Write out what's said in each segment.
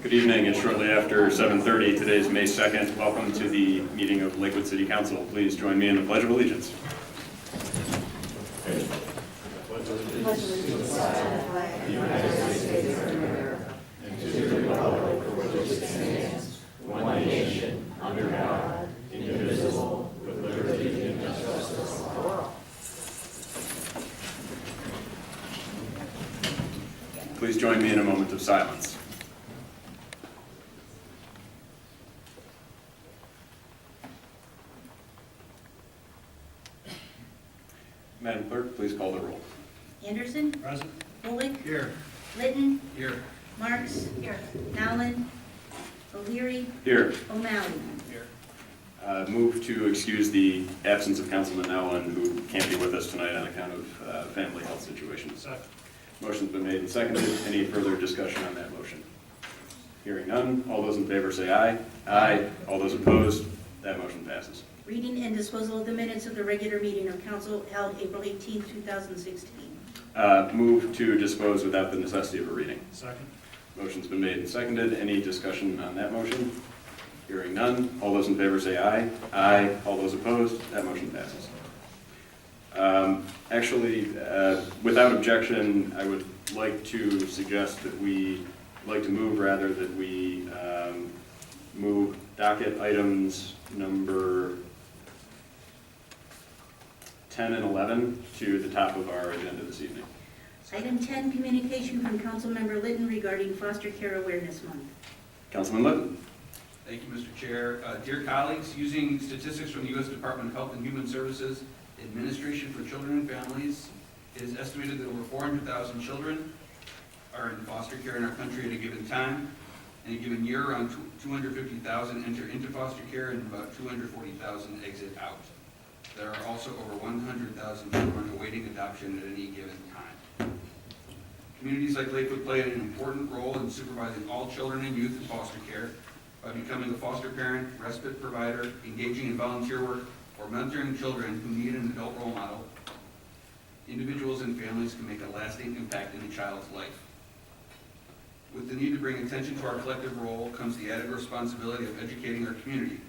Good evening. It's shortly after 7:30. Today is May 2nd. Welcome to the meeting of Lakewood City Council. Please join me in the Pledge of Allegiance. Pledge allegiance to the United States of America and to the republic for which it stands, one nation, under God, indivisible, with liberty and justice for all. Please join me in a moment of silence. Madam Clerk, please call the roll. Anderson. Present. Bullock. Here. Litton. Here. Marks. Here. Nowlin. O'Leary. Here. O'Malley. Here. Move to excuse the absence of Councilman Allen, who can't be with us tonight on account of family health situations. Second. Motion's been made and seconded. Any further discussion on that motion? Hearing none. All those in favor say aye. Aye. All those opposed? That motion passes. Reading and disposal of the minutes of the regular meeting of council held April 18, 2016. Move to dispose without the necessity of a reading. Second. Motion's been made and seconded. Any discussion on that motion? Hearing none. All those in favor say aye. Aye. All those opposed? That motion passes. Without objection, I would like to suggest that we move docket items number 10 and 11 to the top of our agenda this evening. Item 10, communication from Councilmember Litton regarding Foster Care Awareness Month. Councilman Litton. Thank you, Mr. Chair. Dear colleagues, using statistics from the U.S. Department of Health and Human Services Administration for Children and Families, it is estimated that over 400,000 children are in foster care in our country at a given time. In a given year, around 250,000 enter into foster care and about 240,000 exit out. There are also over 100,000 children awaiting adoption at any given time. Communities like Lakewood play an important role in supervising all children and youth in foster care by becoming a foster parent, respite provider, engaging in volunteer work, or mentoring children who need an adult role model. Individuals and families can make a lasting impact in a child's life. With the need to bring attention to our collective role comes the added responsibility of educating our community.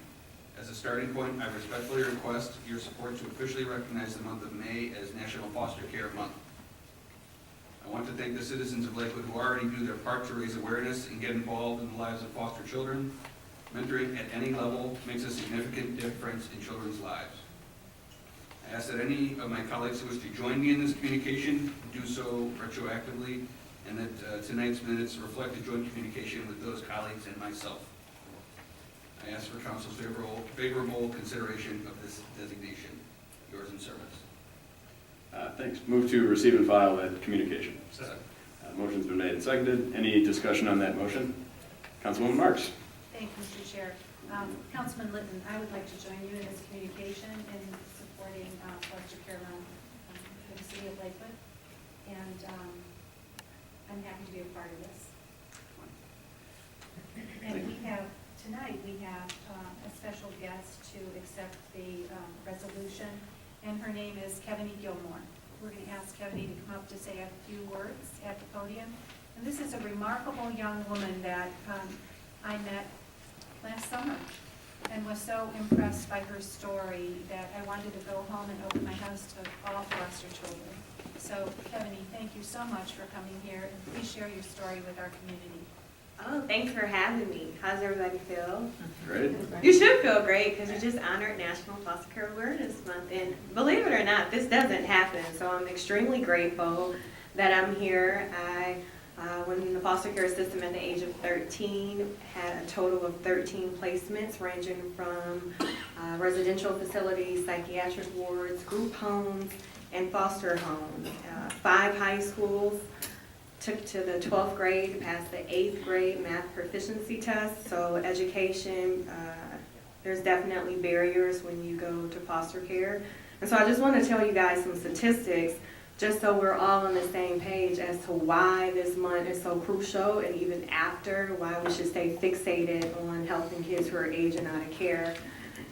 As a starting point, I respectfully request your support to officially recognize the month of May as National Foster Care Month. I want to thank the citizens of Lakewood who already do their part to raise awareness and get involved in the lives of foster children. Mentoring at any level makes a significant difference in children's lives. I ask that any of my colleagues who wish to join me in this communication do so retroactively, and that tonight's minutes reflect a joint communication with those colleagues and myself. I ask for council's favorable consideration of this designation. Yours in service. Thanks. Move to receive and file that communication. Second. Motion's been made and seconded. Any discussion on that motion? Councilwoman Marks. Thank you, Mr. Chair. Councilman Litton, I would like to join you in this communication in supporting foster care month for the city of Lakewood, and I'm happy to be a part of this. And tonight we have a special guest to accept the resolution, and her name is Kevin Gilmore. We're going to ask Kevin to come up to say a few words at the podium. And this is a remarkable young woman that I met last summer and was so impressed by her story that I wanted to go home and open my house to all foster children. So, Kevin, thank you so much for coming here, and please share your story with our community. Oh, thanks for having me. How's everybody feel? Great. You should feel great because you just honored National Foster Care Awareness Month. And believe it or not, this doesn't happen. So I'm extremely grateful that I'm here. I went in the foster care system at the age of 13, had a total of 13 placements ranging from residential facilities, psychiatric wards, group homes, and foster homes. 5 high schools. Took to the 12th grade to pass the 8th grade math proficiency test. So education, there's definitely barriers when you go to foster care. And so I just want to tell you guys some statistics just so we're all on the same page as to why this month is so crucial, and even after, why we should stay fixated on helping kids who are aging out of care.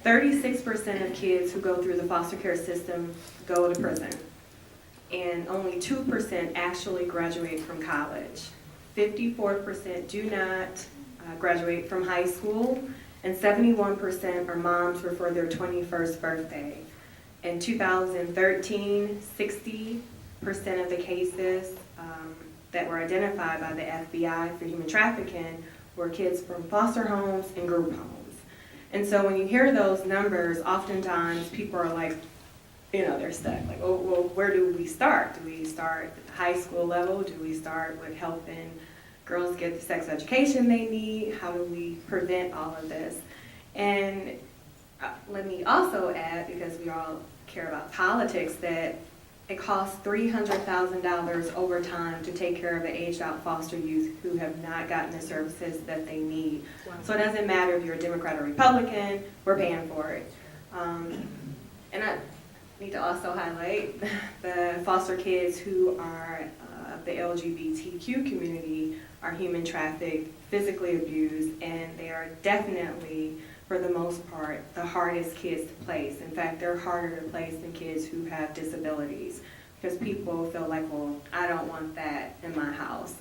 36% of kids who go through the foster care system go to prison, and only 2% actually graduate from college. 54% do not graduate from high school, and 71% are moms for their 21st birthday. In 2013, 60% of the cases that were identified by the FBI for human trafficking were kids from foster homes and group homes. And so when you hear those numbers, oftentimes people are like, you know, they're stuck. Like, oh, well, where do we start? Do we start at the high school level? Do we start with helping girls get the sex education they need? How do we prevent all of this? And let me also add, because we all care about politics, that it costs $300,000 over time to take care of the aged-out foster youth who have not gotten the services that they need. Wow. So it doesn't matter if you're a Democrat or Republican, we're paying for it. And I need to also highlight the foster kids who are of the LGBTQ community are human trafficked, physically abused, and they are definitely, for the most part, the hardest kids to place. In fact, they're harder to place than kids who have disabilities, because people feel like, well, I don't want that in my house.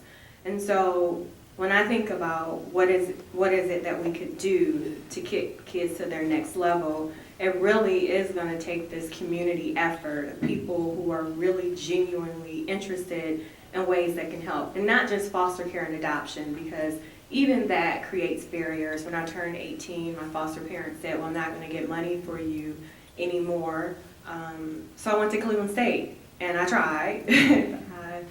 And so when I think about what is it that we could do to get kids to their next level, it really is going to take this community effort of people who are really genuinely interested in ways that can help. And not just foster care and adoption, because even that creates barriers. When I turned 18, my foster parents said, well, I'm not going to get money for you anymore. So I went to Cleveland State, and I tried. I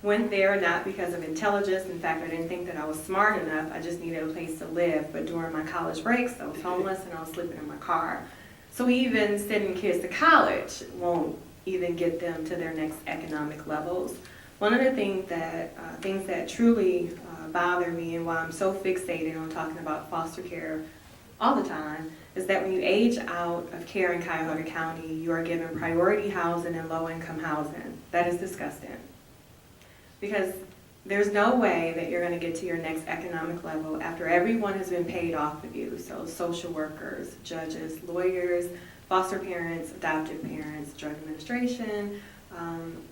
went there not because of intelligence. In fact, I didn't think that I was smart enough. I just needed a place to live. But during my college breaks, I was homeless, and I was sleeping in my car. So even sending kids to college won't even get them to their next economic levels. One of the things that truly bother me, and why I'm so fixated on talking about foster care all the time, is that when you age out of care in Cuyahoga County, you are given priority housing and low-income housing. That is disgusting. Because there's no way that you're going to get to your next economic level after everyone has been paid off of you. So social workers, judges, lawyers, foster parents, adoptive parents, drug administration,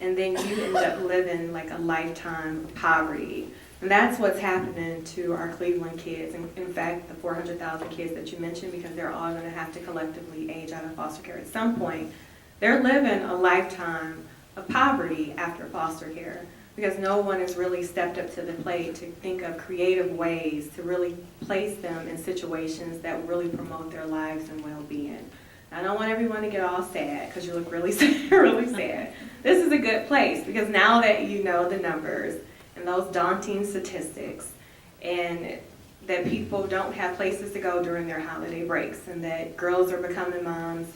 and then you end up living like a lifetime of poverty. And that's what's happening to our Cleveland kids. And in fact, the 400,000 kids that you mentioned, because they're all going to have to collectively age out of foster care at some point, they're living a lifetime of poverty after foster care, because no one has really stepped up to the plate to think of creative ways to really place them in situations that really promote their lives and well-being. I don't want everyone to get all sad, because you look really sad, really sad. This is a good place, because now that you know the numbers and those daunting statistics, and that people don't have places to go during their holiday breaks, and that girls are becoming moms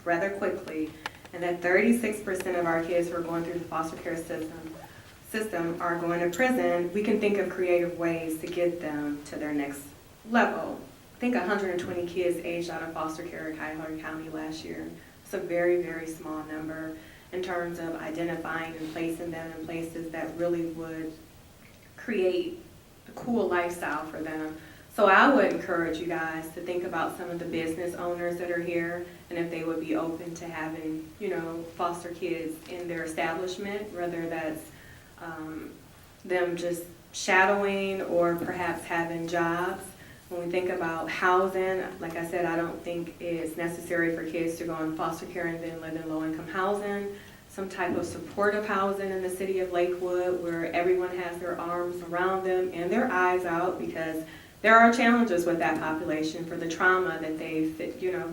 rather quickly, and that 36% of our kids who are going through the foster care system are going to prison, we can think of creative ways to get them to their next level. I think 120 kids aged out of foster care in Cuyahoga County last year. It's a very, very small number in terms of identifying and placing them in places that really would create a cool lifestyle for them. So I would encourage you guys to think about some of the business owners that are here, and if they would be open to having, foster kids in their establishment, whether that's them just shadowing or perhaps having jobs. When we think about housing, like I said, I don't think it's necessary for kids to go in foster care and then live in low-income housing. Some type of supportive housing in the city of Lakewood where everyone has their arms around them and their eyes out, because there are challenges with that population for the trauma that they've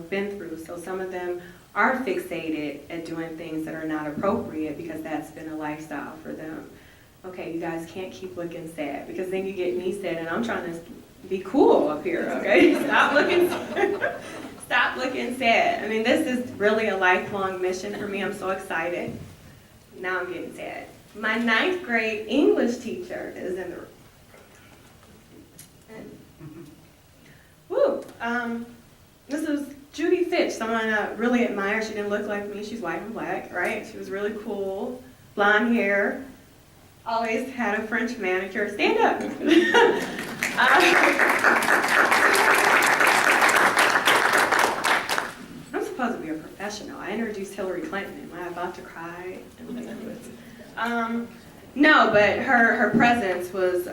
been through. So some of them are fixated at doing things that are not appropriate because that's been a lifestyle for them. Okay, you guys can't keep looking sad, because then you get me sad, and I'm trying to be cool up here, okay? Stop looking sad. I mean, this is really a lifelong mission for me. I'm so excited. Now I'm getting sad. My 9th grade English teacher is in the room. Woo! This is Judy Fitch, someone I really admire. She didn't look like me. She's white and black, right? She was really cool. Blonde hair. Always had a French manicure. Stand up. I'm supposed to be a professional. I introduced Hillary Clinton. Am I about to cry? No, but her presence was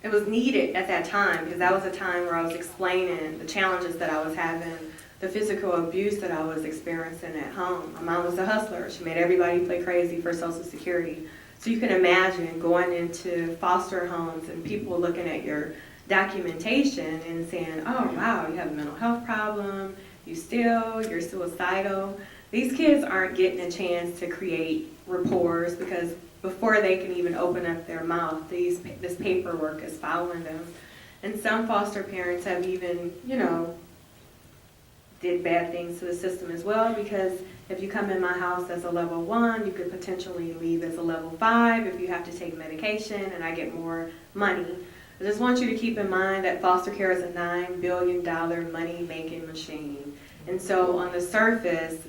it was needed at that time, because that was a time where I was explaining the challenges that I was having, the physical abuse that I was experiencing at home. My mom was a hustler. She made everybody play crazy for Social Security. So you can imagine going into foster homes and people looking at your documentation and saying, oh wow, you have a mental health problem, you steal, you're suicidal. These kids aren't getting a chance to create rapport, because before they can even open up their mouth, this paperwork is following them. And some foster parents have even, did bad things to the system as well, because if you come in my house as a level 1, you could potentially leave as a level 5 if you have to take medication and I get more money. I just want you to keep in mind that foster care is a $9 billion money-making machine. And so on the surface,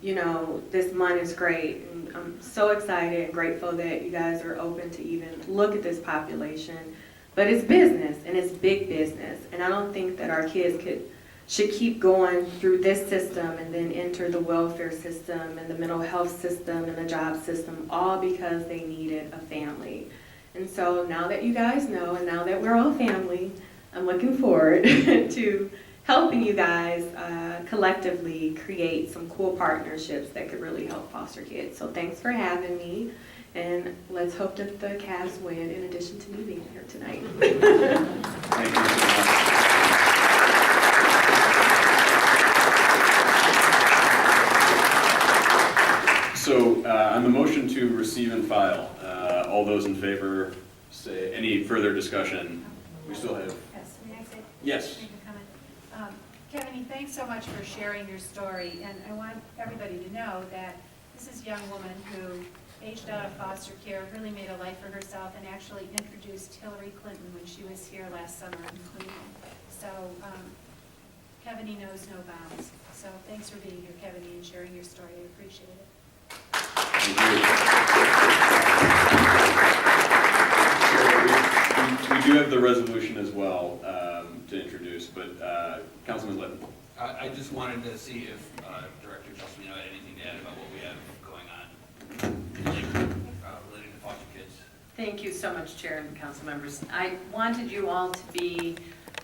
this money is great. And I'm so excited and grateful that you guys are open to even look at this population. But it's business, and it's big business. And I don't think that our kids should keep going through this system and then enter the welfare system and the mental health system and the job system, all because they needed a family. And so now that you guys know, and now that we're all family, I'm looking forward to helping you guys collectively create some cool partnerships that could really help foster kids. So thanks for having me, and let's hope that the Cavs win in addition to me being here tonight. Thank you so much. So on the motion to receive and file, all those in favor say, any further discussion? We still have, Yes, may I say? yes. Make a comment? Kevin, thanks so much for sharing your story, and I want everybody to know that this is a young woman who aged out of foster care, really made a life for herself, and actually introduced Hillary Clinton when she was here last summer in Cleveland. So Kevin knows no bounds. So thanks for being here, Kevin, and sharing your story. I appreciate it. Thank you. We do have the resolution as well to introduce, but Councilman Litton. I just wanted to see if Director Justin had anything to add about what we have going on related to foster kids. Thank you so much, Chair and council members. I wanted you all to be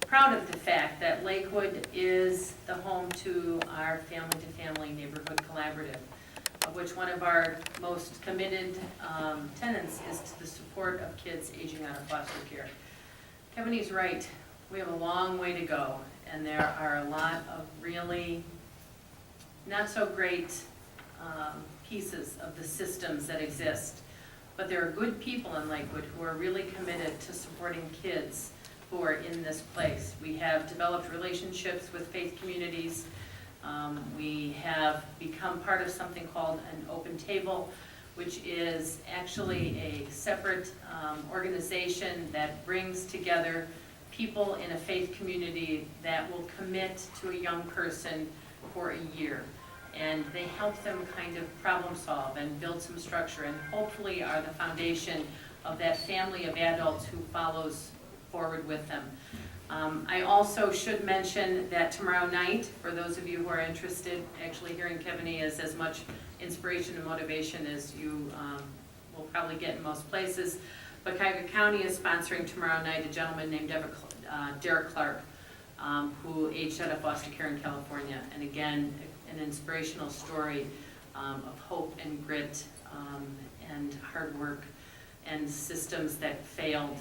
proud of the fact that Lakewood is the home to our family-to-family neighborhood collaborative, of which one of our most committed tenants is to the support of kids aging out of foster care. Kevin is right. We have a long way to go, and there are a lot of really not so great pieces of the systems that exist. But there are good people in Lakewood who are really committed to supporting kids who are in this place. We have developed relationships with faith communities. We have become part of something called an open table, which is actually a separate organization that brings together people in a faith community that will commit to a young person for a year. And they help them kind of problem solve and build some structure, and hopefully are the foundation of that family of adults who follows forward with them. I also should mention that tomorrow night, for those of you who are interested, actually hearing Kevin is as much inspiration and motivation as you will probably get in most places. But Cuyahoga County is sponsoring tomorrow night a gentleman named Derek Clark, who aged out of foster care in California. And again, an inspirational story of hope and grit and hard work and systems that failed,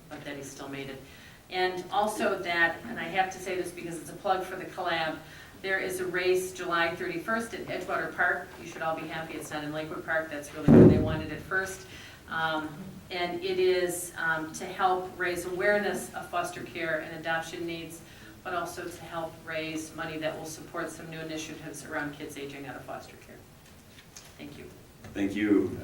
but that he still made it. And also that, and I have to say this because it's a plug for the collab, there is a race July 31st at Edgewater Park. You should all be happy it's not in Lakewood Park. That's really where they wanted it first. And it is to help raise awareness of foster care and adoption needs, but also to help raise money that will support some new initiatives around kids aging out of foster care. Thank you. Thank you.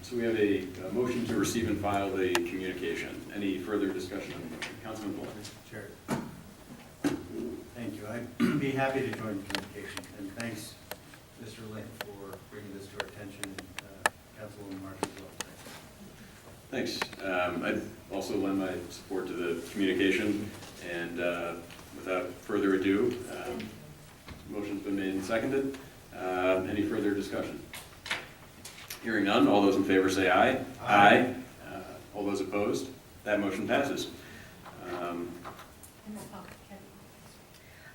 So we have a motion to receive and file the communication. Any further discussion on the motion? Councilman Bull. Chair. Thank you. I'd be happy to join the communication, and thanks, Mr. Lynn, for bringing this to our attention, and Councilwoman Marsh as well. Thanks. I'd also lend my support to the communication, and without further ado, motion's been made and seconded. Any further discussion? Hearing none, all those in favor say aye. Aye. All those opposed? That motion passes.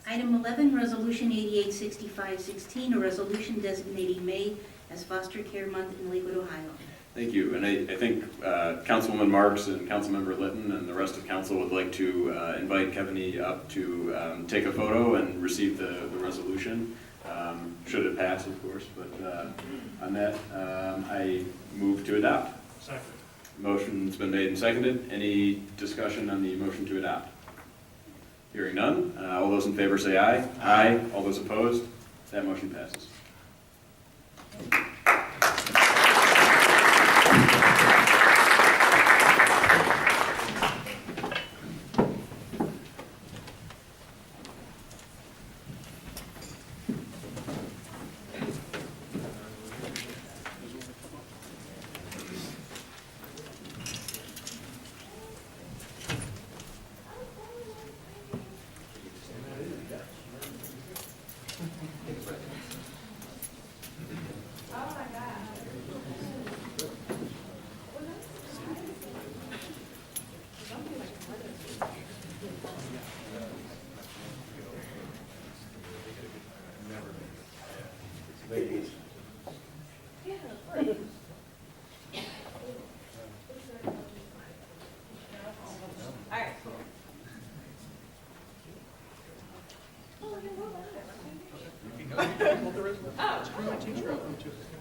Item 11, Resolution 886516, a resolution designating May as Foster Care Month in Lakewood, Ohio. Thank you, and I think Councilwoman Marks and Councilmember Litton and the rest of council would like to invite Kevin up to take a photo and receive the resolution, should it pass, of course, but on that, I move to adopt. Second. Motion's been made and seconded. Any discussion on the motion to adopt? Hearing none, all those in favor say aye. Aye. All those opposed? That motion passes.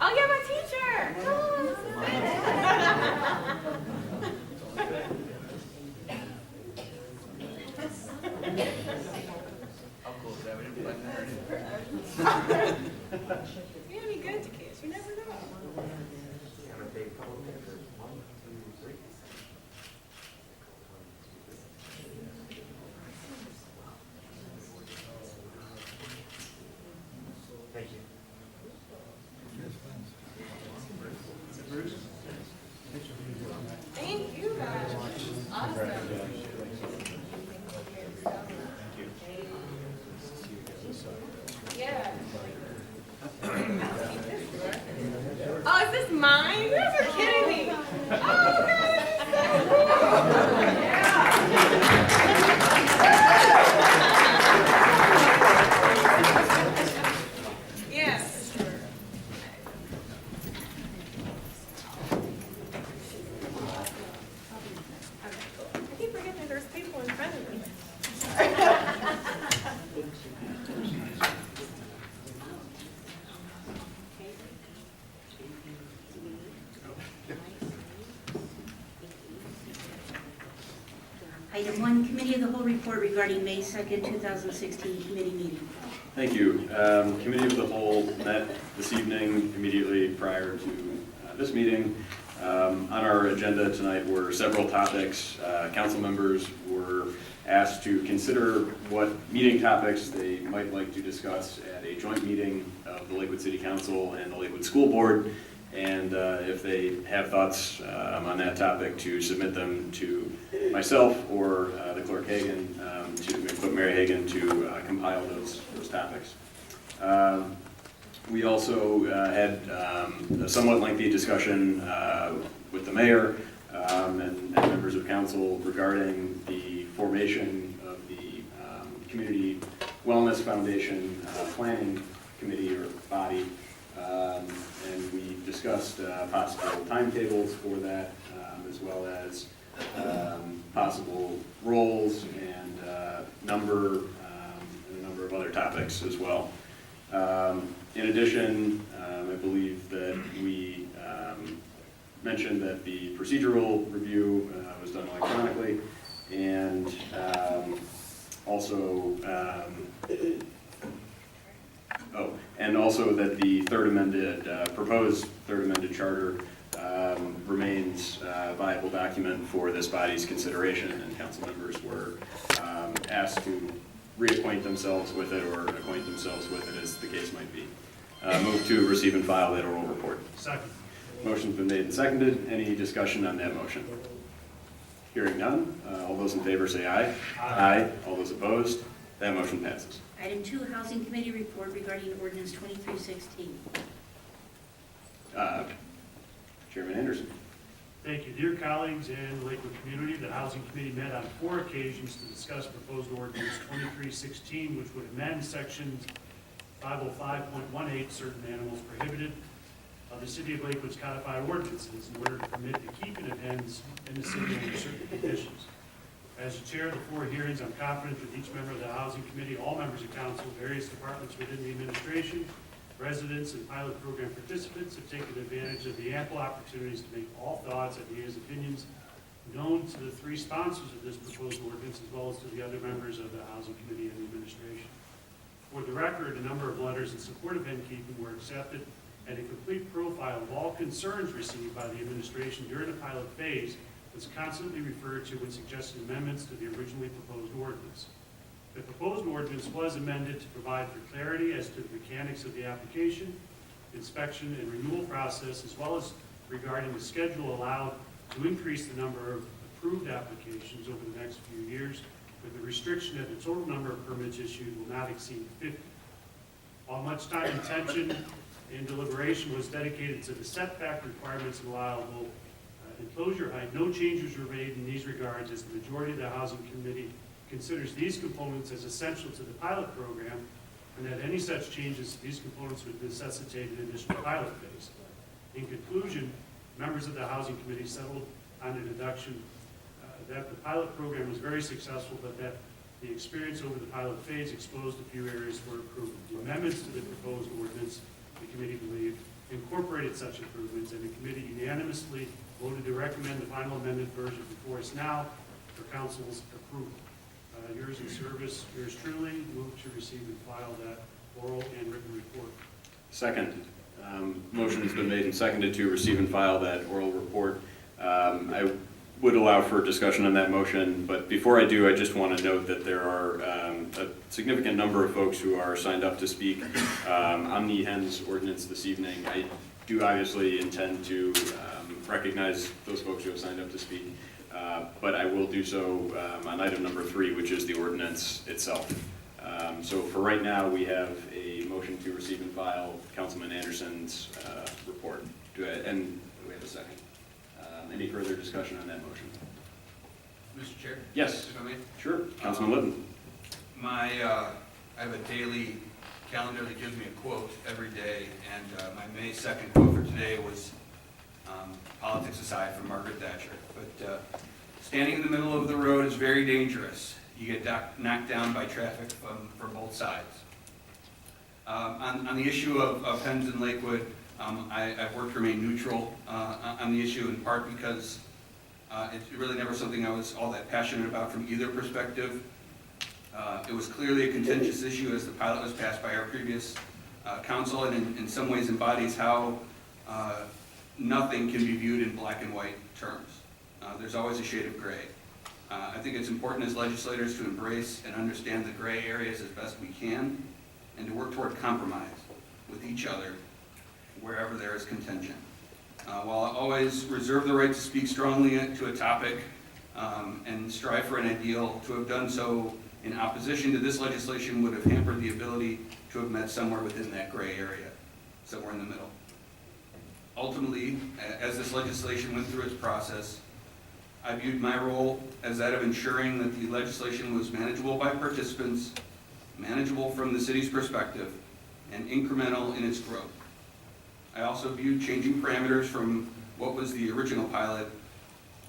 I'll get my teacher. You're gonna be good to kids. You never know. Thank you. Thank you guys. Awesome. Yeah. Oh, is this mine? You guys are kidding me. Oh, God, this is so cool. Yeah. Yes. I keep forgetting that there's people in front of me. Item 1, Committee of the Whole Report regarding May 2nd, 2016 committee meeting. Thank you. Committee of the Whole met this evening immediately prior to this meeting. On our agenda tonight were several topics. Council members were asked to consider what meeting topics they might like to discuss at a joint meeting of the Lakewood City Council and the Lakewood School Board, and if they have thoughts on that topic, to submit them to myself or the Clerk Hagan, to put Mary Hagan to compile those topics. We also had a somewhat lengthy discussion with the mayor and members of council regarding the formation of the Community Wellness Foundation Planning Committee or body. And we discussed possible timetables for that, as well as possible roles and and a number of other topics as well. In addition, I believe that we mentioned that the procedural review was done electronically, and also that the proposed third amended charter remains a viable document for this body's consideration, and council members were asked to reacquaint themselves with it or acquaint themselves with it, as the case might be. Move to receive and file that oral report. Second. Motion's been made and seconded. Any discussion on that motion? Hearing none. All those in favor say aye. Aye. All those opposed? That motion passes. Item 2, Housing Committee Report regarding Ordinance 2316. Chairman Anderson. Thank you. Dear colleagues and Lakewood community, the Housing Committee met on 4 occasions to discuss proposed ordinance 2316, which would amend sections 505.18, certain animals prohibited, of the City of Lakewood's codified ordinances in order to permit the keeping of hens in the city under certain conditions. As the chair of the 4 hearings, I'm confident that each member of the Housing Committee, all members of council, various departments within the administration, residents, and pilot program participants have taken advantage of the ample opportunities to make all thoughts, ideas, opinions known to the 3 sponsors of this proposed ordinance, as well as to the other members of the Housing Committee and the administration. For the record, a number of letters in support of hen keeping were accepted, and a complete profile of all concerns received by the administration during the pilot phase was constantly referred to when suggesting amendments to the originally proposed ordinance. The proposed ordinance was amended to provide for clarity as to the mechanics of the application, inspection, and renewal process, as well as regarding the schedule allowed to increase the number of approved applications over the next few years, with the restriction that the total number of permits issued will not exceed 50. While much time and attention and deliberation was dedicated to the setback requirements and allowable enclosure height, no changes were made in these regards, as the majority of the Housing Committee considers these components as essential to the pilot program, and that any such changes to these components would necessitate an additional pilot phase. In conclusion, members of the Housing Committee settled on a deduction that the pilot program was very successful, but that the experience over the pilot phase exposed a few areas for improvement. The amendments to the proposed ordinance, the committee believed, incorporated such improvements, and the committee unanimously voted to recommend the final amended version before us now for council's approval. Yours in service, yours truly, move to receive and file that oral and written report. Second. Motion has been made and seconded to receive and file that oral report. I would allow for discussion on that motion, but before I do, I just want to note that there are a significant number of folks who are signed up to speak on the hens ordinance this evening. I do obviously intend to recognize those folks who have signed up to speak, but I will do so on item number 3, which is the ordinance itself. So for right now, we have a motion to receive and file Councilman Anderson's report. And do we have a second? Any further discussion on that motion? Mr. Chair? Yes. If I may? Sure. Councilman Litton. I have a daily calendar that gives me a quote every day, and my May 2nd quote for today was, politics aside, from Margaret Thatcher. But standing in the middle of the road is very dangerous. You get knocked down by traffic from both sides. On the issue of hens in Lakewood, I've worked to remain neutral on the issue, in part because it's really never something I was all that passionate about from either perspective. It was clearly a contentious issue as the pilot was passed by our previous council, and in some ways embodies how nothing can be viewed in black and white terms. There's always a shade of gray. I think it's important as legislators to embrace and understand the gray areas as best we can, and to work toward compromise with each other wherever there is contention. While I always reserve the right to speak strongly to a topic and strive for an ideal, to have done so in opposition to this legislation would have hampered the ability to have met somewhere within that gray area, somewhere in the middle. Ultimately, as this legislation went through its process, I viewed my role as that of ensuring that the legislation was manageable by participants, manageable from the city's perspective, and incremental in its growth. I also viewed changing parameters from what was the original pilot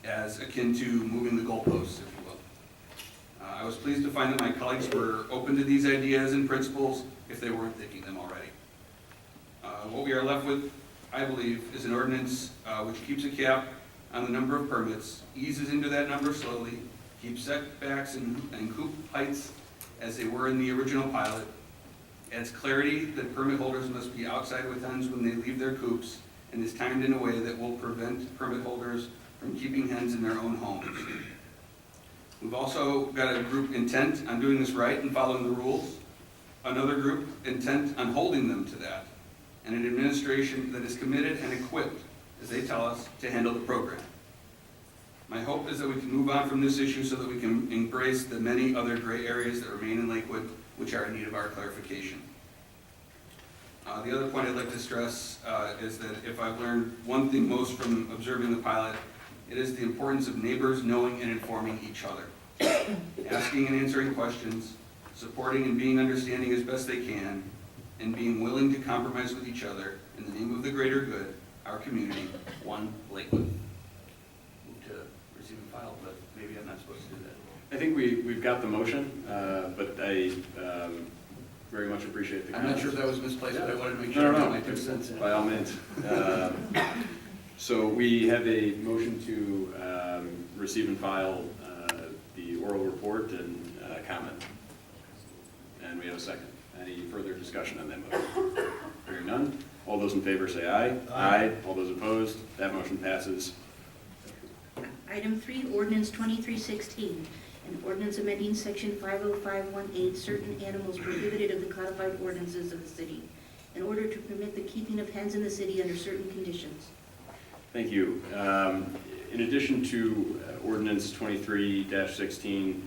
as akin to moving the goalposts, if you will. I was pleased to find that my colleagues were open to these ideas and principles if they weren't thinking them already. What we are left with, I believe, is an ordinance which keeps a cap on the number of permits, eases into that number slowly, keeps setbacks and coop heights as they were in the original pilot, adds clarity that permit holders must be outside with hens when they leave their coops, and is timed in a way that will prevent permit holders from keeping hens in their own homes. We've also got a group intent on doing this right and following the rules, another group intent on holding them to that, and an administration that is committed and equipped, as they tell us, to handle the program. My hope is that we can move on from this issue so that we can embrace the many other gray areas that remain in Lakewood, which are in need of our clarification. The other point I'd like to stress is that if I've learned one thing most from observing the pilot, It is the importance of neighbors knowing and informing each other, asking and answering questions, supporting and being understanding as best they can, and being willing to compromise with each other in the name of the greater good, our community, one Lakewood. Move to receive and file, but maybe I'm not supposed to do that. I think we've got the motion, but I very much appreciate the I'm not comments. sure if that was misplaced, but I wanted to make sure No, I no, got no, my 2 cents in. by all means. So we have a motion to receive and file the oral report and comment. And we have a second. Any further discussion on that motion? Hearing none. All those in favor say aye. Aye. All those opposed, that motion passes. Item 3, ordinance 2316, an ordinance amending section 50518, certain animals prohibited of the codified ordinances of the city, in order to permit the keeping of hens in the city under certain conditions. Thank you. In addition to ordinance 23-16,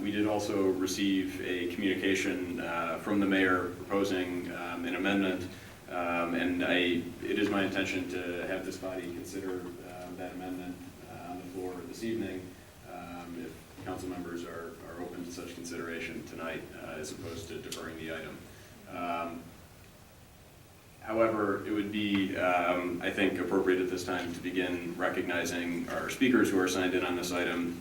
we did also receive a communication from the mayor proposing an amendment, and it is my intention to have this body consider that amendment on the floor this evening, if council members are open to such consideration tonight, as opposed to deferring the item. However, it would be, I think, appropriate at this time to begin recognizing our speakers who are signed in on this item.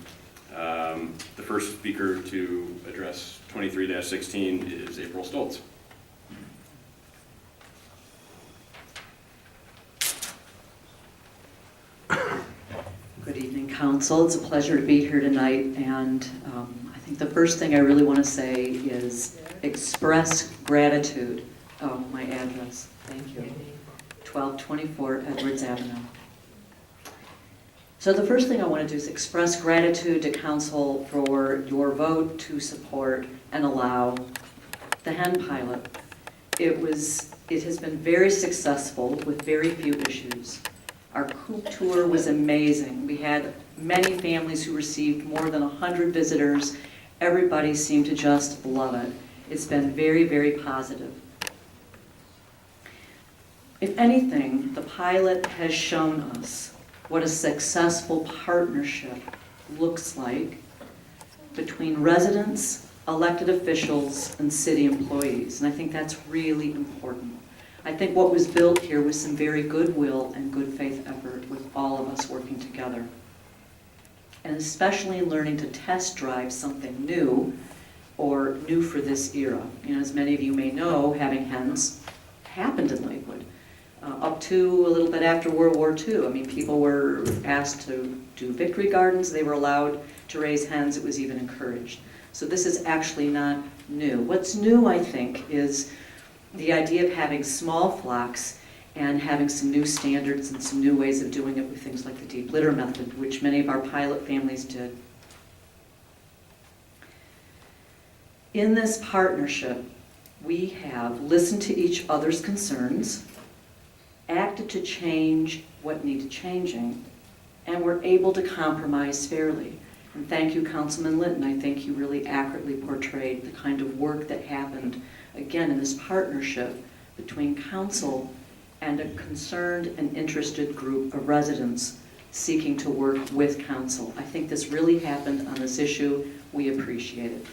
The first speaker to address 23-16 is April Stoltz. Good evening, Council. It's a pleasure to be here tonight, and I think the first thing I really want to say is express gratitude. Oh, my address. Thank you. 1224 Edwards Avenue. So the first thing I want to do is express gratitude to Council for your vote to support and allow the hen pilot. It has been very successful with very few issues. Our coop tour was amazing. We had many families who received more than 100 visitors. Everybody seemed to just love it. It's been very, very positive. If anything, the pilot has shown us what a successful partnership looks like between residents, elected officials, and city employees. And I think that's really important. I think what was built here was some very goodwill and good faith effort with all of us working together. And especially in learning to test drive something new or new for this era. You know, as many of you may know, having hens happened in Lakewood. Up to a little bit after World War II. I mean, people were asked to do victory gardens. They were allowed to raise hens. It was even encouraged. So this is actually not new. What's new, I think, is the idea of having small flocks and having some new standards and some new ways of doing it with things like the deep litter method, which many of our pilot families did. In this partnership, we have listened to each other's concerns, acted to change what needed changing, and were able to compromise fairly. And thank you, Councilman Linton. I think you really accurately portrayed the kind of work that happened, again, in this partnership between council and a concerned and interested group of residents seeking to work with council. I think this really happened on this issue. We appreciate it.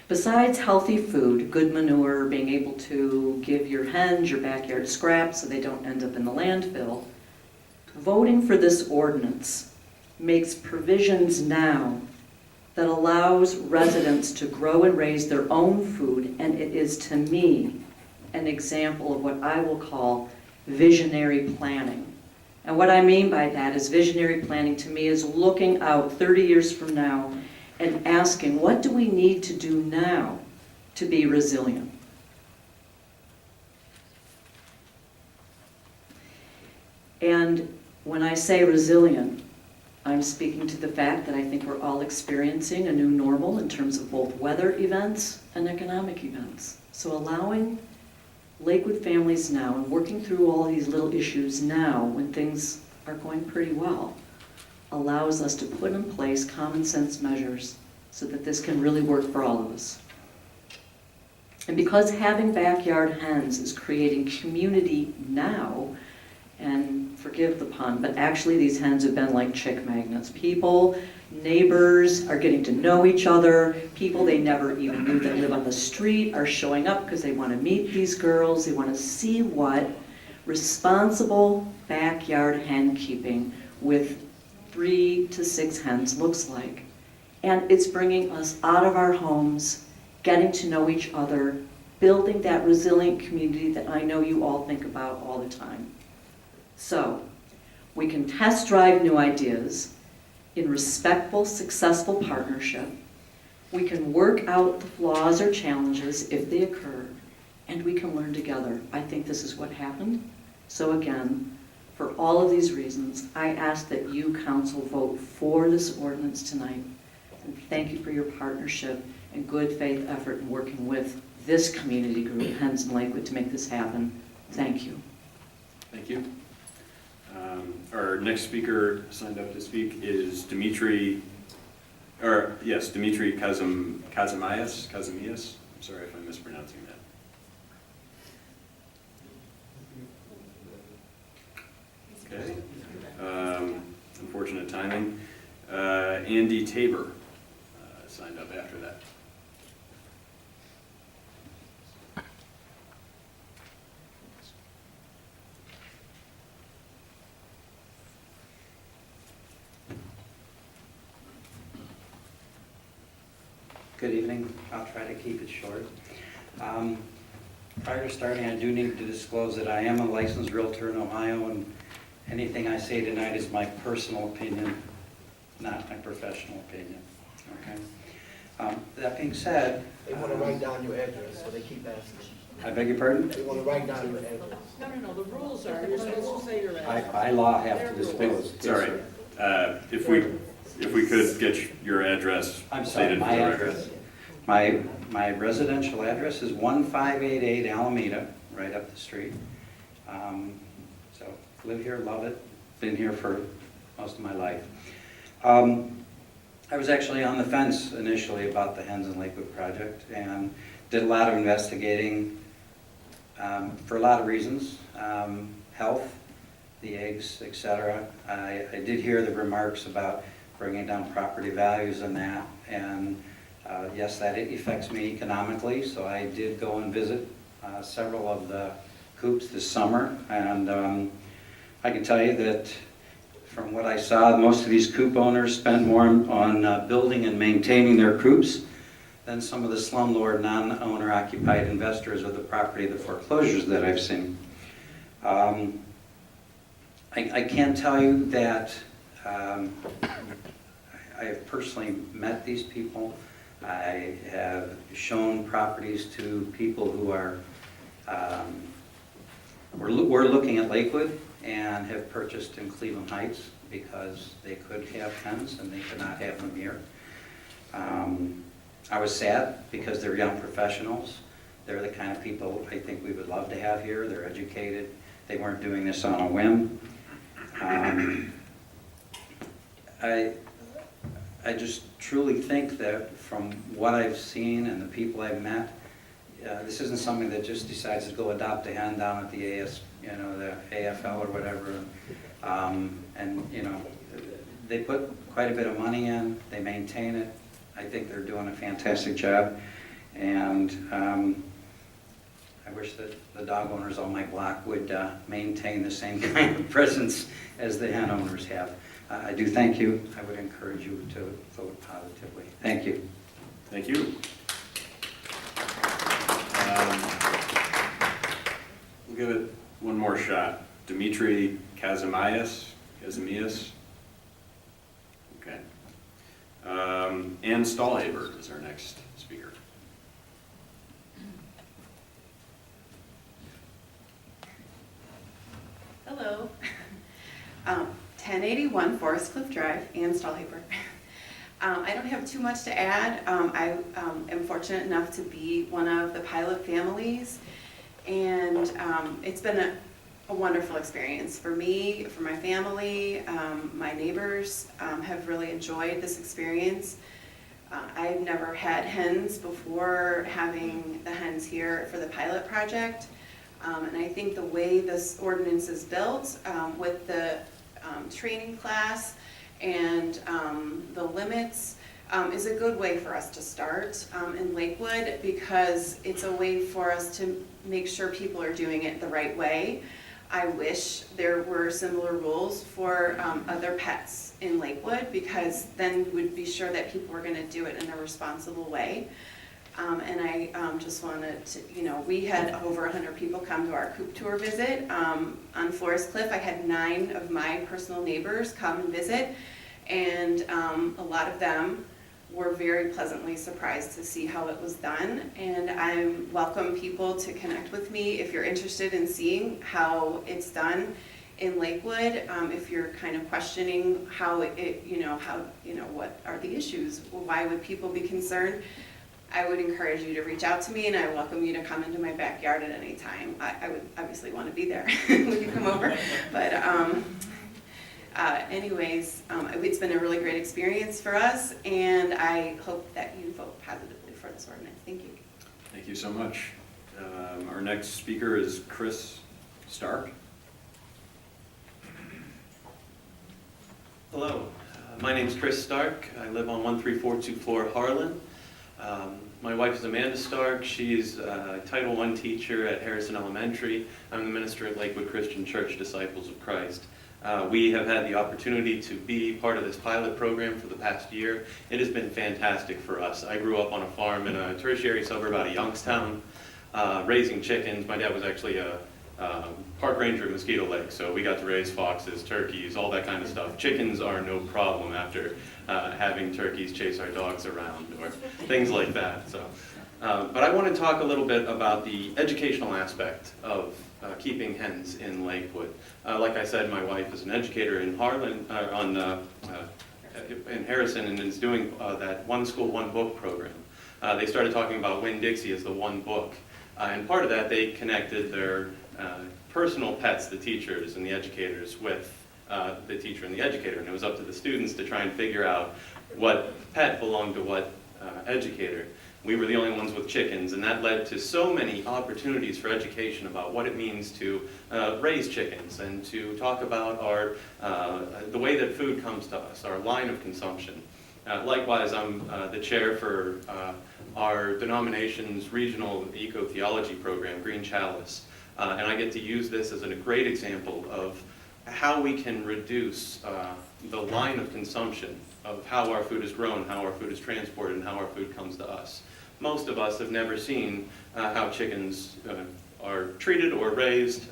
Besides healthy food, good manure, being able to give your hens your backyard scraps so they don't end up in the landfill, voting for this ordinance makes provisions now that allows residents to grow and raise their own food, and it is, to me, an example of what I will call visionary planning. And what I mean by that is visionary planning to me is looking out 30 years from now and asking, what do we need to do now to be resilient? And when I say resilient, I'm speaking to the fact that I think we're all experiencing a new normal in terms of both weather events and economic events. So allowing Lakewood families now and working through all these little issues now when things are going pretty well allows us to put in place common sense measures so that this can really work for all of us. And because having backyard hens is creating community now, and forgive the pun, but actually these hens have been like chick magnets. People, neighbors are getting to know each other. People they never even knew that live on the street are showing up because they want to meet these girls. They want to see what responsible backyard hen keeping with 3 to 6 hens looks like. And it's bringing us out of our homes, getting to know each other, building that resilient community that I know you all think about all the time. So, we can test drive new ideas in respectful, successful partnership. We can work out the flaws or challenges if they occur, and we can learn together. I think this is what happened. So again, for all of these reasons, I ask that you, council, vote for this ordinance tonight. And thank you for your partnership and good faith effort in working with this community group, Hens in Lakewood, to make this happen. Thank you. Thank you. Our next speaker signed up to speak is Dimitri Kazimias. I'm sorry if I'm mispronouncing that. Okay. Unfortunate timing. Andy Tabor signed up after that. Good evening. I'll try to keep it short. Prior to starting, I do need to disclose that I am a licensed realtor in Ohio, and anything I say tonight is my personal opinion, not my professional opinion. Okay. That being said, They want to write down your address, so they keep asking. I beg your pardon? They want to write down your address. No, the rules are, you're supposed to say your address. By law, have to disclose. Sorry. If we could get your address I'm sorry, stated for my the record. address. My residential address is 1588 Alameda, right up the street. So live here, love it, been here for most of my life. I was actually on the fence initially about the Hens in Lakewood project and did a lot of investigating for a lot of reasons, health, the eggs, etc. I did hear the remarks about bringing down property values and that, and yes, that affects me economically, so I did go and visit several of the coops this summer, and I can tell you that from what I saw, most of these coop owners spend more on building and maintaining their coops than some of the slumlord, non-owner occupied investors of the property, the foreclosures that I've seen. I can tell you that I have personally met these people. I have shown properties to people who are, we're looking at Lakewood and have purchased in Cleveland Heights because they could have hens and they could not have them here. I was sad because they're young professionals. They're the kind of people I think we would love to have here. They're educated. They weren't doing this on a whim. I just truly think that from what I've seen and the people I've met, this isn't something that just decides to go adopt a hen down at the the AFL or whatever. And they put quite a bit of money in. They maintain it. I think they're doing a fantastic job. And I wish that the dog owners on my block would maintain the same kind of presence as the hen owners have. I do thank you. I would encourage you to vote positively. Thank you. Thank you. We'll give it one more shot. Dimitri Kazimias. Okay. Ann Stahlhaber is our next speaker. Hello. 1081 Forest Cliff Drive, Ann Stahlhaber. I don't have too much to add. I am fortunate enough to be one of the pilot families, and it's been a wonderful experience for me, for my family. My neighbors have really enjoyed this experience. I've never had hens before having the hens here for the pilot project. And I think the way this ordinance is built, with the training class and the limits, is a good way for us to start in Lakewood, because it's a way for us to make sure people are doing it the right way. I wish there were similar rules for other pets in Lakewood, because then we would be sure that people were going to do it in a responsible way. And I just wanted to, we had over 100 people come to our coop tour visit. On Forest Cliff, I had 9 of my personal neighbors come and visit, and a lot of them were very pleasantly surprised to see how it was done. And I welcome people to connect with me if you're interested in seeing how it's done in Lakewood. If you're kind of questioning how what are the issues? Why would people be concerned? I would encourage you to reach out to me, and I welcome you to come into my backyard at any time. I would obviously want to be there when you come over, but anyways, it's been a really great experience for us, and I hope that you vote positively for this ordinance. Thank you. Thank you so much. Our next speaker is Chris Stark. Hello, my name's Chris Stark. I live on 13424 Harlan. My wife is Amanda Stark. She's a Title I teacher at Harrison Elementary. I'm the minister at Lakewood Christian Church Disciples of Christ. We have had the opportunity to be part of this pilot program for the past year. It has been fantastic for us. I grew up on a farm in a tertiary suburb out of Youngstown, raising chickens. My dad was actually a park ranger at Mosquito Lake, so we got to raise foxes, turkeys, all that kind of stuff. Chickens are no problem after having turkeys chase our dogs around or things like that. So, but I want to talk a little bit about the educational aspect of keeping hens in Lakewood. Like I said, my wife is an educator in Harlan, in Harrison, and is doing that One School, One Book program. They started talking about Winn-Dixie as the one book. And part of that, they connected their personal pets, the teachers and the educators, with the teacher and the educator. And it was up to the students to try and figure out what pet belonged to what educator. We were the only ones with chickens, and that led to so many opportunities for education about what it means to raise chickens and to talk about the way that food comes to us, our line of consumption. Likewise, I'm the chair for our denomination's regional eco-theology program, Green Chalice, and I get to use this as a great example of how we can reduce the line of consumption of how our food is grown, how our food is transported, and how our food comes to us. Most of us have never seen how chickens are treated or raised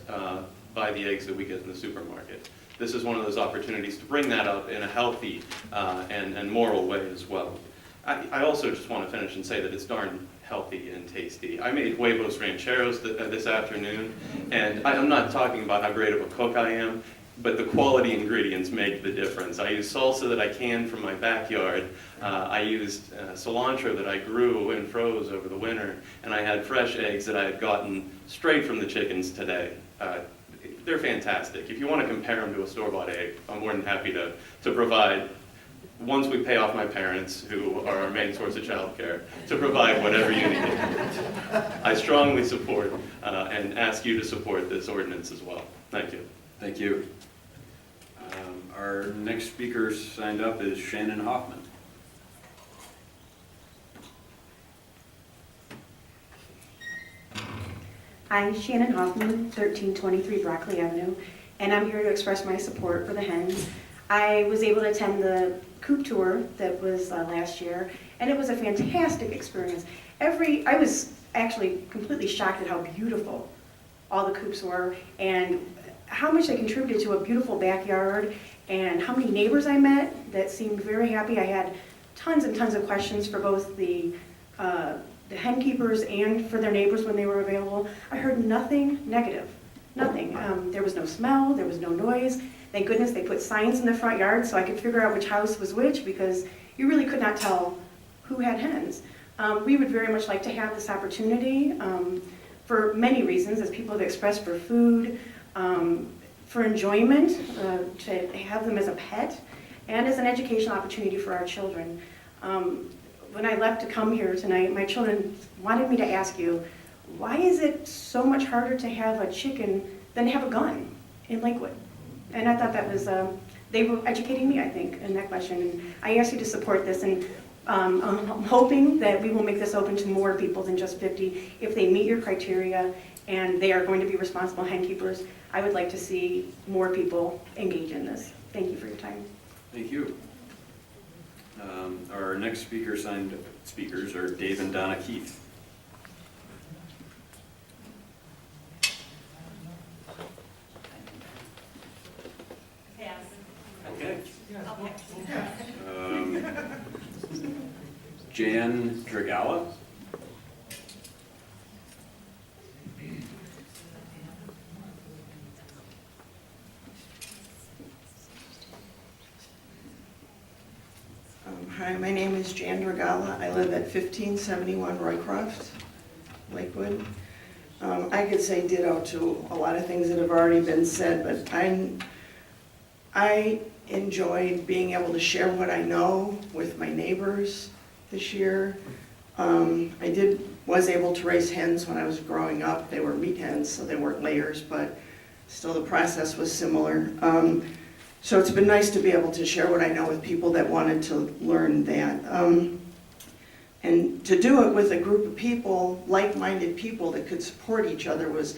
by the eggs that we get in the supermarket. This is one of those opportunities to bring that up in a healthy and moral way as well. I also just want to finish and say that it's darn healthy and tasty. I made huevos rancheros this afternoon, and I'm not talking about how great of a cook I am, but the quality ingredients make the difference. I used salsa that I canned from my backyard. I used cilantro that I grew and froze over the winter, and I had fresh eggs that I had gotten straight from the chickens today. They're fantastic. If you want to compare them to a store-bought egg, I'm more than happy to provide, once we pay off my parents, who are our main source of childcare, to provide whatever you need. I strongly support and ask you to support this ordinance as well. Thank you. Thank you. Our next speaker signed up is Shannon Hoffman. Hi, Shannon Hoffman, 1323 Broccoli Avenue, and I'm here to express my support for the hens. I was able to attend the coop tour that was last year, and it was a fantastic experience. I was actually completely shocked at how beautiful all the coops were and how much they contributed to a beautiful backyard, and how many neighbors I met that seemed very happy. I had tons and tons of questions for both the hen keepers and for their neighbors when they were available. I heard nothing negative, nothing. There was no smell, there was no noise. Thank goodness they put signs in the front yard so I could figure out which house was which, because you really could not tell who had hens. We would very much like to have this opportunity for many reasons, as people have expressed, for food, for enjoyment, to have them as a pet, and as an educational opportunity for our children. When I left to come here tonight, my children wanted me to ask you, why is it so much harder to have a chicken than have a gun in Lakewood? And I thought that was, they were educating me, I think, in that question. And I ask you to support this, and I'm hoping that we will make this open to more people than just 50. If they meet your criteria and they are going to be responsible hen keepers, I would like to see more people engage in this. Thank you for your time. Thank you. Our next signed speakers are Dave and Donna Keith. Okay. Jan Dragala. Hi, my name is Jan Dragala. I live at 1571 Roycroft, Lakewood. I could say ditto to a lot of things that have already been said, but I enjoyed being able to share what I know with my neighbors this year. I was able to raise hens when I was growing up. They were meat hens, so they weren't layers, but still the process was similar. So it's been nice to be able to share what I know with people that wanted to learn that. And to do it with a group of people, like-minded people that could support each other was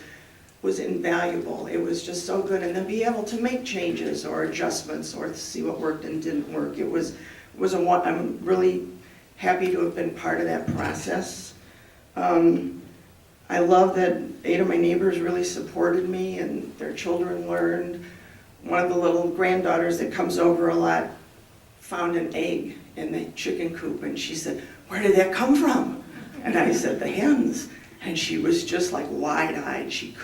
invaluable. It was just so good. And then be able to make changes or adjustments or see what worked and didn't work. I'm really happy to have been part of that process. I love that 8 of my neighbors really supported me and their children learned. One of the little granddaughters that comes over a lot found an egg in the chicken coop, and she said, "Where did that come from?" And I said, "The hens." And she was just like wide-eyed. She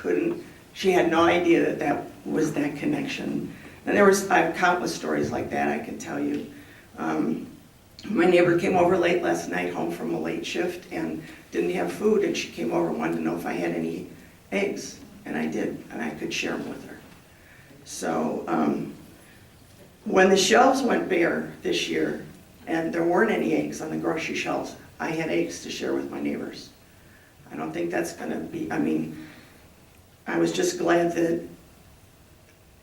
had no idea that was that connection. And I have countless stories like that I can tell you. My neighbor came over late last night, home from a late shift, and didn't have food, and she came over and wanted to know if I had any eggs, and I did, and I could share them with her. So when the shelves went bare this year and there weren't any eggs on the grocery shelves, I had eggs to share with my neighbors. I don't think that's going to be, I was just glad that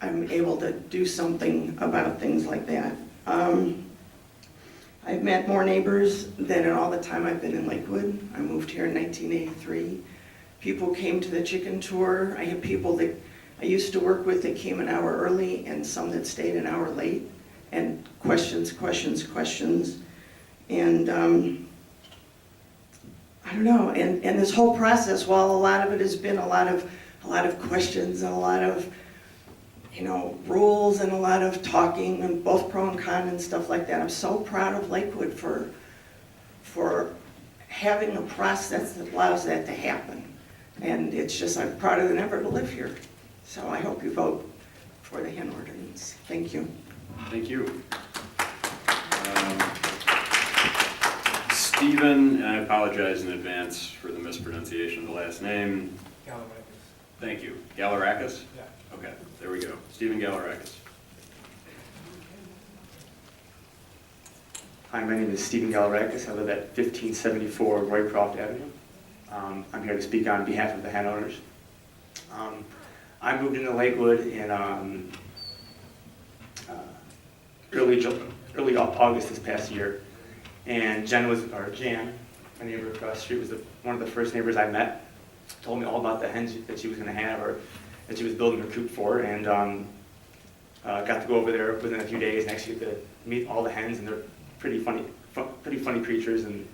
I'm able to do something about things like that. I've met more neighbors than in all the time I've been in Lakewood. I moved here in 1983. People came to the chicken tour. I have people that I used to work with that came an hour early and some that stayed an hour late, and questions. And I don't know, and this whole process, while a lot of it has been a lot of questions and a lot of, rules and a lot of talking and both pro and con and stuff like that, I'm so proud of Lakewood for having a process that allows that to happen. And it's just, I'm prouder than ever to live here. So I hope you vote for the hen ordinance. Thank you. Thank you. Stephen, and I apologize in advance for the mispronunciation of the last name. Galarakis. Thank you. Galarakis? Yeah. Okay, there we go. Stephen Galarakis. Hi, my name is Stephen Galarakis. I live at 1574 Roycroft Avenue. I'm here to speak on behalf of the hen owners. I moved into Lakewood in early August this past year, and Jan, my neighbor across the street, was one of the first neighbors I met. Told me all about the hens that she was going to have, or that she was building her coop for, and got to go over there within a few days and actually get to meet all the hens, and they're pretty funny creatures and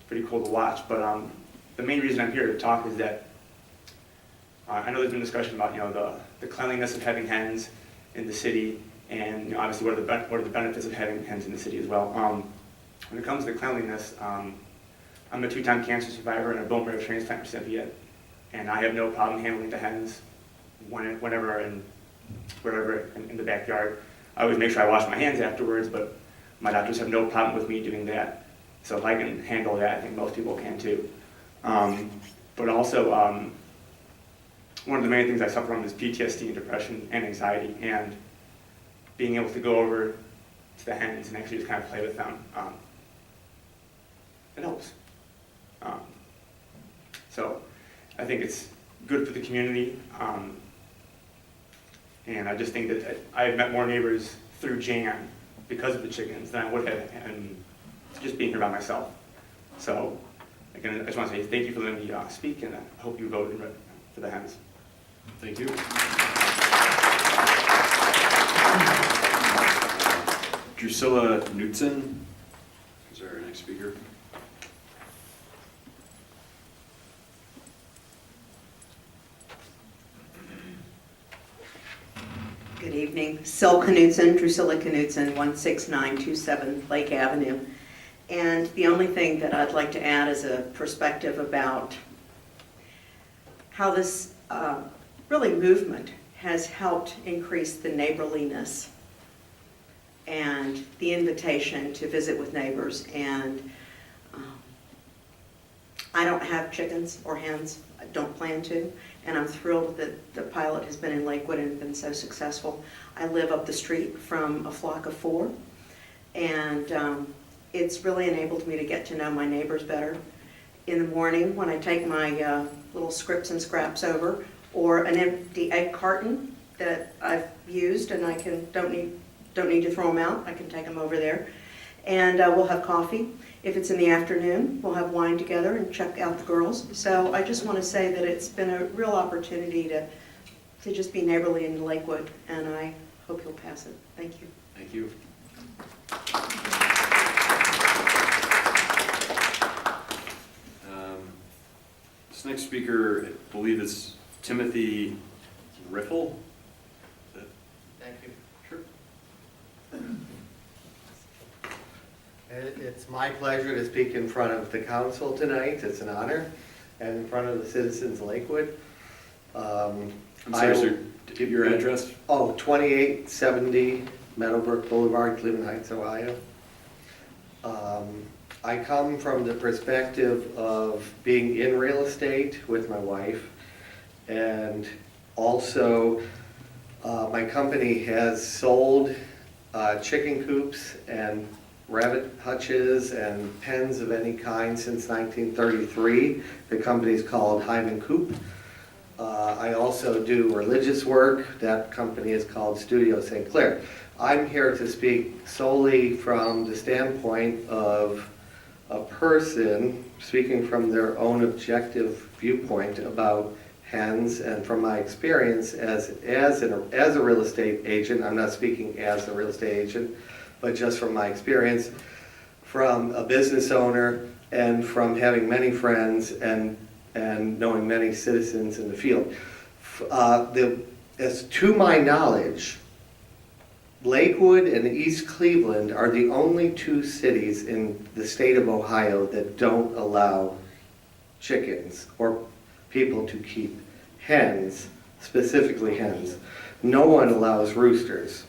pretty cool to watch. But the main reason I'm here to talk is that I know there's been discussion about the cleanliness of having hens in the city, and obviously what are the benefits of having hens in the city as well. When it comes to cleanliness, I'm a 2-time cancer survivor and a bone marrow transplant recipient, and I have no problem handling the hens whenever and wherever in the backyard. I always make sure I wash my hands afterwards, but my doctors have no problem with me doing that. So if I can handle that, I think most people can too. But also, one of the main things I suffer from is PTSD and depression and anxiety, and being able to go over to the hens and actually just kind of play with them, it helps. So I think it's good for the community. And I just think that I have met more neighbors through Jan because of the chickens than I would have and just being here by myself. So again, I just want to say thank you for letting me speak, and I hope you vote for the hens. Thank you. Drusilla Knudsen is our next speaker. Good evening. Sil Knudsen, Drusilla Knudsen, 16927 Lake Avenue. And the only thing that I'd like to add is a perspective about how this really movement has helped increase the neighborliness and the invitation to visit with neighbors. And I don't have chickens or hens. I don't plan to. And I'm thrilled that the pilot has been in Lakewood and been so successful. I live up the street from a flock of 4, and it's really enabled me to get to know my neighbors better. In the morning, when I take my little scripts and scraps over, or an empty egg carton that I've used and I don't need to throw them out, I can take them over there, and we'll have coffee. If it's in the afternoon, we'll have wine together and check out the girls. So I just want to say that it's been a real opportunity to just be neighborly in Lakewood, and I hope you'll pass it. Thank you. Thank you. This next speaker, I believe is Timothy Riffle. Is that? Thank you. Sure. It's my pleasure to speak in front of the council tonight. It's an honor, and in front of the citizens of Lakewood. I'm sorry, sir, give your address. Oh, 2870 Meadowbrook Boulevard, Cleveland Heights, Ohio. I come from the perspective of being in real estate with my wife, and also my company has sold chicken coops and rabbit hutches and pens of any kind since 1933. The company's called Hive and Coop. I also do religious work. That company is called Studio St. Clair. I'm here to speak solely from the standpoint of a person speaking from their own objective viewpoint about hens, and from my experience as a real estate agent. I'm not speaking as a real estate agent, but just from my experience from a business owner and from having many friends and knowing many citizens in the field. As to my knowledge, Lakewood and East Cleveland are the only 2 cities in the state of Ohio that don't allow chickens or people to keep hens, specifically hens. No one allows roosters.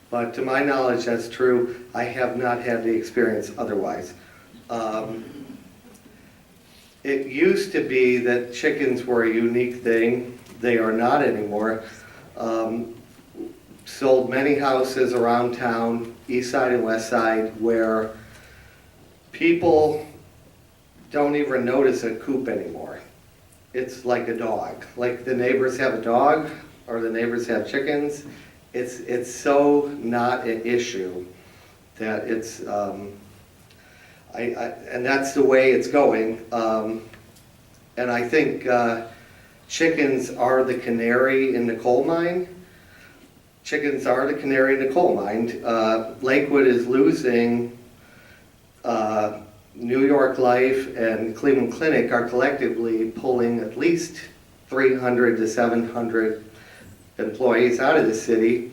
But to my knowledge, that's true. I have not had the experience otherwise. It used to be that chickens were a unique thing. They are not anymore. Sold many houses around town, east side and west side, where people don't even notice a coop anymore. It's like a dog. Like the neighbors have a dog, or the neighbors have chickens. It's so not an issue that it's, and that's the way it's going. And I think chickens are the canary in the coal mine. Chickens are the canary in the coal mine. Lakewood is losing, New York Life and Cleveland Clinic are collectively pulling at least 300 to 700 employees out of the city,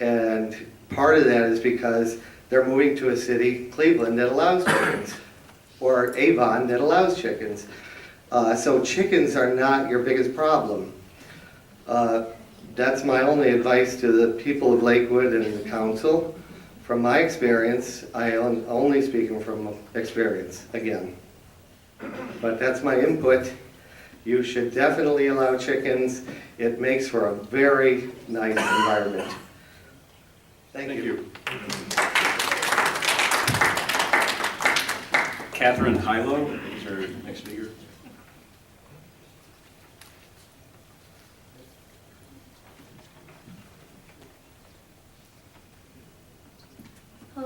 and part of that is because they're moving to a city, Cleveland, that allows chickens, or Avon that allows chickens. So chickens are not your biggest problem. That's my only advice to the people of Lakewood and the council. From my experience, I am only speaking from experience again. But that's my input. You should definitely allow chickens. It makes for a very nice environment. Thank you. Catherine Hilo is our next speaker.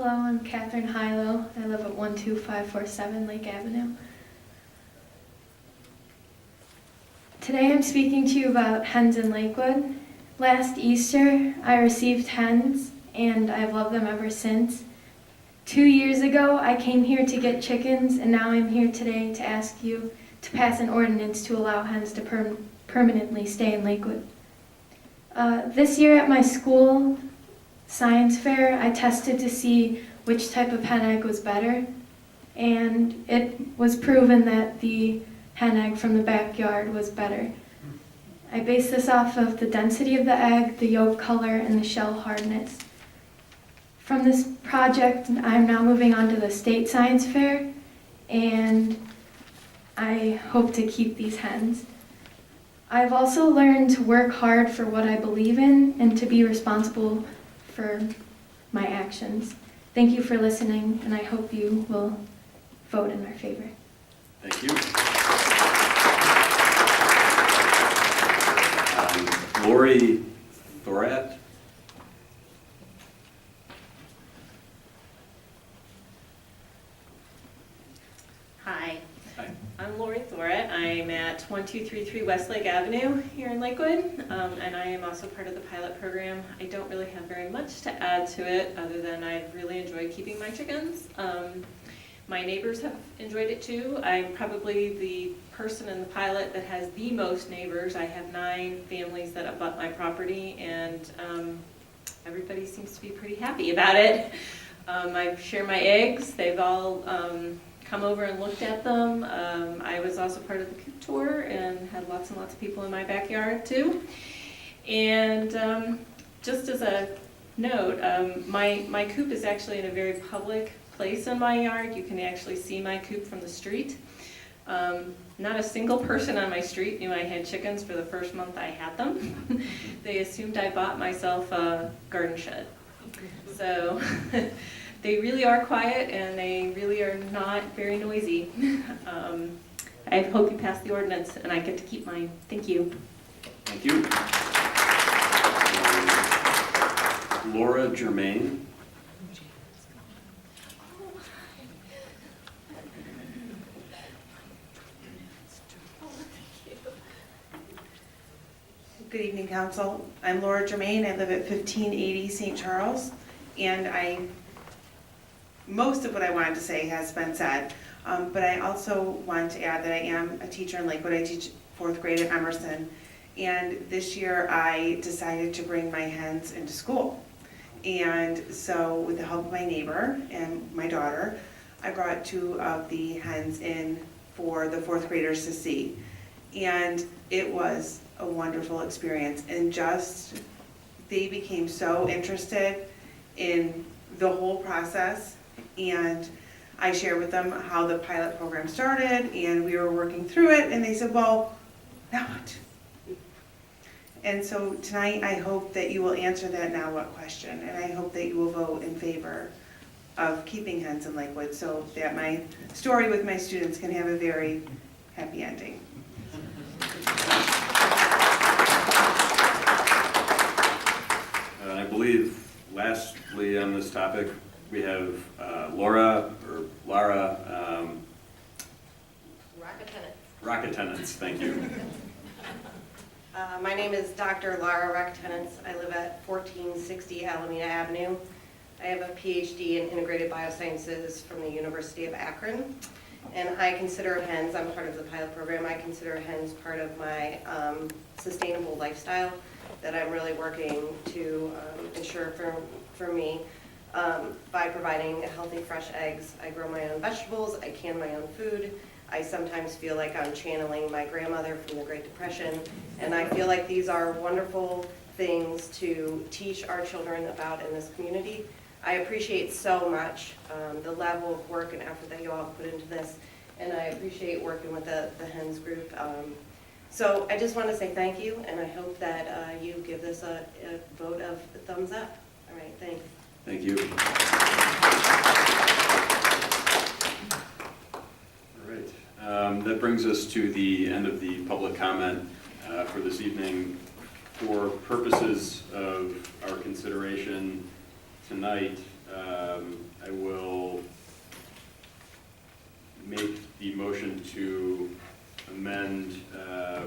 Hello, I'm Catherine Hilo. I live at 12547 Lake Avenue. Today I'm speaking to you about hens in Lakewood. Last Easter, I received hens, and I've loved them ever since. 2 years ago, I came here to get chickens, and now I'm here today to ask you to pass an ordinance to allow hens to permanently stay in Lakewood. This year at my school science fair, I tested to see which type of hen egg was better, and it was proven that the hen egg from the backyard was better. I based this off of the density of the egg, the yolk color, and the shell hardness. From this project, I'm now moving on to the state science fair, and I hope to keep these hens. I've also learned to work hard for what I believe in and to be responsible for my actions. Thank you for listening, and I hope you will vote in our favor. Thank you. Lori Thorat. Hi. Hi. I'm Lori Thorat. I'm at 1233 Westlake Avenue here in Lakewood, and I am also part of the pilot program. I don't really have very much to add to it other than I've really enjoyed keeping my chickens. My neighbors have enjoyed it too. I'm probably the person in the pilot that has the most neighbors. I have 9 families that abut my property, and everybody seems to be pretty happy about it. I share my eggs. They've all come over and looked at them. I was also part of the coop tour and had lots and lots of people in my backyard too. And just as a note, my coop is actually in a very public place in my yard. You can actually see my coop from the street. Not a single person on my street knew I had chickens for the first month I had them. They assumed I bought myself a garden shed. So they really are quiet and they really are not very noisy. I hope you pass the ordinance and I get to keep mine. Thank you. Thank you. Laura Germain. Good evening, Council. I'm Laura Germain. I live at 1580 St. Charles, and most of what I wanted to say has been said, but I also want to add that I am a teacher in Lakewood. I teach 4th grade at Emerson, and this year I decided to bring my hens into school. And so with the help of my neighbor and my daughter, I brought 2 of the hens in for the 4th graders to see. And it was a wonderful experience, and just they became so interested in the whole process, and I shared with them how the pilot program started and we were working through it, and they said, well, now what? And so tonight I hope that you will answer that now what question, and I hope that you will vote in favor of keeping hens in Lakewood so that my story with my students can have a very happy ending. I believe lastly on this topic, we have Lara. Rocket-tenants, thank you. My name is Dr. Lara Rocket-tenants. I live at 1460 Alameda Avenue. I have a PhD in integrated biosciences from the University of Akron. And I consider hens, I'm part of the pilot program, I consider hens part of my sustainable lifestyle that I'm really working to ensure for me by providing healthy, fresh eggs. I grow my own vegetables, I can my own food. I sometimes feel like I'm channeling my grandmother from the Great Depression, and I feel like these are wonderful things to teach our children about in this community. I appreciate so much the level of work and effort that you all put into this, and I appreciate working with the HENS group. So I just want to say thank you, and I hope that you give this a vote of thumbs up. All right, thanks. Thank you. All right, that brings us to the end of the public comment for this evening. For purposes of our consideration tonight, I will make the motion to amend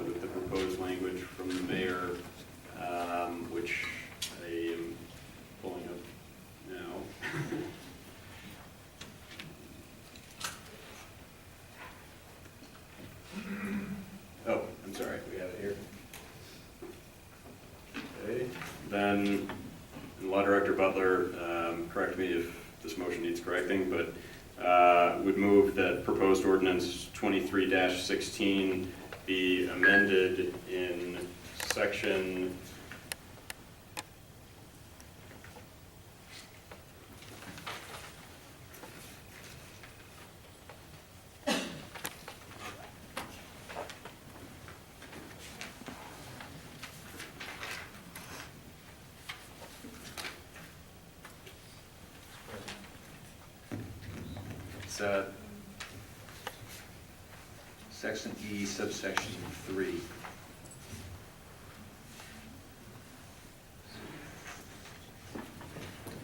with the proposed language from the mayor, which I am pulling up now. Oh, I'm sorry, we have it here. Okay, then, Law Director Butler, correct me if this motion needs correcting, but would move that proposed ordinance 23-16 be amended in section Section E, subsection 3.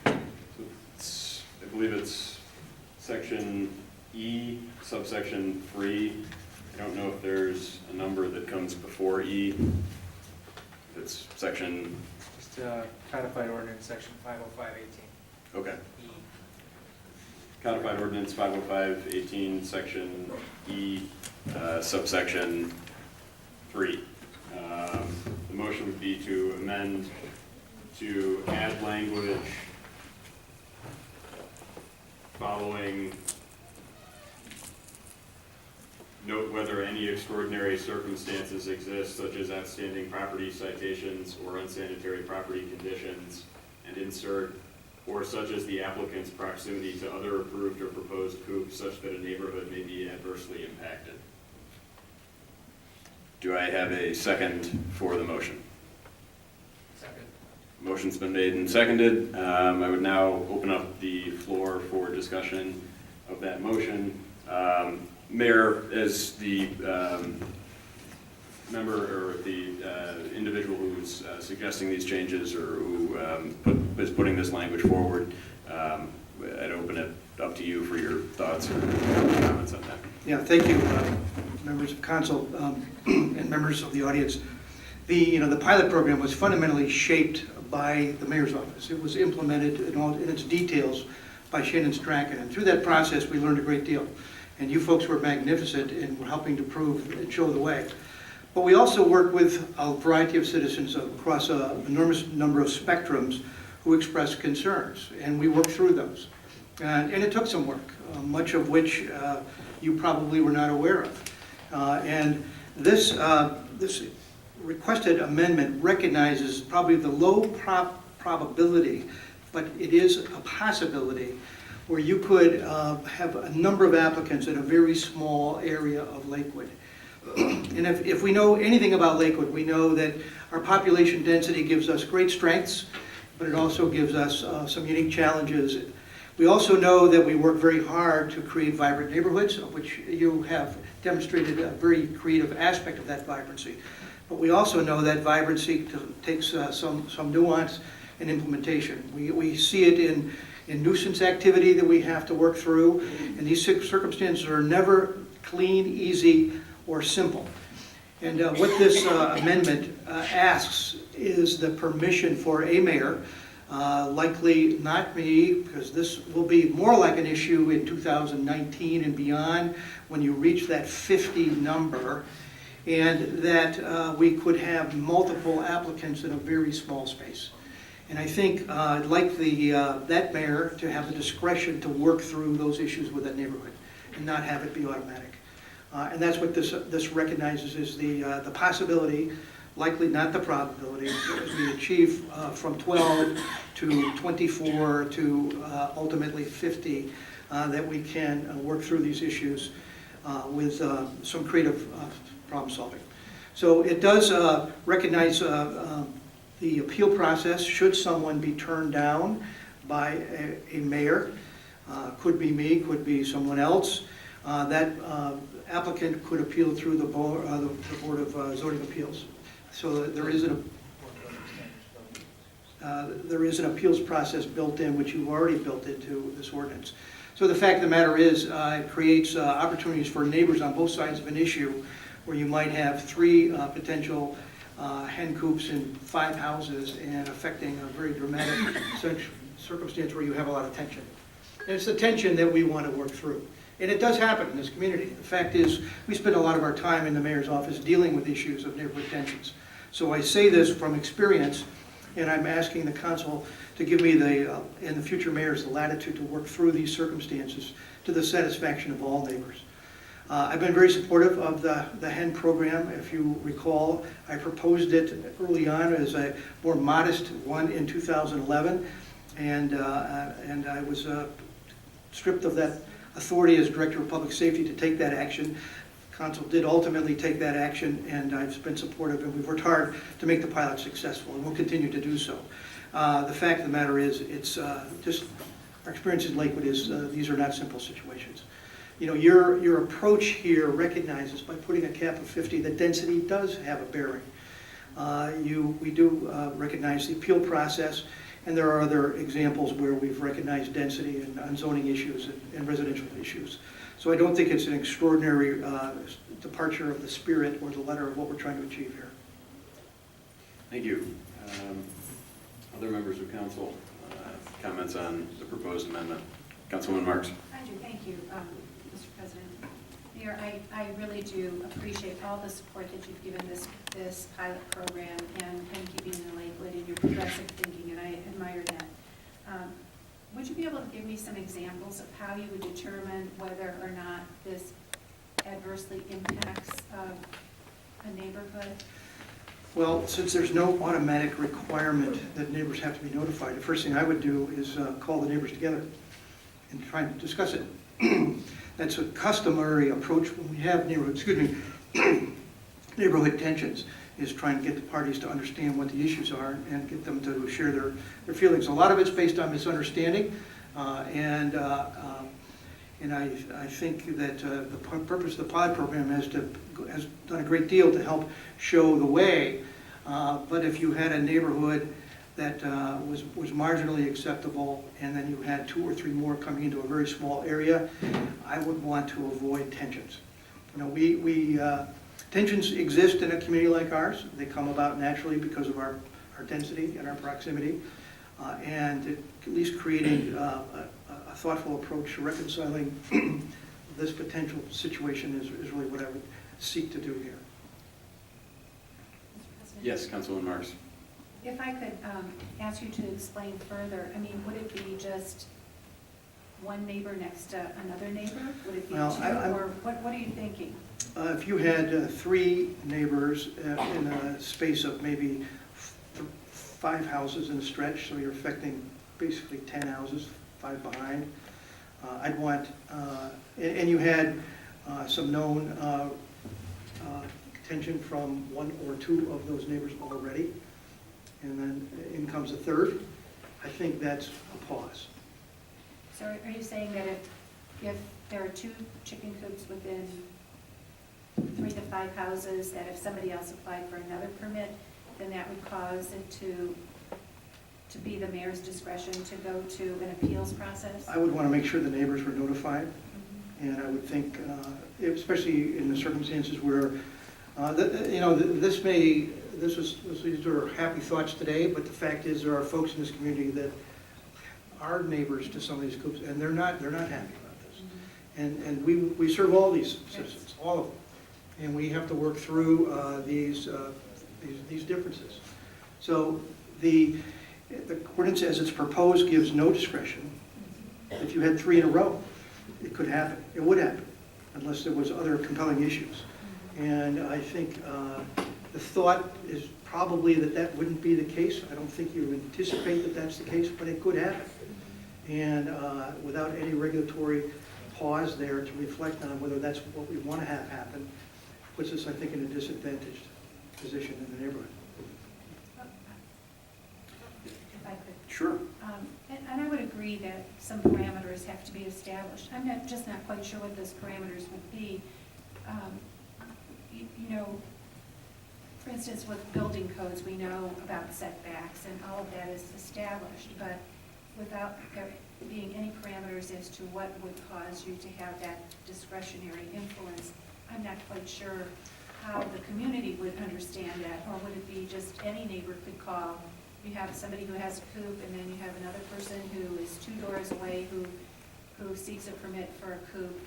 I believe it's section E, subsection 3. I don't know if there's a number that comes before E. It's section... Just codified ordinance, section 505.18. Okay. Codified ordinance 505.18, section E, subsection 3. The motion would be to amend to add language following: note whether any extraordinary circumstances exist, such as outstanding property citations or unsanitary property conditions, and insert or such as the applicant's proximity to other approved or proposed coops such that a neighborhood may be adversely impacted. Do I have a second for the motion? Second. Motion's been made and seconded. I would now open up the floor for discussion of that motion. Mayor, as the member or the individual who's suggesting these changes or who is putting this language forward, I'd open it up to you for your thoughts or comments on that. Yeah, thank you, members of council and members of the audience. The pilot program was fundamentally shaped by the mayor's office. It was implemented in its details by Shannon Strachan, and through that process we learned a great deal. And you folks were magnificent in helping to prove and show the way. But we also work with a variety of citizens across an enormous number of spectrums who expressed concerns, and we worked through those. And it took some work, much of which you probably were not aware of. And this requested amendment recognizes probably the low probability, but it is a possibility, where you could have a number of applicants in a very small area of Lakewood. And if we know anything about Lakewood, we know that our population density gives us great strengths, but it also gives us some unique challenges. We also know that we work very hard to create vibrant neighborhoods, which you have demonstrated a very creative aspect of that vibrancy. But we also know that vibrancy takes some nuance and implementation. We see it in nuisance activity that we have to work through, and these circumstances are never clean, easy, or simple. And what this amendment asks is the permission for a mayor, likely not me, because this will be more like an issue in 2019 and beyond when you reach that 50 number, and that we could have multiple applicants in a very small space. And I think I'd like that mayor to have the discretion to work through those issues with that neighborhood and not have it be automatic. And that's what this recognizes is the possibility, likely not the probability, as we achieve from 12 to 24 to ultimately 50, that we can work through these issues with some creative problem solving. So it does recognize the appeal process should someone be turned down by a mayor. Could be me, could be someone else. That applicant could appeal through the Board of Zoning Appeals. So there is there is an appeals process built in, which you've already built into this ordinance. So the fact of the matter is, it creates opportunities for neighbors on both sides of an issue where you might have 3 potential hen coops in 5 houses and affecting a very dramatic circumstance where you have a lot of tension. And it's the tension that we want to work through. And it does happen in this community. The fact is, we spend a lot of our time in the mayor's office dealing with issues of neighborhood tensions. So I say this from experience, and I'm asking the council to give me and the future mayors the latitude to work through these circumstances to the satisfaction of all neighbors. I've been very supportive of the hen program. If you recall, I proposed it early on as a more modest one in 2011, and I was stripped of that authority as Director of Public Safety to take that action. Council did ultimately take that action, and I've been supportive, and we've worked hard to make the pilot successful, and we'll continue to do so. The fact of the matter is, it's just our experience in Lakewood is these are not simple situations. You know, your approach here recognizes by putting a cap of 50 that density does have a bearing. We do recognize the appeal process, and there are other examples where we've recognized density and zoning issues and residential issues. So I don't think it's an extraordinary departure of the spirit or the letter of what we're trying to achieve here. Thank you. Other members of council, comments on the proposed amendment? Councilwoman Marks. I do, thank you, Mr. President. Mayor, I really do appreciate all the support that you've given this pilot program and keeping in Lakewood and your progressive thinking, and I admire that. Would you be able to give me some examples of how you would determine whether or not this adversely impacts a neighborhood? Well, since there's no automatic requirement that neighbors have to be notified, the first thing I would do is call the neighbors together and try to discuss it. That's a customary approach when we have neighborhood tensions, is trying to get the parties to understand what the issues are and get them to share their feelings. A lot of it's based on misunderstanding, and I think that the purpose of the pilot program has done a great deal to help show the way. But if you had a neighborhood that was marginally acceptable, and then you had 2 or 3 more coming into a very small area, I would want to avoid tensions. You know, tensions exist in a community like ours. They come about naturally because of our density and our proximity, and at least creating a thoughtful approach to reconciling this potential situation is really what I would seek to do here. Yes, Councilwoman Marks. If I could ask you to explain further, I mean, would it be just one neighbor next to another neighbor? Would it be 2, or what are you thinking? If you had 3 neighbors in a space of maybe 5 houses in a stretch, so you're affecting basically 10 houses, 5 behind, I'd want, and you had some known tension from 1 or 2 of those neighbors already, and then in comes a 3rd, I think that's a pause. So are you saying that if there are 2 chicken coops within 3 to 5 houses, that if somebody else applied for another permit, then that would cause it to be the mayor's discretion to go to an appeals process? I would want to make sure the neighbors were notified, and I would think, especially in the circumstances where, you know, these are happy thoughts today, but the fact is there are folks in this community that are neighbors to some of these coops, and they're not happy about this. And we serve all these citizens, all of them, and we have to work through these differences. So the ordinance as it's proposed gives no discretion. If you had 3 in a row, it could happen. It would happen, unless there was other compelling issues. And I think the thought is probably that wouldn't be the case. I don't think you anticipate that that's the case, but it could happen. And without any regulatory pause there to reflect on whether that's what we want to have happen, puts us, I think, in a disadvantaged position in the neighborhood. If I could. Sure. And I would agree that some parameters have to be established. I'm just not quite sure what those parameters would be. You know, for instance, with building codes, we know about setbacks and all of that is established, but without there being any parameters as to what would cause you to have that discretionary influence, I'm not quite sure how the community would understand that, or would it be just any neighbor could call? You have somebody who has a coop, and then you have another person who is 2 doors away who seeks a permit for a coop.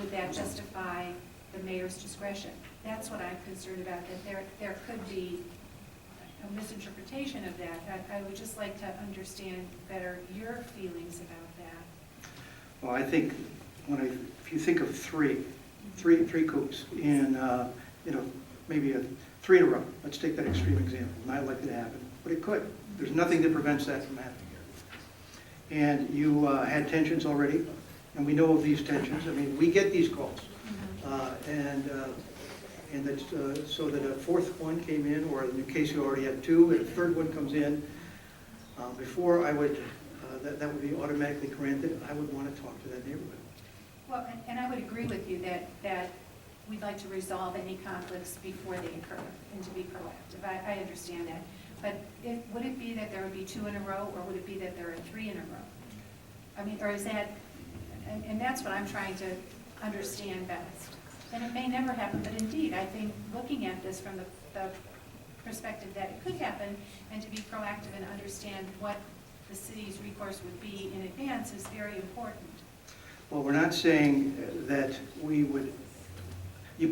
Would that justify the mayor's discretion? That's what I'm concerned about, that there could be a misinterpretation of that. I would just like to understand better your feelings about that. Well, I think if you think of three coops in, maybe 3 in a row, let's take that extreme example, not likely to happen, but it could. There's nothing that prevents that from happening here. And you had tensions already, and we know of these tensions. I mean, we get these calls. And that's, so that a 4th one came in, or in case you already have 2, and a 3rd one comes in, before I would, that would be automatically granted, I would want to talk to that neighborhood. Well, and I would agree with you that we'd like to resolve any conflicts before they occur and to be proactive. I understand that. But would it be that there would be 2 in a row, or would it be that there are 3 in a row? I mean, or is that, and that's what I'm trying to understand best. And it may never happen, but indeed, I think looking at this from the perspective that it could happen, and to be proactive and understand what the city's recourse would be in advance is very important. Well, we're not saying that we would, the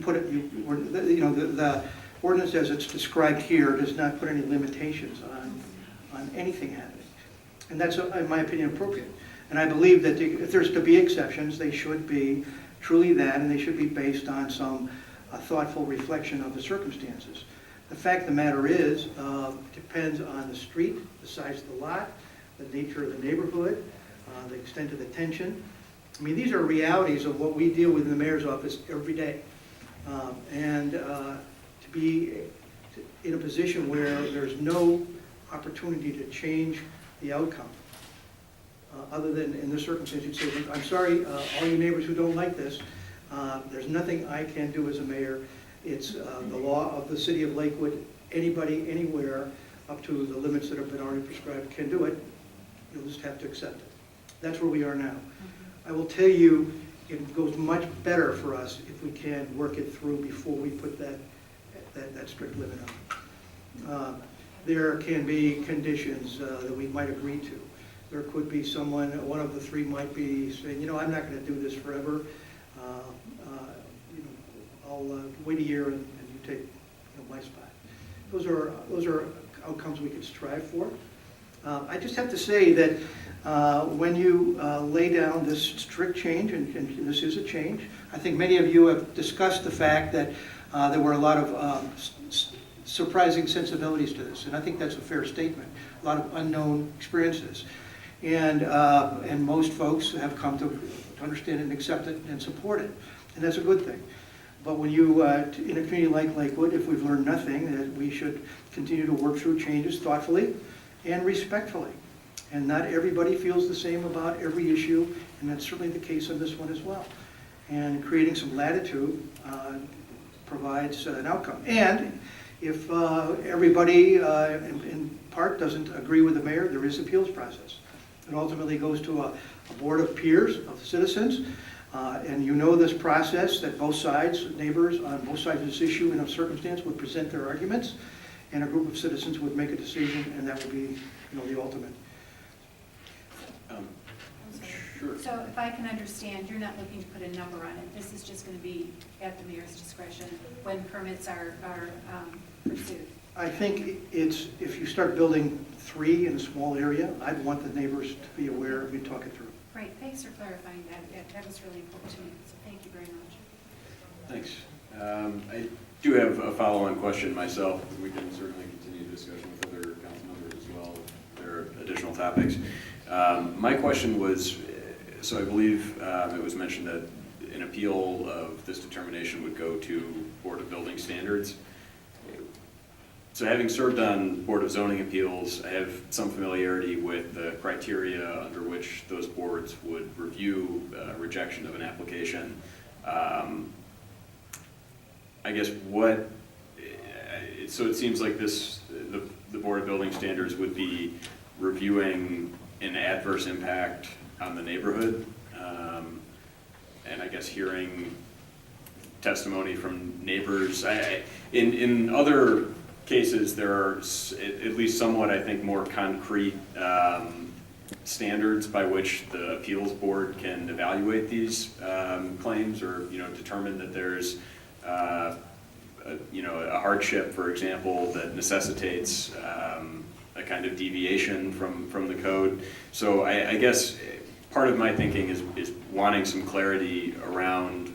ordinance as it's described here does not put any limitations on anything happening. And that's, in my opinion, appropriate. And I believe that if there's to be exceptions, they should be truly that, and they should be based on some thoughtful reflection of the circumstances. The fact of the matter is, it depends on the street, the size of the lot, the nature of the neighborhood, the extent of the tension. I mean, these are realities of what we deal with in the mayor's office every day. And to be in a position where there's no opportunity to change the outcome, other than in this circumstance, you'd say, I'm sorry, all you neighbors who don't like this, there's nothing I can do as a mayor. It's the law of the city of Lakewood. Anybody, anywhere, up to the limits that have been already prescribed can do it. You'll just have to accept it. That's where we are now. I will tell you, it goes much better for us if we can work it through before we put that strict limit on. There can be conditions that we might agree to. There could be someone, one of the 3 might be saying, I'm not going to do this forever. I'll wait a year and you take my spot. Those are outcomes we could strive for. I just have to say that when you lay down this strict change, and this is a change, I think many of you have discussed the fact that there were a lot of surprising sensibilities to this, and I think that's a fair statement. A lot of unknown experiences. And most folks have come to understand it and accept it and support it, and that's a good thing. But when you, in a community like Lakewood, if we've learned nothing, that we should continue to work through changes thoughtfully and respectfully. And not everybody feels the same about every issue, and that's certainly the case on this one as well. And creating some latitude provides an outcome. And if everybody in part doesn't agree with the mayor, there is appeals process. It ultimately goes to a board of peers, of citizens, and you know this process, that both sides, neighbors on both sides of this issue in a circumstance would present their arguments, and a group of citizens would make a decision, and that would be the ultimate. Sure. So if I can understand, you're not looking to put a number on it. This is just going to be at the mayor's discretion when permits are pursued. I think it's, if you start building 3 in a small area, I'd want the neighbors to be aware and we talk it through. Great, thanks for clarifying that. That was really important to me, so thank you very much. Thanks. I do have a follow-on question myself. We can certainly continue the discussion with other council members as well if there are additional topics. My question was, so I believe it was mentioned that an appeal of this determination would go to Board of Building Standards. So having served on Board of Zoning Appeals, I have some familiarity with the criteria under which those boards would review rejection of an application. I guess it so it seems like the Board of Building Standards would be reviewing an adverse impact on the neighborhood, and I guess hearing testimony from neighbors. In other cases, there are at least somewhat, I think, more concrete standards by which the appeals board can evaluate these claims, or determine that there's a hardship, for example, that necessitates a kind of deviation from the code. So I guess part of my thinking is wanting some clarity around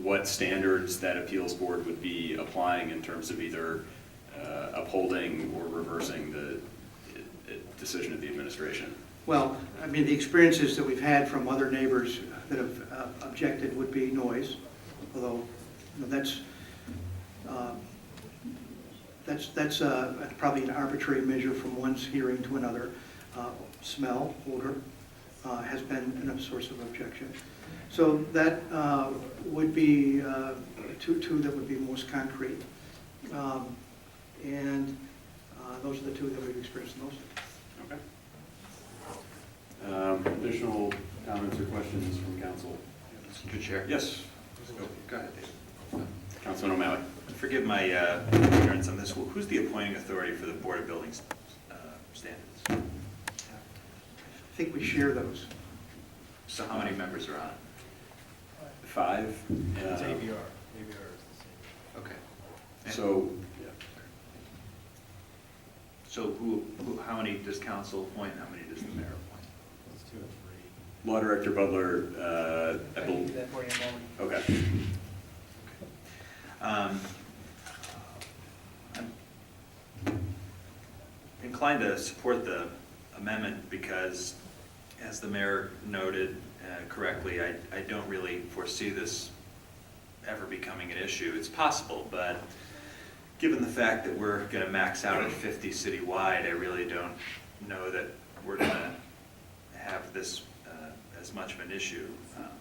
what standards that appeals board would be applying in terms of either upholding or reversing the decision of the administration. Well, I mean, the experiences that we've had from other neighbors that have objected would be noise, although that's probably an arbitrary measure from one's hearing to another. Smell, odor has been a source of objection. So that would be two that would be most concrete. And those are the two that we've experienced the most. Okay. Additional comments or questions from council? Mr. Chair? Yes. Go ahead, Dave. Councilman O'Malley. Forgive my ignorance on this. Who's the appointing authority for the Board of Building Standards? I think we share those. So how many members are on it? 5. It's ABR. ABR is the same. Okay. So, yeah. So how many does council appoint, and how many does the mayor appoint? It's 2 or 3. Law Director Butler, I believe. That for you a moment. Okay. I'm inclined to support the amendment because, as the mayor noted correctly, I don't really foresee this ever becoming an issue. It's possible, but given the fact that we're going to max out at 50 citywide, I really don't know that we're going to have this as much of an issue.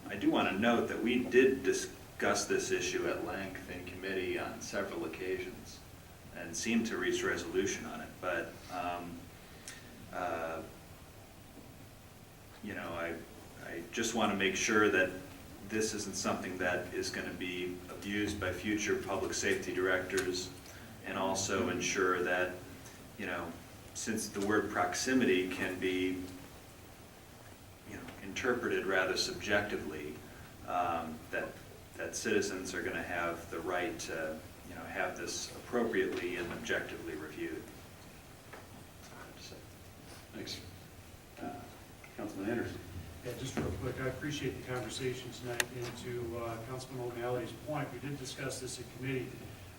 I do want to note that we did discuss this issue at length in committee on several occasions and seemed to reach resolution on it, but I just want to make sure that this isn't something that is going to be abused by future public safety directors, and also ensure that, since the word proximity can be, interpreted rather subjectively, that citizens are going to have the right to, have this appropriately and objectively reviewed. Thanks. Councilman Anderson. Yeah, just real quick, I appreciate the conversation tonight, and to Councilman O'Malley's point, we did discuss this in committee,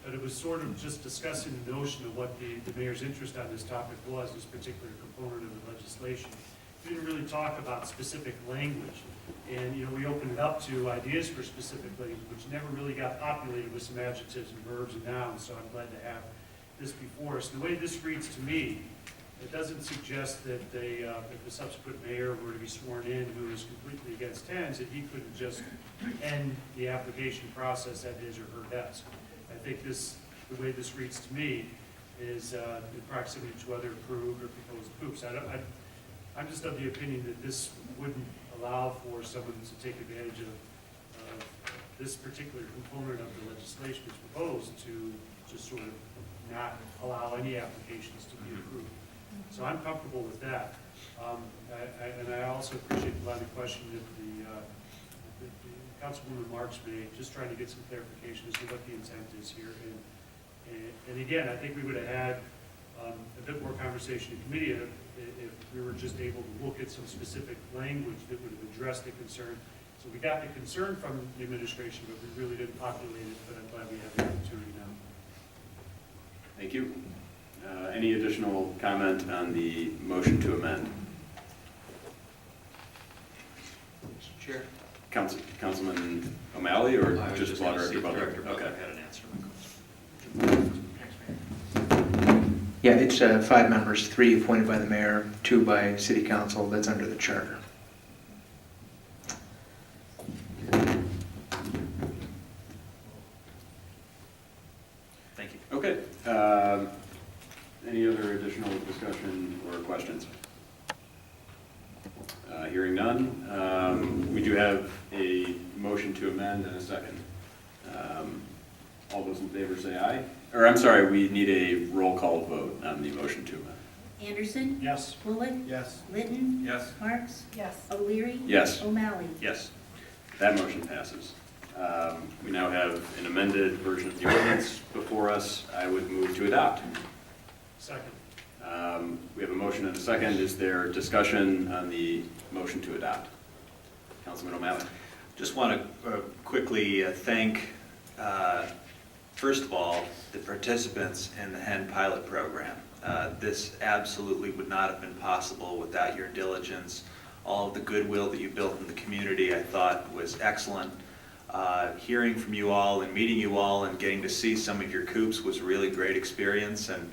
but it was sort of just discussing the notion of what the mayor's interest on this topic was, this particular component of the legislation. We didn't really talk about specific language, and we opened it up to ideas for specific language, which never really got populated with some adjectives and verbs and nouns, so I'm glad to have this before us. The way this reads to me, it doesn't suggest that if the subsequent mayor were to be sworn in who is completely against hens, that he couldn't just end the application process at his or her desk. I think the way this reads to me is in proximity to other approved or proposed coops. I'm just of the opinion that this wouldn't allow for someone to take advantage of this particular component of the legislation that's proposed to just sort of not allow any applications to be approved. So I'm comfortable with that. And I also appreciate the line of question that the Councilwoman Marks made, just trying to get some clarification as to what the intent is here. And again, I think we would have had a bit more conversation in committee if we were just able to look at some specific language that would have addressed the concern. So we got the concern from the administration, but we really didn't populate it, but I'm glad we have the opportunity now. Thank you. Any additional comment on the motion to amend? Mr. Chair? Councilman O'Malley, or I was just Law Director Butler? Director Butler Okay. had an answer to my question. Yeah, it's 5 members, 3 appointed by the mayor, 2 by city council. That's under the charter. Thank you. Okay. Any other additional discussion or questions? Hearing none. We do have a motion to amend and a second. All those in favor say aye. Or I'm sorry, we need a roll call vote on the motion to amend. Anderson? Yes. Bullock? Yes. Litton? Yes. Marks? Yes. O'Leary? Yes. O'Malley? Yes. That motion passes. We now have an amended version of the ordinance before us. I would move to adopt. Second. We have a motion and a second. Is there discussion on the motion to adopt? Councilman O'Malley. Just want to quickly thank, first of all, the participants in the HEN pilot program. This absolutely would not have been possible without your diligence. All of the goodwill that you built in the community, I thought, was excellent. Hearing from you all and meeting you all and getting to see some of your coops was a really great experience. And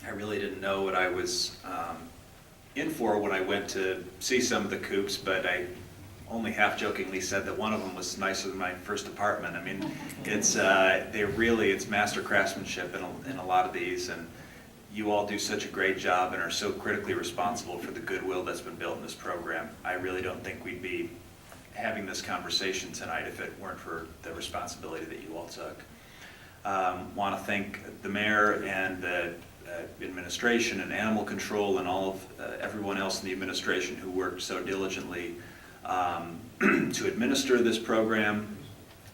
I really didn't know what I was in for when I went to see some of the coops, but I only half-jokingly said that one of them was nicer than my first apartment. I mean, it's it's master craftsmanship in a lot of these, and you all do such a great job and are so critically responsible for the goodwill that's been built in this program. I really don't think we'd be having this conversation tonight if it weren't for the responsibility that you all took. Want to thank the mayor and the administration and animal control and all of everyone else in the administration who worked so diligently to administer this program.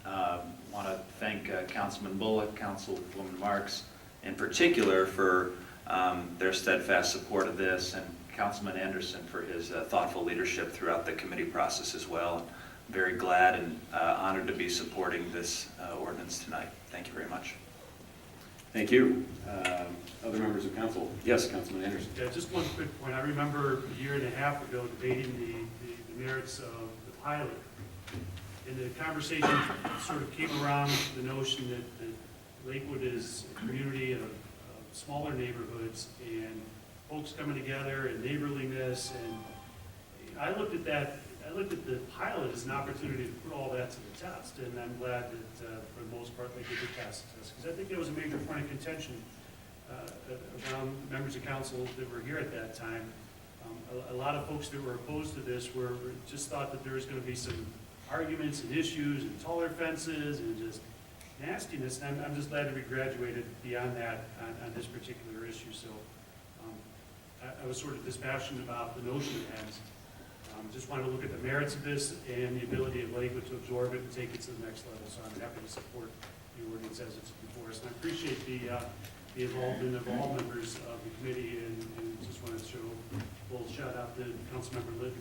Want to thank Councilman Bullock, Councilwoman Marks in particular for their steadfast support of this, and Councilman Anderson for his thoughtful leadership throughout the committee process as well. I'm very glad and honored to be supporting this ordinance tonight. Thank you very much. Thank you. Other members of council? Yes, Councilman Anderson. Yeah, just one quick point. I remember a year and a half ago debating the merits of the pilot. And the conversation sort of came around the notion that Lakewood is a community of smaller neighborhoods and folks coming together and neighborliness. And I looked at the pilot as an opportunity to put all that to the test. And I'm glad that for the most part Lakewood did pass the test, because I think there was a major point of contention around members of council that were here at that time. A lot of folks that were opposed to this were just thought that there was going to be some arguments and issues and taller fences and just nastiness. And I'm just glad that we graduated beyond that on this particular issue. So I was sort of dispassionate about the notion of hens. Just wanted to look at the merits of this and the ability of Lakewood to absorb it and take it to the next level. So I'm happy to support the ordinance as it's before us. And I appreciate the involvement of all members of the committee, and just want to show a little shout out to Councilmember Litton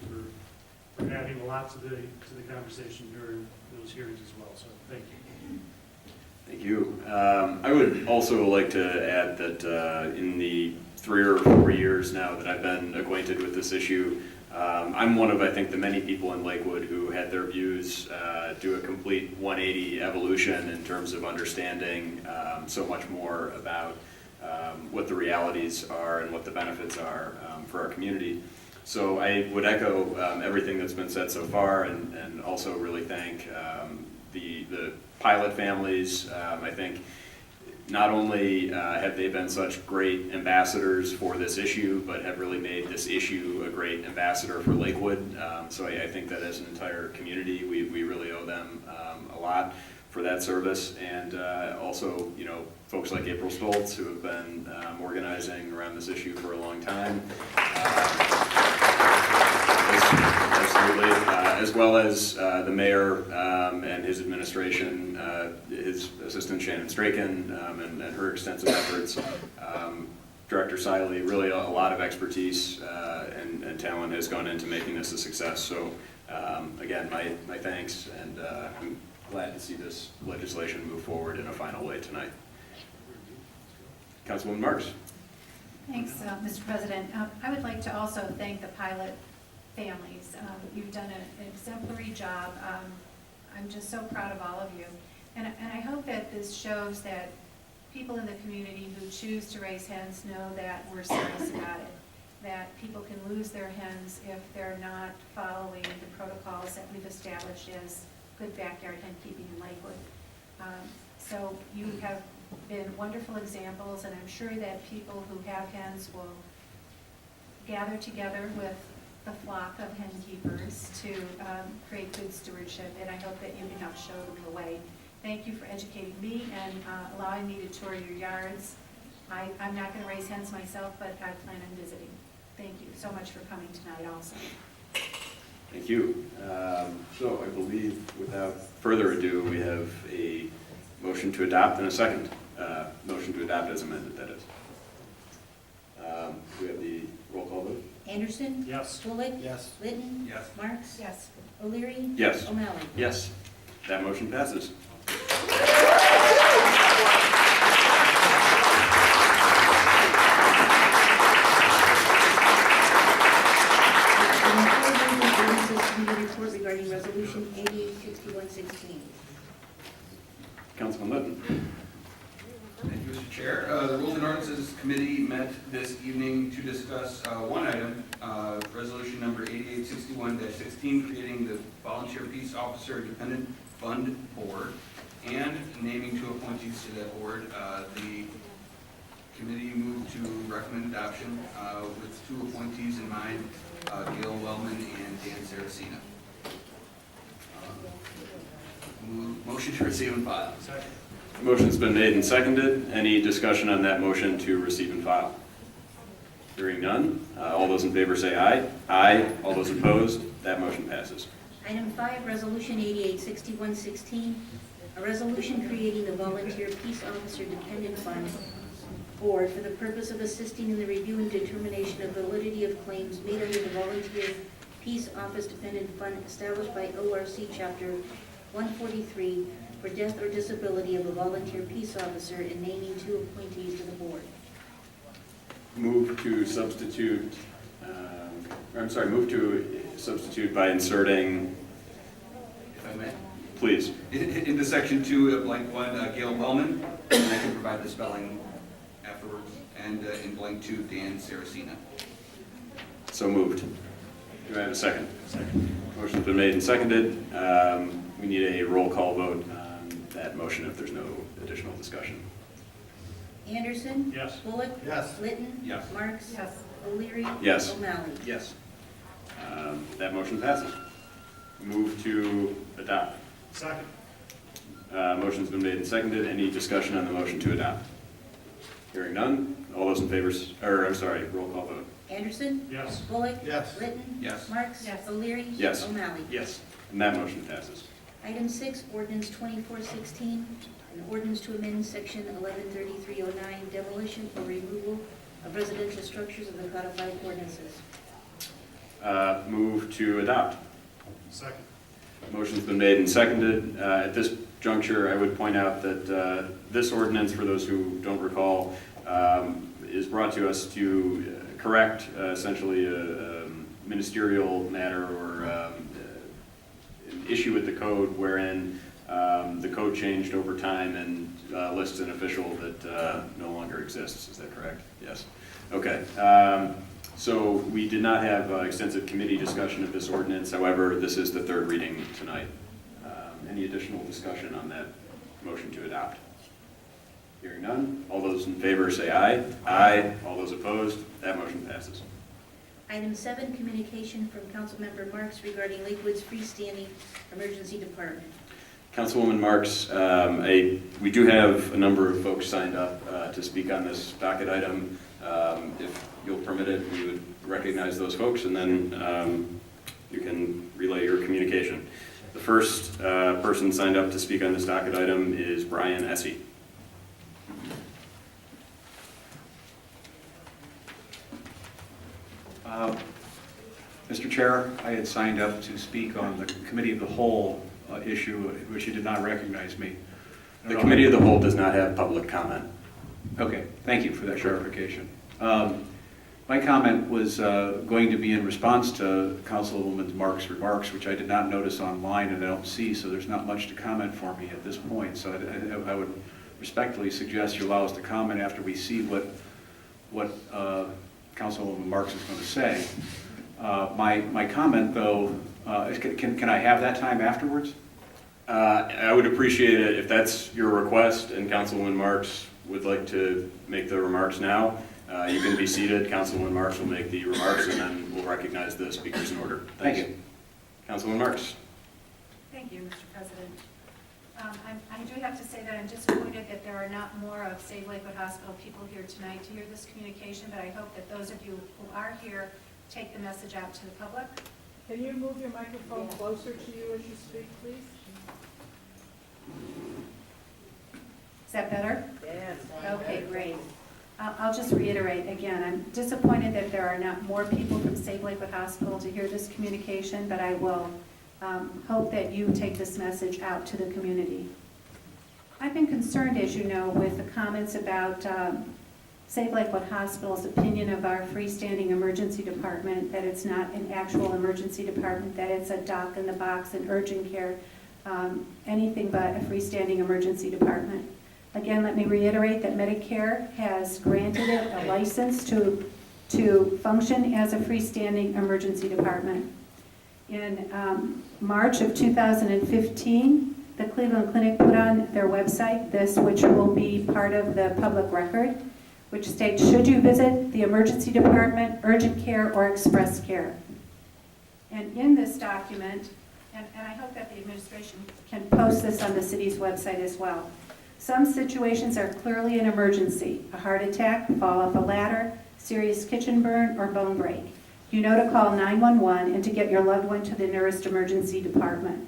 for adding a lot to the conversation during those hearings as well. So thank you. Thank you. I would also like to add that in the 3 or 4 years now that I've been acquainted with this issue, I'm one of, I think, the many people in Lakewood who had their views do a complete 180 evolution in terms of understanding so much more about what the realities are and what the benefits are for our community. So I would echo everything that's been said so far, and also really thank the pilot families. I think not only have they been such great ambassadors for this issue, but have really made this issue a great ambassador for Lakewood. So I think that as an entire community, we really owe them a lot for that service. And also, you know, folks like April Stoltz, who have been organizing around this issue for a long time. Absolutely. As well as the mayor and his administration, his assistant Shannon Straken, and her extensive efforts. Director Siley, really a lot of expertise and talent has gone into making this a success. So again, my thanks, and I'm glad to see this legislation move forward in a final way tonight. Councilwoman Marks. Thanks, Mr. President. I would like to also thank the pilot families. You've done an exemplary job. I'm just so proud of all of you. And I hope that this shows that people in the community who choose to raise hens know that we're serious about it, that people can lose their hens if they're not following the protocols that we've established as good backyard hen keeping in Lakewood. So you have been wonderful examples, and I'm sure that people who have hens will gather together with the flock of hen keepers to create good stewardship, and I hope that you can help show them the way. Thank you for educating me and allowing me to tour your yards. I'm not going to raise hens myself, but I plan on visiting. Thank you so much for coming tonight also. Thank you. So I believe without further ado, we have a motion to adopt and a second. Motion to adopt as amended, that is. We have the roll call vote. Anderson? Yes. Bullock? Yes. Litton? Yes. Marks? Yes. O'Leary? Yes. O'Malley? Yes. That motion passes. Committee report regarding resolution 886116. Councilman Litton. Thank you, Mr. Chair. The Rules and Ordinances Committee met this evening to discuss one item, resolution number 8861-16, creating the Volunteer Peace Officer Dependent Fund Board and naming two appointees to that board. The committee moved to recommend adoption with two appointees in mind, Gail Wellman and Dan Saracena. Motion to receive and file. Second. Motion's been made and seconded. Any discussion on that motion to receive and file? Hearing none. All those in favor say aye. Aye. All those opposed, that motion passes. Item 5, resolution 886116, a resolution creating the Volunteer Peace Officer Dependent Fund Board for the purpose of assisting in the review and determination of validity of claims made under the Volunteer Peace Office Dependent Fund established by ORC Chapter 143 for death or disability of a volunteer peace officer and naming two appointees to the board. Move to substitute, move to substitute by inserting, If I may. please. In the section 2 of blank 1, Gail Wellman, and I can provide the spelling afterwards, and in blank 2, Dan Saracena. So moved. Do I have a second? Second. Motion's been made and seconded. We need a roll call vote on that motion if there's no additional discussion. Anderson? Yes. Bullock? Yes. Litton? Yes. Marks? Yes. O'Leary? Yes. O'Malley? Yes. That motion passes. Move to adopt. Second. Motion's been made and seconded. Any discussion on the motion to adopt? Hearing none. All those in favor, roll call vote. Anderson? Yes. Bullock? Yes. Litton? Yes. Marks? Yes. O'Leary? Yes. O'Malley? Yes. And that motion passes. Item 6, ordinance 2416, an ordinance to amend section 113309, demolition or removal of residential structures of the codified ordinances. Move to adopt. Second. Motion's been made and seconded. At this juncture, I would point out that this ordinance, for those who don't recall, is brought to us to correct essentially a ministerial matter or an issue with the code wherein the code changed over time and lists an official that no longer exists. Is that correct? Yes. Okay. So we did not have extensive committee discussion of this ordinance. However, this is the third reading tonight. Any additional discussion on that motion to adopt? Hearing none. All those in favor say aye. Aye. All those opposed, that motion passes. Item 7, communication from Councilmember Marks regarding Lakewood's freestanding emergency department. Councilwoman Marks, we do have a number of folks signed up to speak on this docket item. If you'll permit it, we would recognize those folks, and then you can relay your communication. The first person signed up to speak on this docket item is Brian Essie. Mr. Chair, I had signed up to speak on the Committee of the Whole issue, which you did not recognize me. The Committee of the Whole does not have public comment. Okay, thank you for that clarification. My comment was going to be in response to Councilwoman Marks' remarks, which I did not notice online and I don't see, so there's not much to comment for me at this point. So I would respectfully suggest you allow us to comment after we see what Councilwoman Marks is going to say. My comment, though, can I have that time afterwards? I would appreciate it if that's your request and Councilwoman Marks would like to make the remarks now. You can be seated. Councilwoman Marks will make the remarks and then we'll recognize the speakers in order. Thank you. Councilwoman Marks. Thank you, Mr. President. I do have to say that I'm disappointed that there are not more of Save Lakewood Hospital people here tonight to hear this communication, but I hope that those of you who are here take the message out to the public. Can you move your microphone closer to you as you speak, please? Is that better? Yes. Okay, great. I'll just reiterate again, I'm disappointed that there are not more people from Save Lakewood Hospital to hear this communication, but I will hope that you take this message out to the community. I've been concerned, as you know, with the comments about Save Lakewood Hospital's opinion of our freestanding emergency department, that it's not an actual emergency department, that it's a doc in the box and urgent care, anything but a freestanding emergency department. Again, let me reiterate that Medicare has granted it a license to function as a freestanding emergency department. In March of 2015, the Cleveland Clinic put on their website this, which will be part of the public record, which states, should you visit the emergency department, urgent care, or express care? And in this document, and I hope that the administration can post this on the city's website as well, some situations are clearly an emergency: a heart attack, fall off a ladder, serious kitchen burn, or bone break. You know to call 911 and to get your loved one to the nearest emergency department.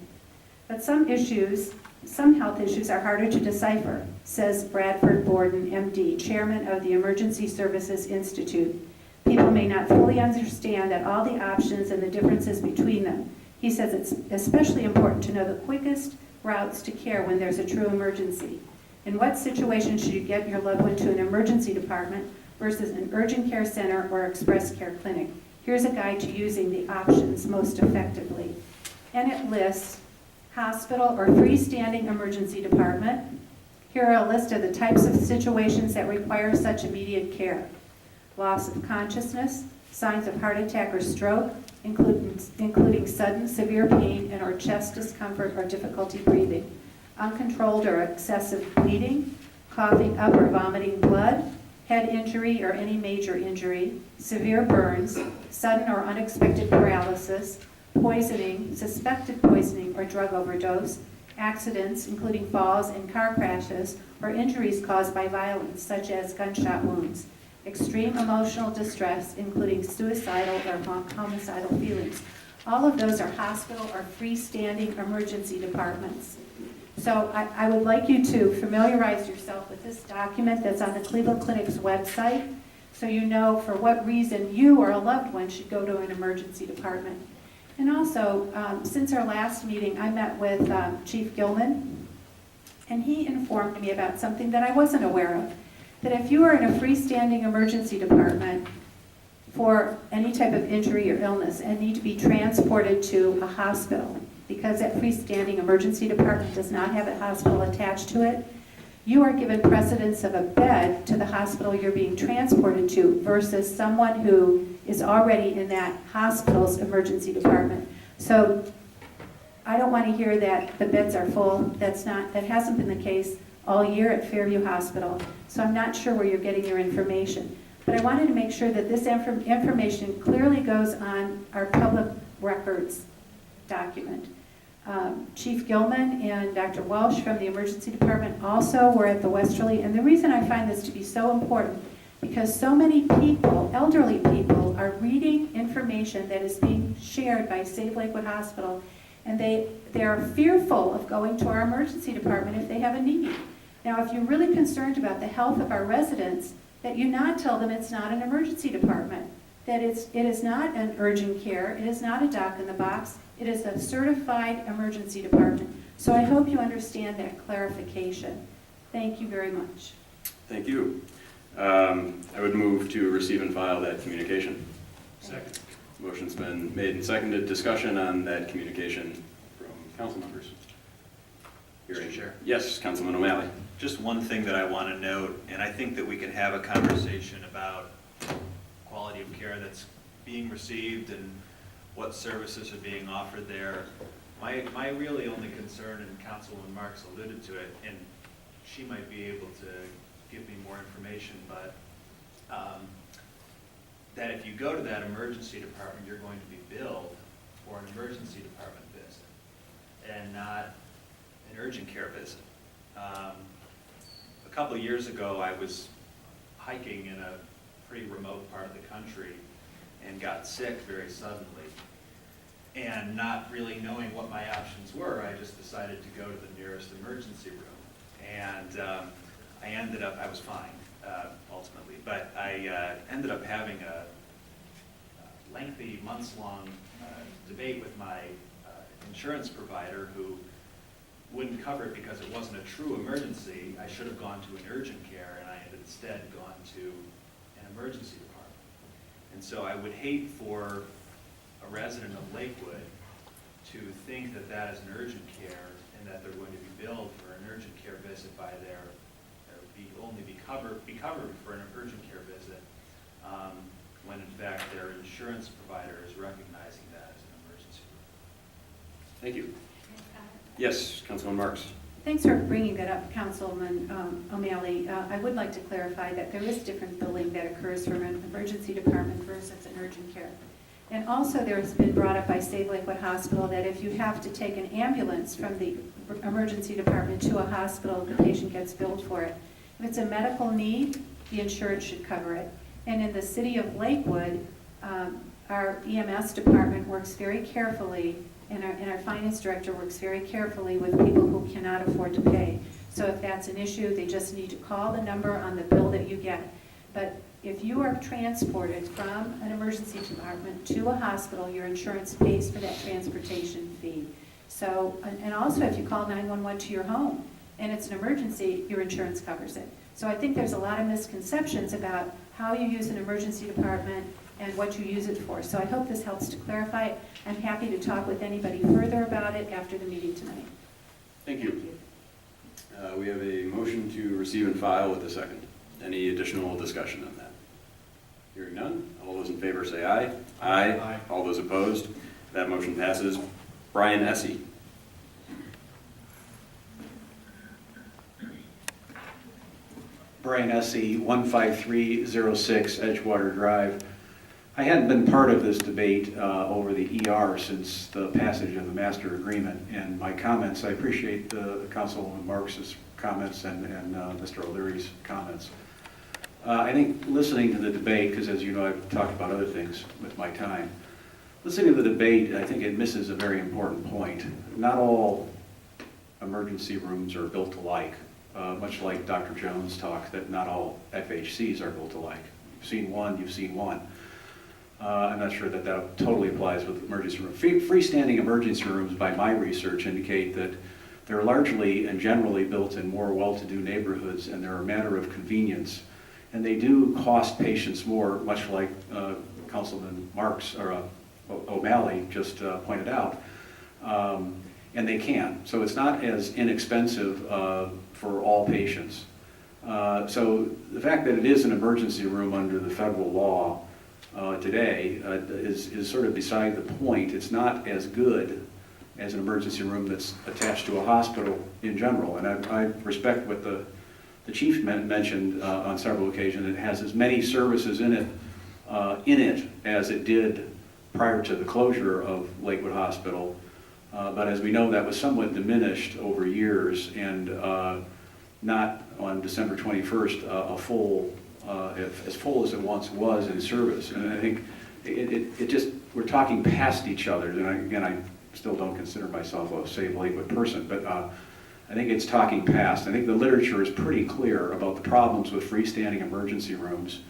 But some health issues are harder to decipher, says Bradford Borden, MD, chairman of the Emergency Services Institute. People may not fully understand that all the options and the differences between them. He says it's especially important to know the quickest routes to care when there's a true emergency. In what situation should you get your loved one to an emergency department versus an urgent care center or express care clinic? Here's a guide to using the options most effectively. And it lists hospital or freestanding emergency department. Here are a list of the types of situations that require such immediate care: loss of consciousness, signs of heart attack or stroke, including sudden severe pain and or chest discomfort or difficulty breathing, uncontrolled or excessive bleeding, coughing up or vomiting blood, head injury or any major injury, severe burns, sudden or unexpected paralysis, poisoning, suspected poisoning or drug overdose, accidents including falls and car crashes, or injuries caused by violence such as gunshot wounds, extreme emotional distress including suicidal or homicidal feelings. All of those are hospital or freestanding emergency departments. So I would like you to familiarize yourself with this document that's on the Cleveland Clinic's website, so you know for what reason you or a loved one should go to an emergency department. And also, since our last meeting, I met with Chief Gilman, and he informed me about something that I wasn't aware of, that if you are in a freestanding emergency department for any type of injury or illness and need to be transported to a hospital, because that freestanding emergency department does not have a hospital attached to it, you are given precedence of a bed to the hospital you're being transported to versus someone who is already in that hospital's emergency department. So I don't want to hear that the beds are full. That hasn't been the case all year at Fairview Hospital. So I'm not sure where you're getting your information. But I wanted to make sure that this information clearly goes on our public records document. Chief Gilman and Dr. Walsh from the emergency department also were at the Westerly, and the reason I find this to be so important, because so many people, elderly people, are reading information that is being shared by Save Lakewood Hospital, and they are fearful of going to our emergency department if they have a need. Now, if you're really concerned about the health of our residents, that you not tell them it's not an emergency department, that it is not an urgent care, it is not a doc in the box, it is a certified emergency department. So I hope you understand that clarification. Thank you very much. Thank you. I would move to receive and file that communication. Second. Motion's been made and seconded. Discussion on that communication from council members. Mr. Chair. Yes, Councilman O'Malley. Just one thing that I want to note, and I think that we can have a conversation about quality of care that's being received and what services are being offered there. My really only concern, and Councilwoman Marks alluded to it, and she might be able to give me more information, but that if you go to that emergency department, you're going to be billed for an emergency department visit and not an urgent care visit. A couple of years ago, I was hiking in a pretty remote part of the country and got sick very suddenly. And not really knowing what my options were, I just decided to go to the nearest emergency room. And I was fine, ultimately, but I ended up having a lengthy, months-long debate with my insurance provider, who wouldn't cover it because it wasn't a true emergency. I should have gone to an urgent care, and I had instead gone to an emergency department. And so I would hate for a resident of Lakewood to think that that is an urgent care and that they're going to be billed for an urgent care visit by only be covered for an urgent care visit, when in fact their insurance provider is recognizing that as an emergency room. Thank you. Yes, Councilman Marks. Thanks for bringing that up, Councilman O'Malley. I would like to clarify that there is different billing that occurs from an emergency department versus an urgent care. And also there's been brought up by Save Lakewood Hospital that if you have to take an ambulance from the emergency department to a hospital, the patient gets billed for it. If it's a medical need, the insurance should cover it. And in the city of Lakewood, our EMS department works very carefully, and our finance director works very carefully with people who cannot afford to pay. So if that's an issue, they just need to call the number on the bill that you get. But if you are transported from an emergency department to a hospital, your insurance pays for that transportation fee. So, and also if you call 911 to your home and it's an emergency, your insurance covers it. So I think there's a lot of misconceptions about how you use an emergency department and what you use it for. So I hope this helps to clarify it. I'm happy to talk with anybody further about it after the meeting tonight. Thank you. We have a motion to receive and file with a second. Any additional discussion on that? Hearing none. All those in favor say aye. Aye. Aye. All those opposed? That motion passes. Brian Essie. Brian Essie, 15306 Edgewater Drive. I hadn't been part of this debate over the ER since the passage of the master agreement, and my comments, I appreciate Councilwoman Marks' comments and Mr. O'Leary's comments. I think listening to the debate, because as you know I've talked about other things with my time, listening to the debate, I think it misses a very important point. Not all emergency rooms are built alike. Much like Dr. Jones talked, that not all FHCs are built alike. You've seen one, you've seen one. I'm not sure that that totally applies with emergency rooms. Freestanding emergency rooms, by my research, indicate that they're largely and generally built in more well-to-do neighborhoods, and they're a matter of convenience. And they do cost patients more, much like Councilman Marks, or O'Malley just pointed out. And they can. So it's not as inexpensive for all patients. So the fact that it is an emergency room under the federal law today is sort of beside the point. It's not as good as an emergency room that's attached to a hospital in general. And I respect what the chief mentioned on several occasions. It has as many services in it as it did prior to the closure of Lakewood Hospital. But as we know, that was somewhat diminished over years, and not on December 21st as full as it once was in service. And I think it just, we're talking past each other. And I still don't consider myself a Save Lakewood person, but I think it's talking past. I think the literature is pretty clear about the problems with freestanding emergency rooms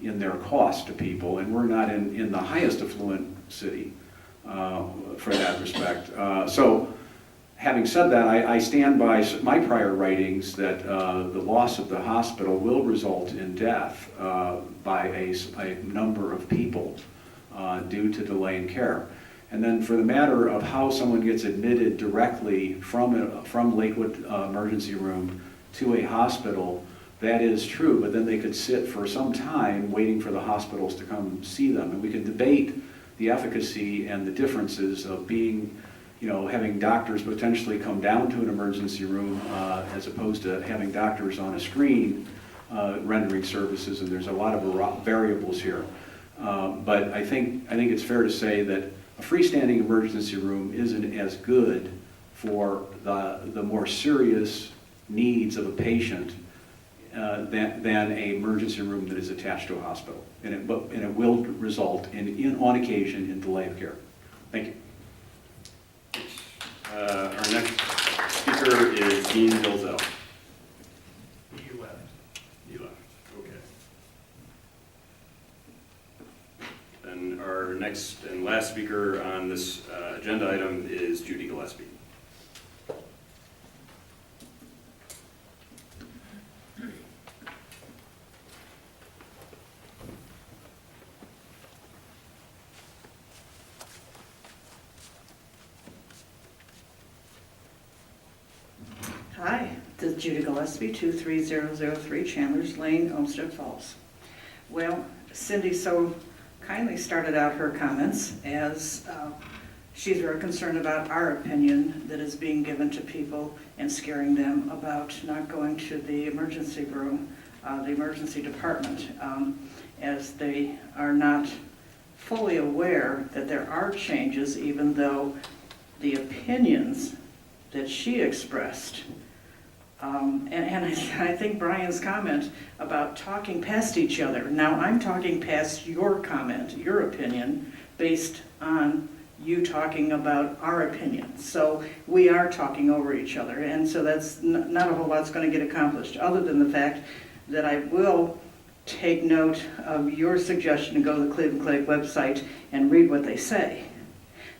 in their cost to people, and we're not in the highest affluent city for that respect. So having said that, I stand by my prior writings that the loss of the hospital will result in death by a number of people due to delay in care. And then for the matter of how someone gets admitted directly from Lakewood emergency room to a hospital, that is true, but then they could sit for some time waiting for the hospitals to come see them. And we could debate the efficacy and the differences of being having doctors potentially come down to an emergency room as opposed to having doctors on a screen rendering services, and there's a lot of variables here. But I think it's fair to say that a freestanding emergency room isn't as good for the more serious needs of a patient than an emergency room that is attached to a hospital. And it will result on occasion in delay of care. Thank you. Our next speaker is Dean Bilzel. You left. You left, okay. Then our next and last speaker on this agenda item is Judy Gillespie. Hi, this is Judy Gillespie, 23003 Chandler's Lane, Olmsted Falls. Well, Cindy so kindly started out her comments as she's very concerned about our opinion that is being given to people and scaring them about not going to the emergency room, the emergency department, as they are not fully aware that there are changes, even though the opinions that she expressed. And I think Brian's comment about talking past each other. Now, I'm talking past your comment, your opinion, based on you talking about our opinion. So we are talking over each other, and so that's not a whole lot's going to get accomplished, other than the fact that I will take note of your suggestion to go to the Cleveland Clinic website and read what they say.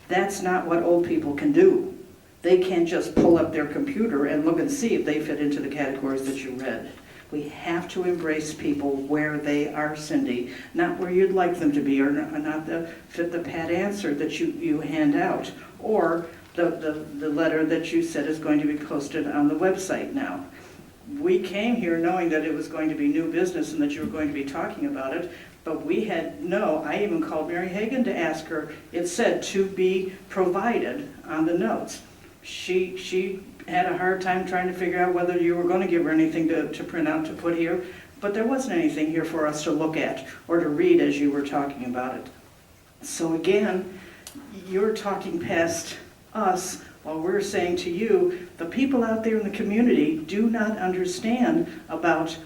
That's not what old people can do. They can't just pull up their computer and look and see if they fit into the categories that you read. We have to embrace people where they are, Cindy, not where you'd like them to be, or not fit the pat answer that you hand out, or the letter that you said is going to be posted on the website now. We came here knowing that it was going to be new business and that you were going to be talking about it, but we had I even called Mary Hagan to ask her. It said to be provided on the notes. She had a hard time trying to figure out whether you were going to give her anything to print out to put here, but there wasn't anything here for us to look at or to read as you were talking about it. So again, you're talking past us while we're saying to you, the people out there in the community do not understand about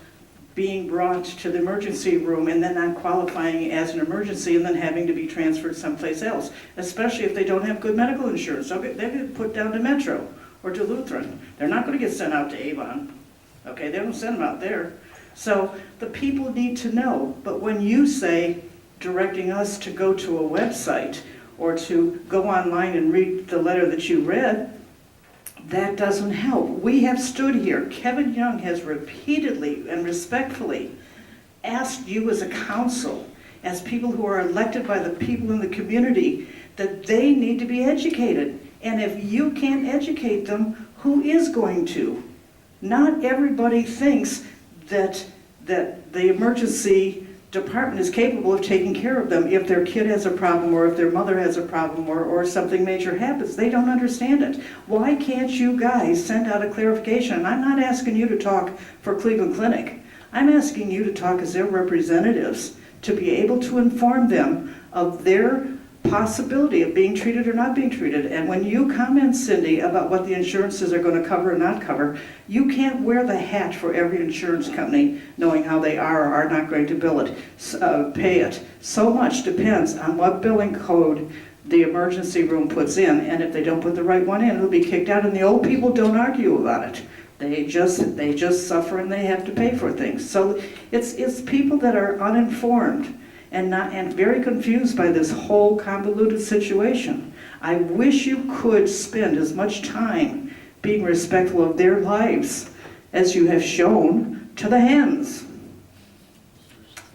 being brought to the emergency room and then not qualifying as an emergency and then having to be transferred someplace else, especially if they don't have good medical insurance. They're going to put down to Metro or to Lutheran. They're not going to get sent out to Avon. Okay, they don't send them out there. So the people need to know. But when you say directing us to go to a website or to go online and read the letter that you read, that doesn't help. We have stood here. Kevin Young has repeatedly and respectfully asked you as a council, as people who are elected by the people in the community, that they need to be educated. And if you can't educate them, who is going to? Not everybody thinks that the emergency department is capable of taking care of them if their kid has a problem or if their mother has a problem or something major happens. They don't understand it. Why can't you guys send out a clarification? And I'm not asking you to talk for Cleveland Clinic. I'm asking you to talk as their representatives to be able to inform them of their possibility of being treated or not being treated. And when you comment, Cindy, about what the insurances are going to cover or not cover, you can't wear the hat for every insurance company knowing how they are or are not going to bill it, pay it. So much depends on what billing code the emergency room puts in, and if they don't put the right one in, it'll be kicked out, and the old people don't argue about it. They just suffer and they have to pay for things. So it's people that are uninformed and very confused by this whole convoluted situation. I wish you could spend as much time being respectful of their lives as you have shown to the hens.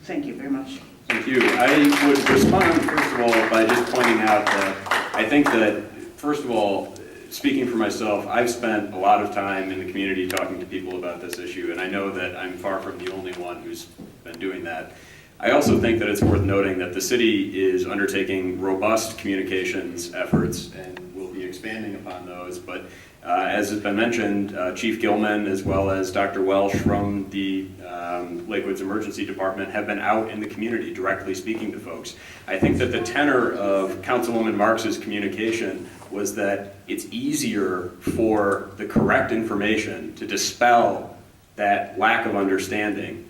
Thank you very much. Thank you. I would respond, first of all, by just pointing out that I think that, first of all, speaking for myself, I've spent a lot of time in the community talking to people about this issue, and I know that I'm far from the only one who's been doing that. I also think that it's worth noting that the city is undertaking robust communications efforts and will be expanding upon those, but as has been mentioned, Chief Gilman as well as Dr. Welsh from the Lakewood's Emergency Department have been out in the community directly speaking to folks. I think that the tenor of Councilwoman Marks's communication was that it's easier for the correct information to dispel that lack of understanding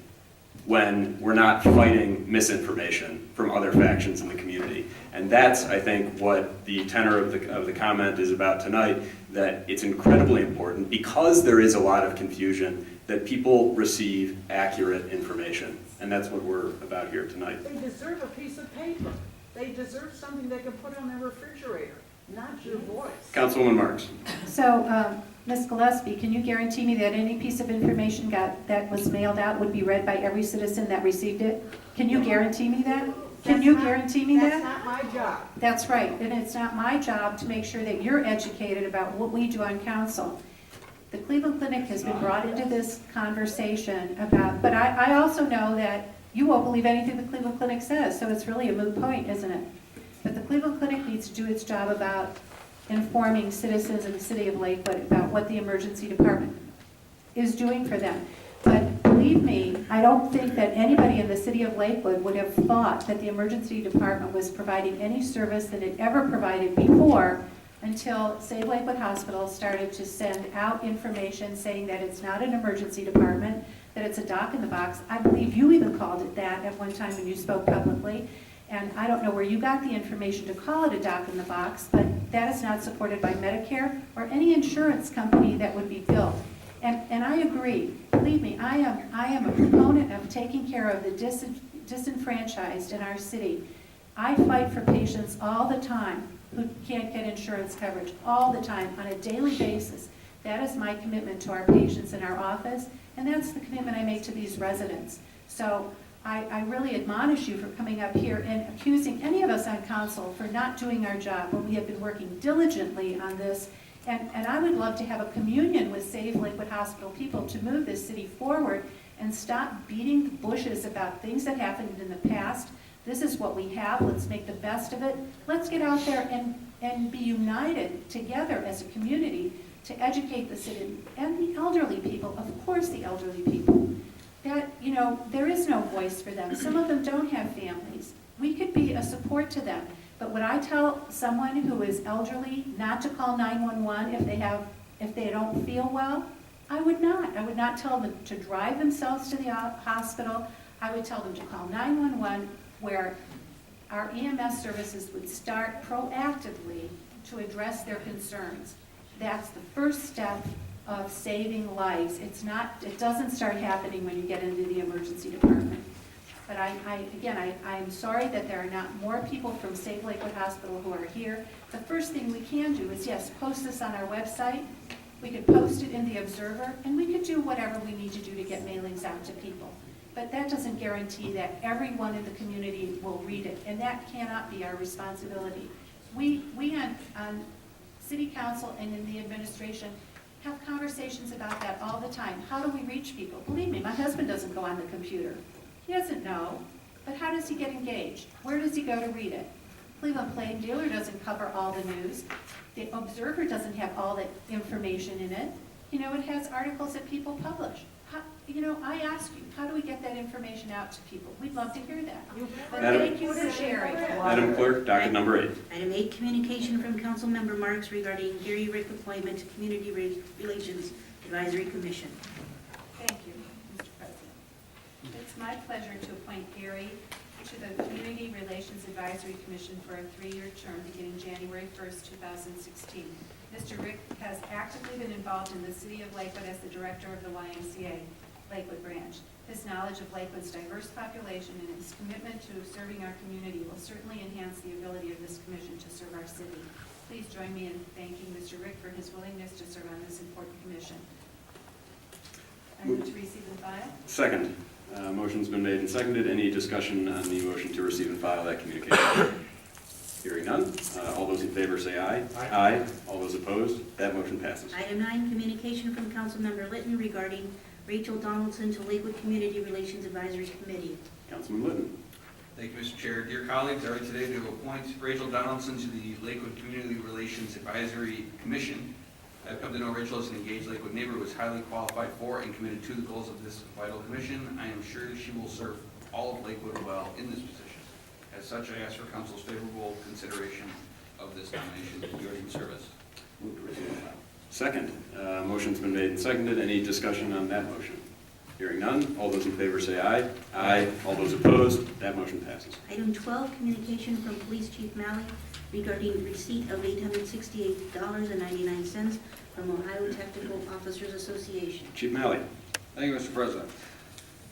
when we're not fighting misinformation from other factions in the community. And that's, I think, what the tenor of the comment is about tonight, that it's incredibly important, because there is a lot of confusion, that people receive accurate information. And that's what we're about here tonight. They deserve a piece of paper. They deserve something they can put on their refrigerator, not your voice. Councilwoman Marks. So, Ms. Gillespie, can you guarantee me that any piece of information that was mailed out would be read by every citizen that received it? Can you guarantee me that? Can you guarantee me that? That's not my job. That's right, and it's not my job to make sure that you're educated about what we do on council. The Cleveland Clinic has been brought into this conversation about, but I also know that you won't believe anything the Cleveland Clinic says, so it's really a moot point, isn't it? But the Cleveland Clinic needs to do its job about informing citizens in the city of Lakewood about what the emergency department is doing for them. But believe me, I don't think that anybody in the city of Lakewood would have thought that the emergency department was providing any service that it ever provided before until Save Lakewood Hospital started to send out information saying that it's not an emergency department, that it's a doc in the box. I believe you even called it that at one time when you spoke publicly. And I don't know where you got the information to call it a doc in the box, but that is not supported by Medicare or any insurance company that would be built. And I agree. Believe me, I am a proponent of taking care of the disenfranchised in our city. I fight for patients all the time who can't get insurance coverage, all the time, on a daily basis. That is my commitment to our patients in our office, and that's the commitment I make to these residents. So I really admonish you for coming up here and accusing any of us on council for not doing our job when we have been working diligently on this. And I would love to have a communion with Save Lakewood Hospital people to move this city forward and stop beating the bushes about things that happened in the past. This is what we have. Let's make the best of it. Let's get out there and be united together as a community to educate the city and the elderly people, of course the elderly people, that, you know, there is no voice for them. Some of them don't have families. We could be a support to them. But would I tell someone who is elderly not to call 911 if they don't feel well? I would not. I would not tell them to drive themselves to the hospital. I would tell them to call 911, where our EMS services would start proactively to address their concerns. That's the first step of saving lives. It doesn't start happening when you get into the emergency department. But I'm sorry that there are not more people from Save Lakewood Hospital who are here. The first thing we can do is, yes, post this on our website. We could post it in the Observer, and we could do whatever we need to do to get mailings out to people. But that doesn't guarantee that everyone in the community will read it, and that cannot be our responsibility. We on City Council and in the administration have conversations about that all the time. How do we reach people? Believe me, my husband doesn't go on the computer. He doesn't know, but how does he get engaged? Where does he go to read it? Cleveland Plain Dealer doesn't cover all the news. The Observer doesn't have all the information in it. You know, it has articles that people publish. I ask you, how do we get that information out to people? We'd love to hear that. But thank you for sharing. Madam Clerk, docket number 8. Item 8, communication from Councilmember Marks regarding Gary Rick appointment to Community Relations Advisory Commission. Thank you, Mr. President. It's my pleasure to appoint Gary to the Community Relations Advisory Commission for a 3-year term beginning January 1st, 2016. Mr. Rick has actively been involved in the City of Lakewood as the director of the YMCA Lakewood branch. His knowledge of Lakewood's diverse population and his commitment to serving our community will certainly enhance the ability of this commission to serve our city. Please join me in thanking Mr. Rick for his willingness to serve on this important commission. I move to receive and file. Second. Motion's been made and seconded. Any discussion on the motion to receive and file that communication? Hearing none. All those in favor say aye. Aye. All those opposed? That motion passes. Item 9, communication from Councilmember Litton regarding Rachel Donaldson to Lakewood Community Relations Advisory Committee. Councilman Litton. Thank you, Mr. Chair. Dear colleagues, I rise today to appoint Rachel Donaldson to the Lakewood Community Relations Advisory Commission. I've come to know Rachel as an engaged Lakewood neighbor who is highly qualified for and committed to the goals of this vital commission. I am sure she will serve all of Lakewood well in this position. As such, I ask for council's favorable consideration of this nomination regarding service. Move to receive and file. Second. Motion's been made and seconded. Any discussion on that motion? Hearing none. All those in favor say aye. Aye. All those opposed, that motion passes. Item 12, communication from Police Chief Malley regarding receipt of $868.99 from Ohio Technical Officers Association. Chief Malley. Thank you, Mr. President.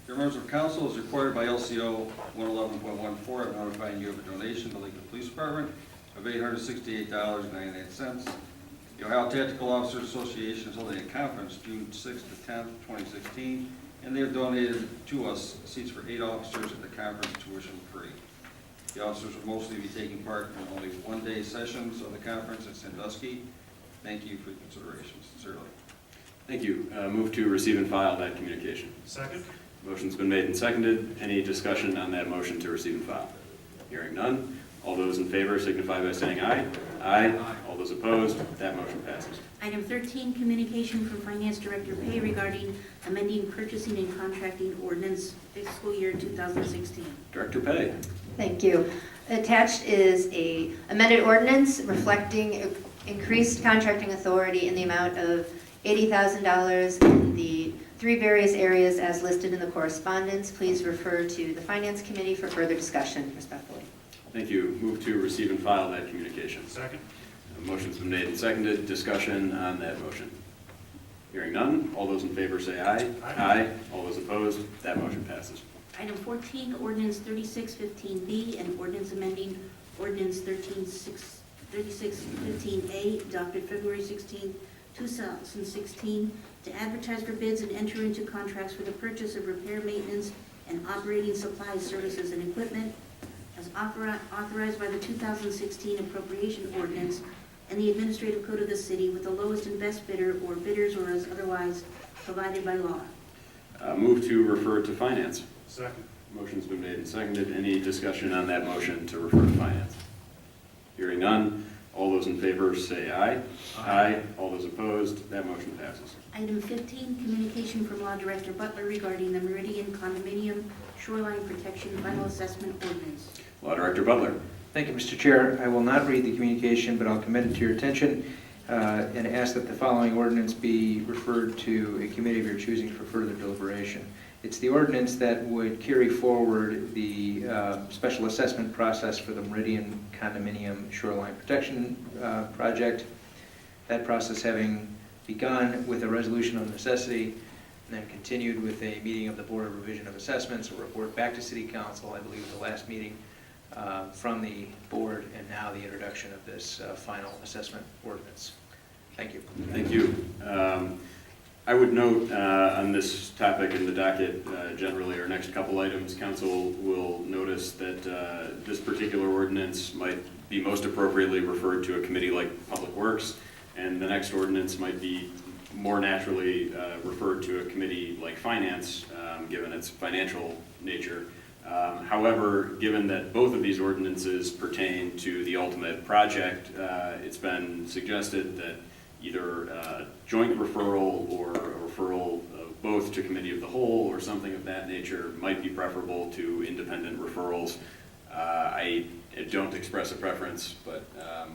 Dear members of council, as required by LCO 111.14, I'm notifying you of a donation to the Lakewood Police Department of $868.99. The Ohio Tactical Officers Association is holding a conference June 6th to 10th, 2016, and they have donated to us seats for 8 officers at the conference, tuition free. The officers will mostly be taking part in only one-day sessions of the conference at Sandusky. Thank you for your consideration, sincerely. Thank you. Move to receive and file that communication. Second. Motion's been made and seconded. Any discussion on that motion to receive and file? Hearing none. All those in favor signify by saying aye. Aye. All those opposed, that motion passes. Item 13, communication from Finance Director Pay regarding amending purchasing and contracting ordinance fiscal year 2016. Director Pay. Thank you. Attached is a amended ordinance reflecting increased contracting authority in the amount of $80,000 in the 3 various areas as listed in the correspondence. Please refer to the Finance Committee for further discussion, respectfully. Thank you. Move to receive and file that communication. Second. Motion's been made and seconded. Discussion on that motion. Hearing none. All those in favor say aye. Aye. All those opposed, that motion passes. Item 14, ordinance 3615B and ordinance amending ordinance 3615A adopted February 16, 2016 to advertise for bids and enter into contracts for the purchase of repair, maintenance, and operating supplies, services, and equipment as authorized by the 2016 appropriation ordinance and the administrative code of the city with the lowest and best bidder or bidders or as otherwise provided by law. Move to refer to Finance. Second. Motion's been made and seconded. Any discussion on that motion to refer to Finance? Hearing none. All those in favor say aye. Aye. All those opposed, that motion passes. Item 15, communication from Law Director Butler regarding the Meridian Condominium Shoreline Protection Final Assessment Ordinance. Law Director Butler. Thank you, Mr. Chair. I will not read the communication, but I'll commit it to your attention and ask that the following ordinance be referred to a committee of your choosing for further deliberation. It's the ordinance that would carry forward the special assessment process for the Meridian Condominium Shoreline Protection Project. That process having begun with a resolution of necessity and then continued with a meeting of the Board of Revision of Assessments, a report back to City Council, I believe the last meeting from the board, and now the introduction of this final assessment ordinance. Thank you. Thank you. I would note on this topic in the docket, generally our next couple items, council will notice that this particular ordinance might be most appropriately referred to a committee like Public Works, and the next ordinance might be more naturally referred to a committee like Finance, given its financial nature. However, given that both of these ordinances pertain to the ultimate project, it's been suggested that either a joint referral or a referral of both to committee of the whole or something of that nature might be preferable to independent referrals. I don't express a preference, but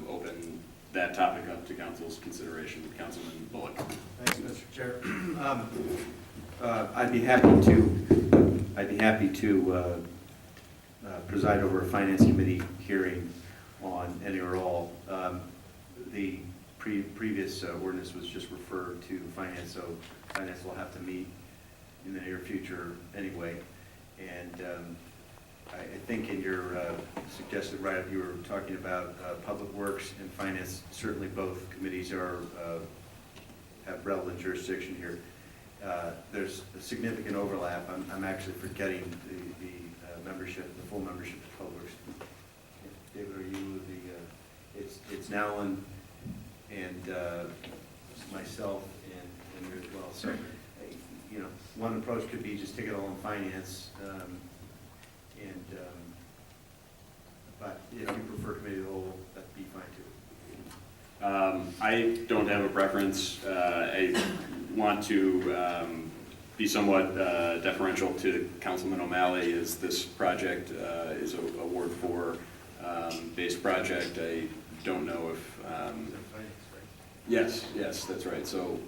open that topic up to council's consideration. Councilman Bullock. Thanks, Mr. Chair. I'd be happy to preside over a Finance Committee hearing on any or all. The previous ordinance was just referred to Finance, so Finance will have to meet in the near future anyway. And I think in your suggested write-up, you were talking about Public Works and Finance. Certainly both committees have relevant jurisdiction here. There's a significant overlap. I'm actually forgetting the membership, the full membership of Public Works. David, are you it's Nowlan and myself and you as well. So, one approach could be just take it all in Finance, and I don't have a preference. I want to be somewhat deferential to Councilman O'Malley, as this project is a Ward 4 based project. I don't know if, yes, that's right. So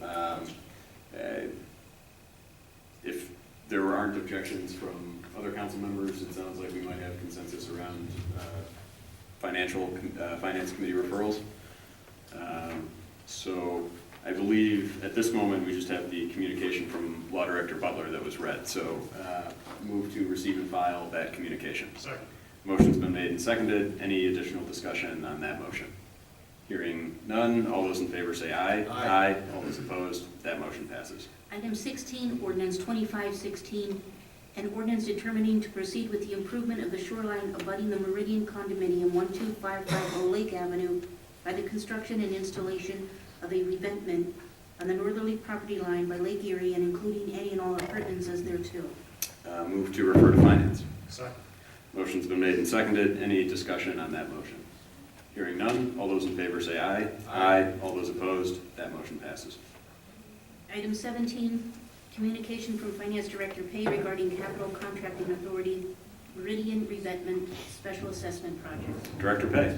if there aren't objections from other council members, it sounds like we might have consensus around finance committee referrals. So I believe at this moment we just have the communication from Law Director Butler that was read. So move to receive and file that communication. Second. Motion's been made and seconded. Any additional discussion on that motion? Hearing none, all those in favor say aye. Aye. All those opposed, that motion passes. Item 16, ordinance 2516, an ordinance determining to proceed with the improvement of the shoreline abutting the Meridian Condominium 12550 Lake Avenue by the construction and installation of a revetment on the northerly property line by Lake Erie and including any and all appurtenances thereto. Move to refer to finance. Second. Motion's been made and seconded. Any discussion on that motion? Hearing none, all those in favor say aye. Aye. All those opposed, that motion passes. Item 17, communication from Finance Director Pay regarding Capital Contracting Authority Meridian Revetment Special Assessment Project. Director Pay.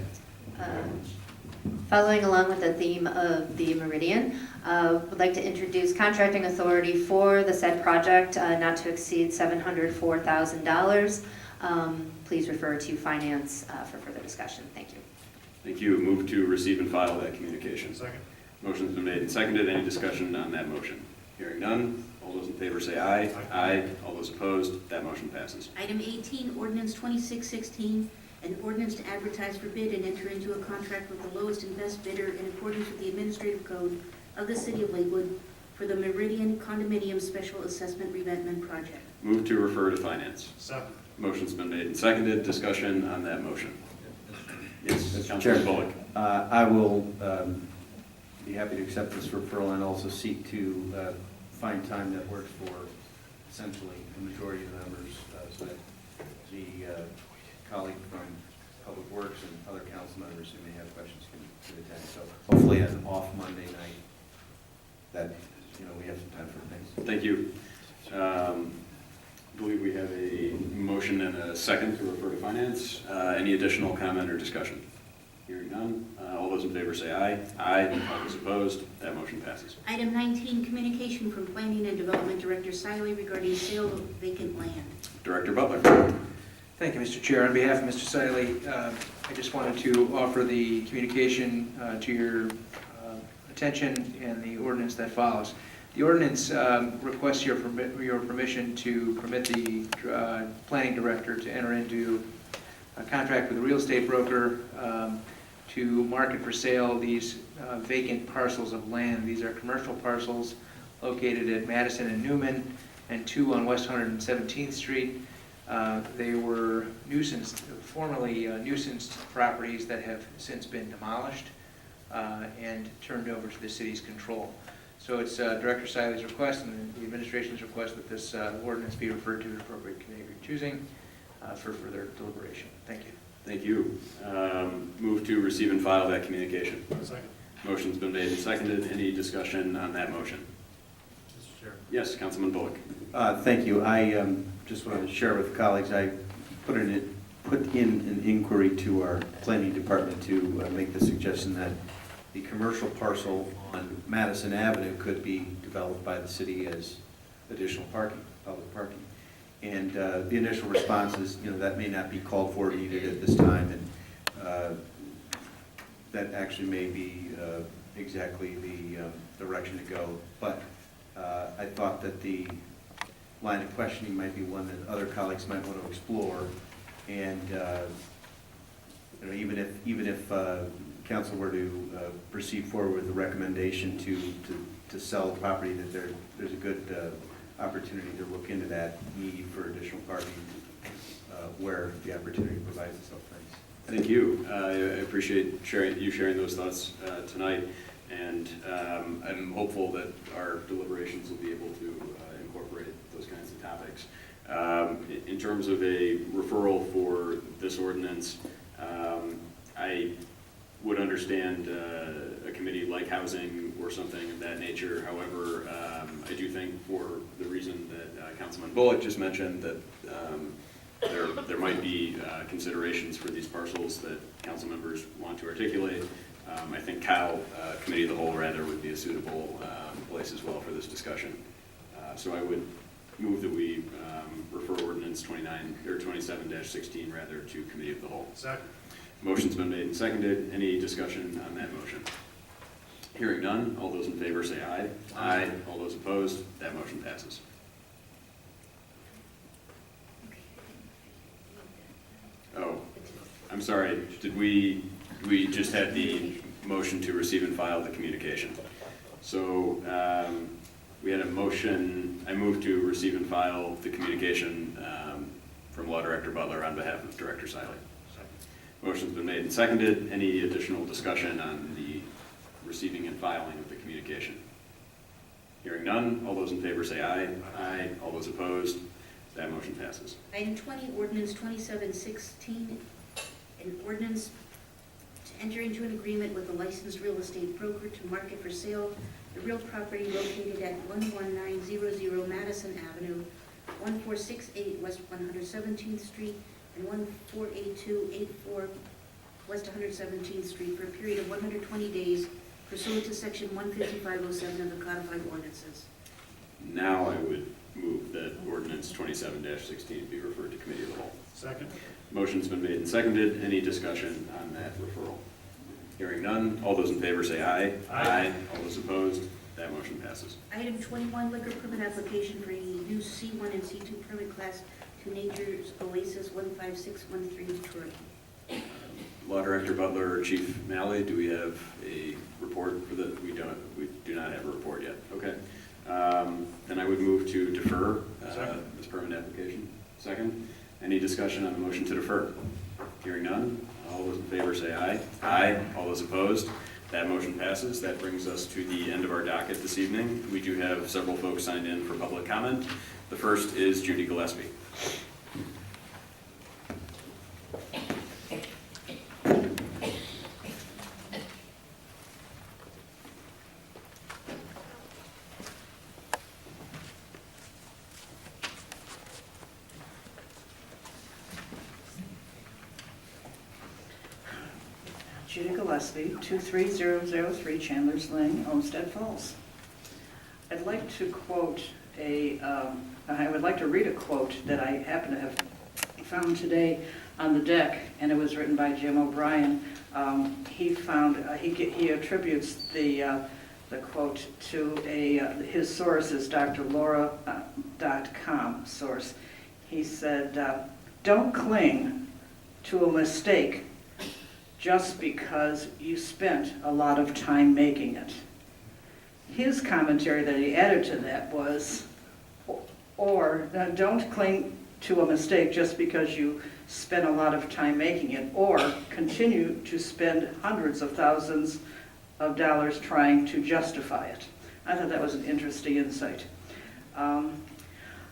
Following along with the theme of the Meridian, would like to introduce contracting authority for the said project, not to exceed $704,000. Please refer to Finance for further discussion. Thank you. Thank you. Move to receive and file that communication. Second. Motion's been made and seconded. Any discussion on that motion? Hearing none, all those in favor say aye. Aye. All those opposed, that motion passes. Item 18, ordinance 2616, an ordinance to advertise for bid and enter into a contract with the lowest and best bidder in accordance with the administrative code of the City of Lakewood for the Meridian Condominium Special Assessment Revetment Project. Move to refer to finance. Second. Motion's been made and seconded. Discussion on that motion. Yes, Mr. Councilman Chair. Bullock. I will be happy to accept this referral and also seek to find time that works for essentially the majority of the members, so that the colleague from Public Works and other council members who may have questions can attend. So hopefully as an off Monday night, that we have some time for things. Thank you. I believe we have a motion and a second to refer to finance. Any additional comment or discussion? Hearing none. All those in favor say aye. Aye. All those opposed, that motion passes. Item 19, communication from Planning and Development Director Siley regarding sale of vacant land. Director Butler. Thank you, Mr. Chair. On behalf of Mr. Siley, I just wanted to offer the communication to your attention and the ordinance that follows. The ordinance requests your permission to permit the planning director to enter into a contract with a real estate broker to market for sale these vacant parcels of land. These are commercial parcels located at Madison and Newman and 2 on West 117th Street. They were formerly nuisance properties that have since been demolished and turned over to the city's control. So it's Director Siley's request and the administration's request that this ordinance be referred to an appropriate committee of your choosing for further deliberation. Thank you. Thank you. Move to receive and file that communication. Second. Motion's been made and seconded. Any discussion on that motion? Mr. Chair. Yes, Councilman Bullock. Thank you. I just wanted to share with colleagues, I put in an inquiry to our planning department to make the suggestion that the commercial parcel on Madison Avenue could be developed by the city as additional parking, public parking. And the initial response is, that may not be called for or needed at this time, and that actually may be exactly the direction to go. But I thought that the line of questioning might be one that other colleagues might want to explore, and even if council were to proceed forward with the recommendation to sell the property, that there's a good opportunity to look into that need for additional parking where the opportunity provides itself. Thanks. Thank you. I appreciate you sharing those thoughts tonight, and I'm hopeful that our deliberations will be able to incorporate those kinds of topics. In terms of a referral for this ordinance, I would understand a committee like housing or something of that nature. However, I do think for the reason that Councilman Bullock just mentioned, that there might be considerations for these parcels that council members want to articulate. I think Cal, Committee of the Whole rather, would be a suitable place as well for this discussion. So I would move that we refer ordinance 27-16 rather to Committee of the Whole. Second. Motion's been made and seconded. Any discussion on that motion? Hearing none, all those in favor say aye. Aye. All those opposed, that motion passes. Oh, I'm sorry, we just had the motion to receive and file the communication. So we had a motion, I moved to receive and file the communication from Law Director Butler on behalf of Director Siley. Motion's been made and seconded. Any additional discussion on the receiving and filing of the communication? Hearing none, all those in favor say aye. Aye. All those opposed, that motion passes. Item 20, ordinance 2716, an ordinance to enter into an agreement with a licensed real estate broker to market for sale the real property located at 11900 Madison Avenue, 1468 West 117th Street, and 148284 West 117th Street for a period of 120 days pursuant to section 15507 of the codified ordinances. Now I would move that ordinance 27-16 be referred to Committee of the Whole. Second. Motion's been made and seconded. Any discussion on that referral? Hearing none, all those in favor say aye. Aye. All those opposed, that motion passes. Item 21, liquor permit application for a new C1 and C2 permit class to Nature's Oasis 15613 Detroit. Law Director Butler or Chief Malley, do we have a report for the, we do not have a report yet. Okay. Then I would move to defer this permit application. Second. Any discussion on the motion to defer? Hearing none. All those in favor say aye. Aye. All those opposed? That motion passes. That brings us to the end of our docket this evening. We do have several folks signed in for public comment. The first is Judy Gillespie. Judy Gillespie, 23003 Chandler's Lane, Olmsted Falls. I'd like to quote I would like to read a quote that I happen to have found today on the deck, and it was written by Jim O'Brien. He attributes the quote to his source is drlaura.com source. He said, "Don't cling to a mistake just because you spent a lot of time making it." His commentary that he added to that was, don't cling to a mistake just because you spent a lot of time making it, or continue to spend hundreds of thousands of dollars trying to justify it. I thought that was an interesting insight. I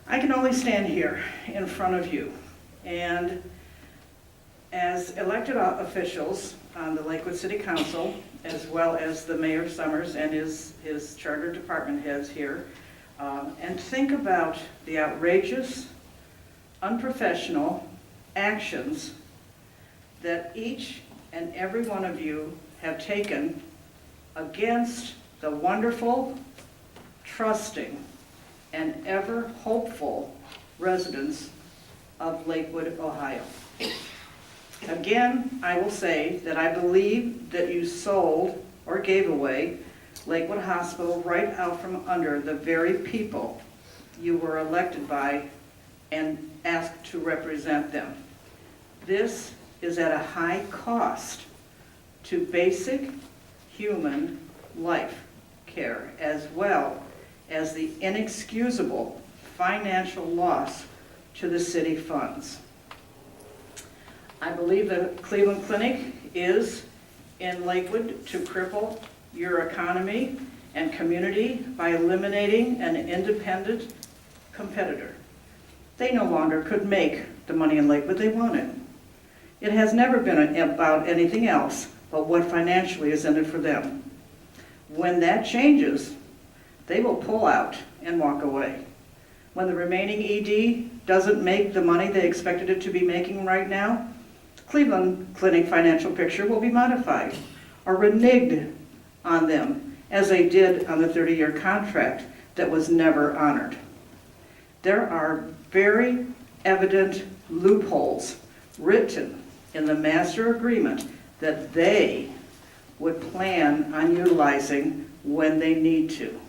can only stand here in front of you, and as elected officials on the Lakewood City Council, as well as the Mayor Summers and his charter department heads here, and think about the outrageous, unprofessional actions that each and every one of you have taken against the wonderful, trusting, and ever hopeful residents of Lakewood, Ohio. Again, I will say that I believe that you sold or gave away Lakewood Hospital right out from under the very people you were elected by and asked to represent them. This is at a high cost to basic human life care, as well as the inexcusable financial loss to the city funds. I believe the Cleveland Clinic is in Lakewood to cripple your economy and community by eliminating an independent competitor. They no longer could make the money in Lakewood they wanted. It has never been about anything else but what financially is in it for them. When that changes, they will pull out and walk away. When the remaining ED doesn't make the money they expected it to be making right now, the Cleveland Clinic financial picture will be modified or reneged on them, as they did on the 30-year contract that was never honored. There are very evident loopholes written in the master agreement that they would plan on utilizing when they need to.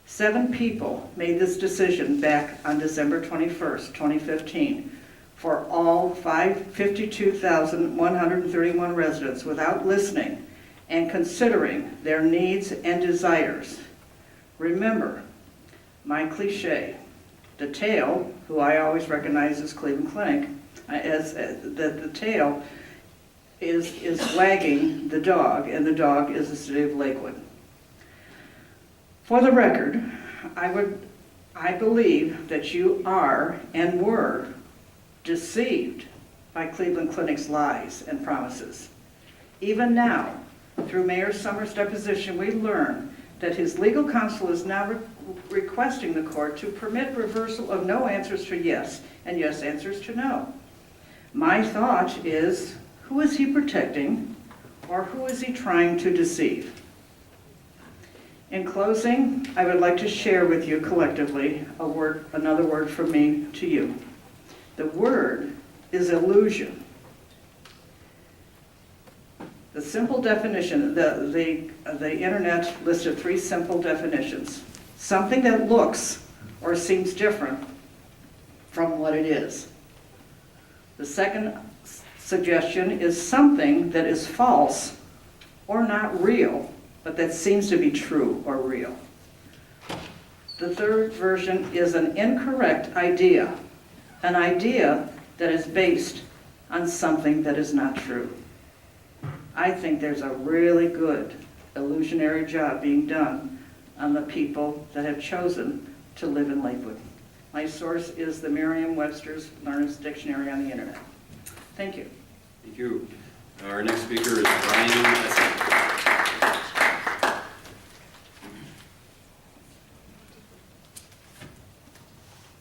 7 people made this decision back on December 21st, 2015, for all 52,131 residents without listening and considering their needs and desires. Remember, my cliche, the tail, who I always recognize as Cleveland Clinic, as the tail is wagging the dog, and the dog is the city of Lakewood. For the record, I believe that you are and were deceived by Cleveland Clinic's lies and promises. Even now, through Mayor Summers' deposition, we learn that his legal counsel is now requesting the court to permit reversal of no answers to yes and yes answers to no. My thought is, who is he protecting, or who is he trying to deceive? In closing, I would like to share with you collectively another word from me to you. The word is illusion. The simple definition, the internet listed 3 simple definitions. Something that looks or seems different from what it is. The second suggestion is something that is false or not real, but that seems to be true or real. The third version is an incorrect idea, an idea that is based on something that is not true. I think there's a really good illusionary job being done on the people that have chosen to live in Lakewood. My source is the Merriam-Webster's Learner's Dictionary on the internet. Thank you. Thank you. Our next speaker is Brian Essie.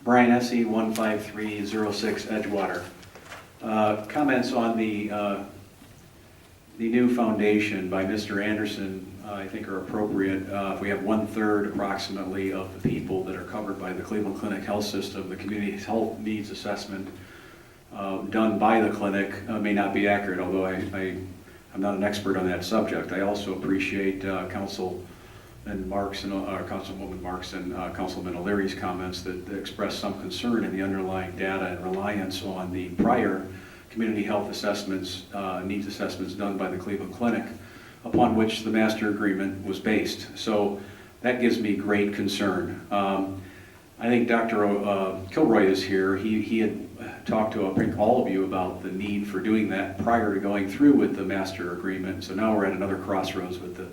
Brian Essie, 15306 Edgewater. Comments on the new foundation by Mr. Anderson, I think are appropriate. If we have 1/3 approximately of the people that are covered by the Cleveland Clinic Health System, the community health needs assessment done by the clinic may not be accurate, although I'm not an expert on that subject. I also appreciate Councilwoman Marks and Councilman O'Leary's comments that express some concern in the underlying data and reliance on the prior community health assessments, needs assessments done by the Cleveland Clinic, upon which the master agreement was based. So that gives me great concern. I think Dr. Kilroy is here. He had talked to, I think, all of you about the need for doing that prior to going through with the master agreement. So now we're at another crossroads with the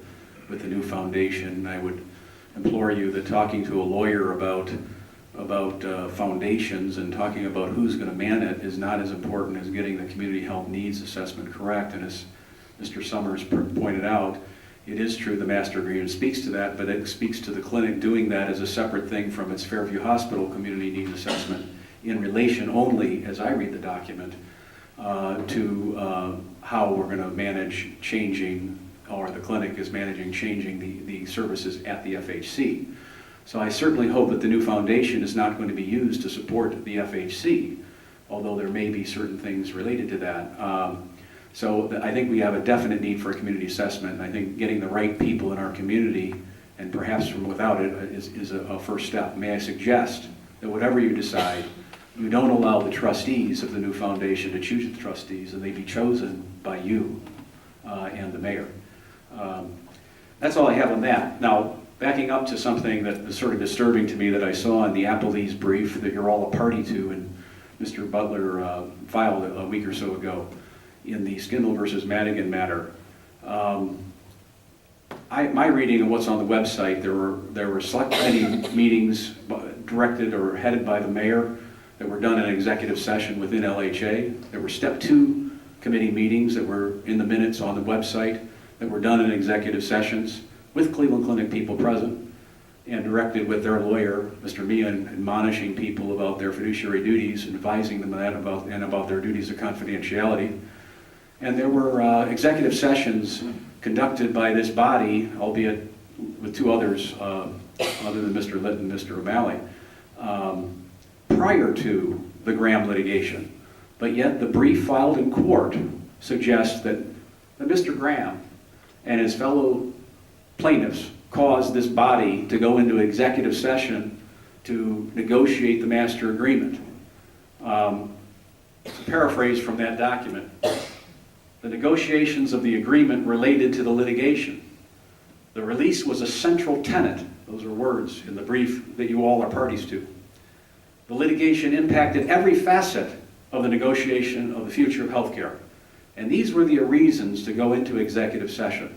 new foundation. I would implore you that talking to a lawyer about foundations and talking about who's going to man it is not as important as getting the community health needs assessment correct. And as Mr. Summers pointed out, it is true the master agreement speaks to that, but it speaks to the clinic doing that as a separate thing from its Fairview Hospital community needs assessment in relation only, as I read the document, to how we're going to manage changing, or the clinic is managing changing the services at the FHC. So I certainly hope that the new foundation is not going to be used to support the FHC, although there may be certain things related to that. So I think we have a definite need for a community assessment, and I think getting the right people in our community, and perhaps from without it, is a first step. May I suggest that whatever you decide, you don't allow the trustees of the new foundation to choose the trustees, and they be chosen by you and the mayor. That's all I have on that. Now, backing up to something that was sort of disturbing to me that I saw in the Applebee's brief that you're all a party to, and Mr. Butler filed a week or so ago in the Skindle versus Madigan matter. My reading of what's on the website, there were select committee meetings directed or headed by the mayor that were done in an executive session within LHA. There were step 2 committee meetings that were in the minutes on the website that were done in executive sessions with Cleveland Clinic people present, and directed with their lawyer, Mr. Meehan, admonishing people about their fiduciary duties, advising them about their duties of confidentiality. And there were executive sessions conducted by this body, albeit with two others, other than Mr. Litton and Mr. O'Malley, prior to the Graham litigation. But yet the brief filed in court suggests that Mr. Graham and his fellow plaintiffs caused this body to go into executive session to negotiate the master agreement. To paraphrase from that document, the negotiations of the agreement related to the litigation. The release was a central tenet, those are words in the brief that you all are parties to. The litigation impacted every facet of the negotiation of the future of healthcare. And these were the reasons to go into executive session.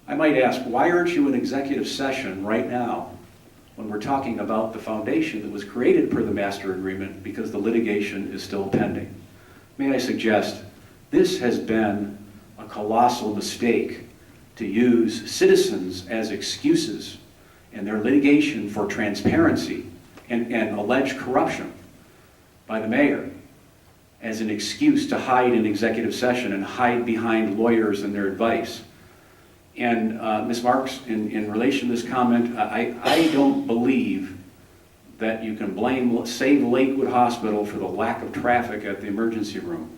I might ask, why aren't you in executive session right now when we're talking about the foundation that was created per the master agreement because the litigation is still pending? May I suggest, this has been a colossal mistake to use citizens as excuses in their litigation for transparency and alleged corruption by the mayor as an excuse to hide in executive session and hide behind lawyers and their advice. And Ms. Marks, in relation to this comment, I don't believe that you can save Lakewood Hospital for the lack of traffic at the emergency room.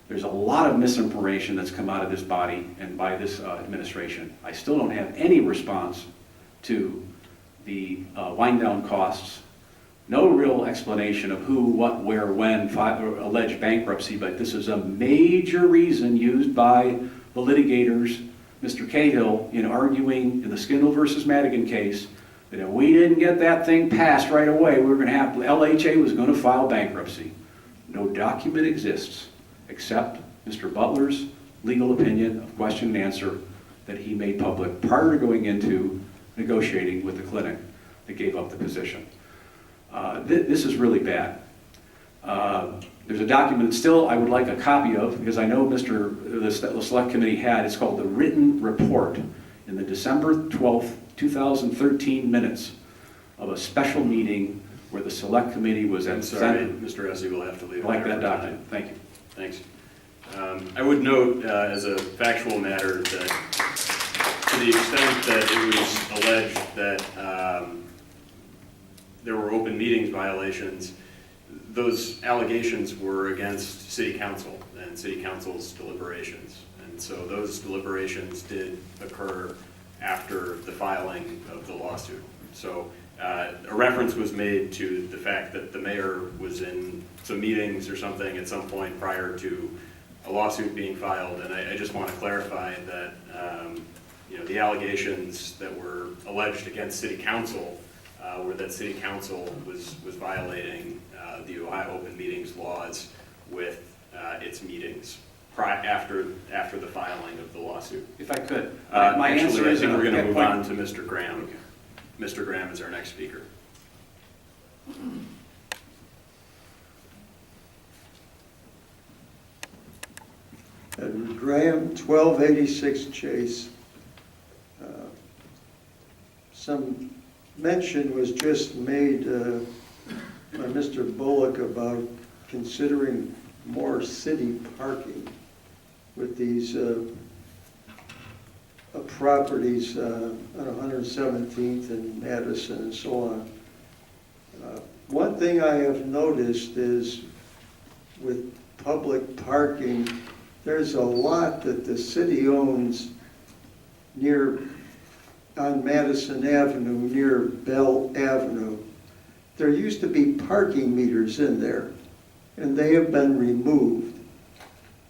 There's a lot of misinformation that's come out of this body and by this administration. I still don't have any response to the wind down costs. No real explanation of who, what, where, when alleged bankruptcy, but this is a major reason used by the litigators, Mr. Cahill, in arguing in the Skindle versus Madigan case that if we didn't get that thing passed right away, we were going to have, LHA was going to file bankruptcy. No document exists except Mr. Butler's legal opinion of question and answer that he made public prior to going into negotiating with the clinic that gave up the position. This is really bad. There's a document that still I would like a copy of because I know the Select Committee had, it's called the written report in the December 12th, 2013 minutes of a special meeting where the Select Committee was at. I'm sorry, Mr. Essie will have to leave. I like that document. Thank you. Thanks. I would note as a factual matter that to the extent that it was alleged that there were open meetings violations, those allegations were against City Council and City Council's deliberations. And so those deliberations did occur after the filing of the lawsuit. So a reference was made to the fact that the mayor was in some meetings or something at some point prior to a lawsuit being filed. And I just want to clarify that the allegations that were alleged against City Council were that City Council was violating the Ohio Open Meetings laws with its meetings after the filing of the lawsuit. If I could, My answer is I think we're going to move on to Mr. Graham. Okay. Mr. Graham is our next speaker. Edward Graham, 1286 Chase. Some mention was just made by Mr. Bullock about considering more city parking with these properties on 117th and Madison and so on. One thing I have noticed is with public parking, there's a lot that the city owns on Madison Avenue, near Bell Avenue. There used to be parking meters in there, and they have been removed.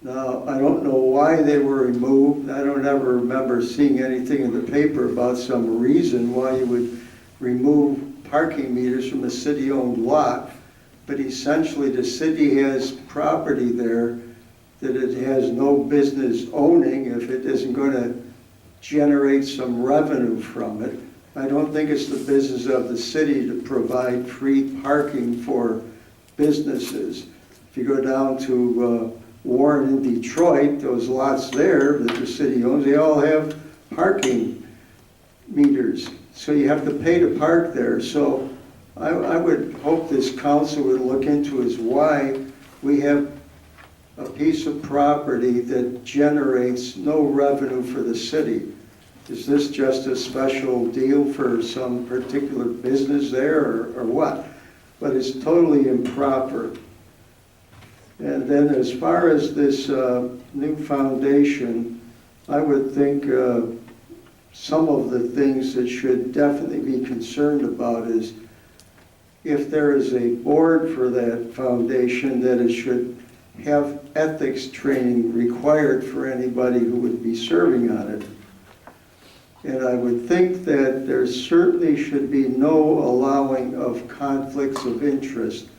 Now, I don't know why they were removed. I don't ever remember seeing anything in the paper about some reason why you would remove parking meters from a city-owned lot. But essentially, the city has property there that it has no business owning if it isn't going to generate some revenue from it. I don't think it's the business of the city to provide free parking for businesses. If you go down to Warren in Detroit, those lots there that the city owns, they all have parking meters, so you have to pay to park there. So I would hope this council would look into is why we have a piece of property that generates no revenue for the city. Is this just a special deal for some particular business there, or what? But it's totally improper. And then as far as this new foundation, I would think some of the things that should definitely be concerned about is if there is a board for that foundation, that it should have ethics training required for anybody who would be serving on it. And I would think that there certainly should be no allowing of conflicts of interest.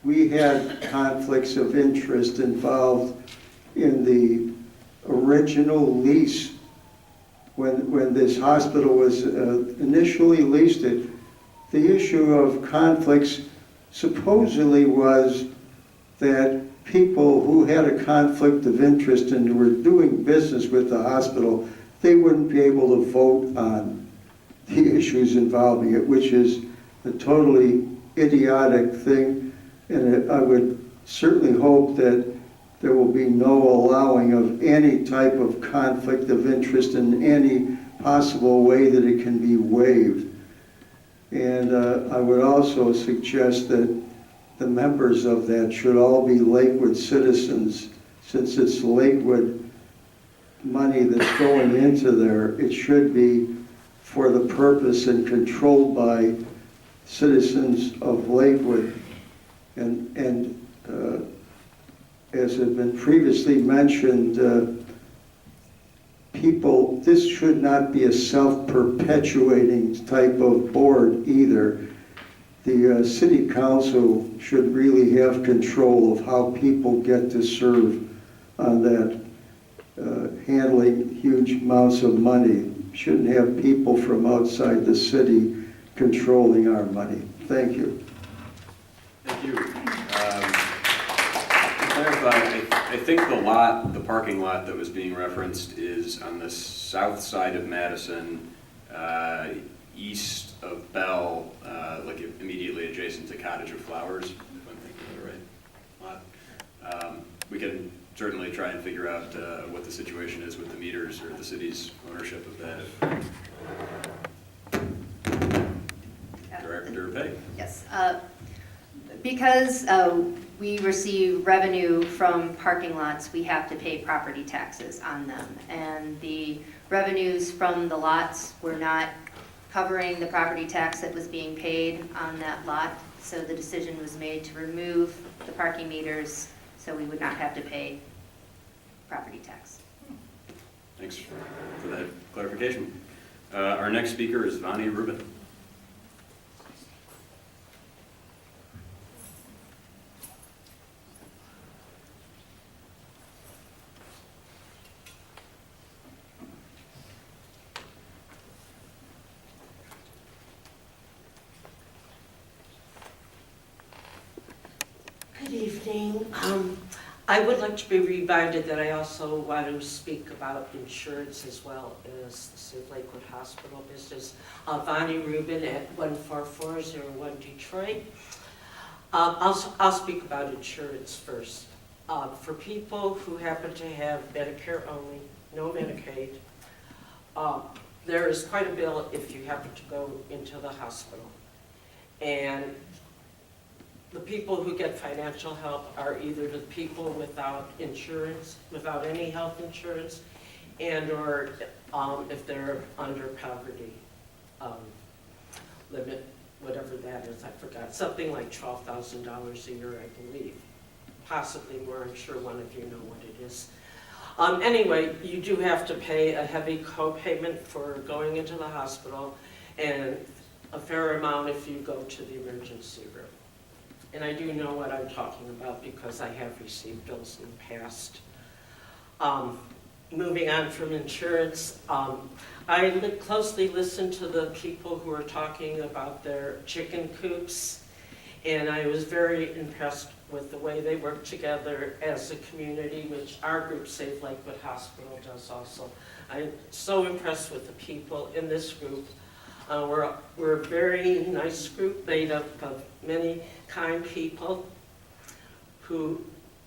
We had conflicts of interest involved in the original lease when this hospital was initially leased. The issue of conflicts supposedly was that people who had a conflict of interest and were doing business with the hospital, they wouldn't be able to vote on the issues involving it, which is a totally idiotic thing. And I would certainly hope that there will be no allowing of any type of conflict of interest in any possible way that it can be waived. And I would also suggest that the members of that should all be Lakewood citizens. Since it's Lakewood money that's going into there, it should be for the purpose and controlled by citizens of Lakewood. And as has been previously mentioned, people, this should not be a self-perpetuating type of board either. The city council should really have control of how people get to serve on that, handling huge amounts of money. Shouldn't have people from outside the city controlling our money. Thank you. Thank you. To clarify, I think the parking lot that was being referenced is on the south side of Madison, east of Bell, like immediately adjacent to Cottage of Flowers, if I'm thinking of the right lot. We can certainly try and figure out what the situation is with the meters or the city's ownership of that. Director Pay? Yes. Because we receive revenue from parking lots, we have to pay property taxes on them. And the revenues from the lots were not covering the property tax that was being paid on that lot. So the decision was made to remove the parking meters so we would not have to pay property tax. Thanks for that clarification. Our next speaker is Vonnie Rubin. Good evening. I would like to be reminded that I also want to speak about insurance as well as the City of Lakewood Hospital business. Vonnie Rubin at 14401 Detroit. I'll speak about insurance first. For people who happen to have Medicare only, no Medicaid, there is quite a bill if you happen to go into the hospital. And the people who get financial help are either the people without insurance, without any health insurance, and or if they're under poverty limit, whatever that is, I forgot, something like $12,000 a year, I believe. Possibly more, I'm sure one of you know what it is. Anyway, you do have to pay a heavy co-payment for going into the hospital and a fair amount if you go to the emergency room. And I do know what I'm talking about because I have received bills in the past. Moving on from insurance, I closely listened to the people who are talking about their chicken coops, and I was very impressed with the way they work together as a community, which our group, Save Lakewood Hospital, does also. I'm so impressed with the people in this group. We're a very nice group made up of many kind people who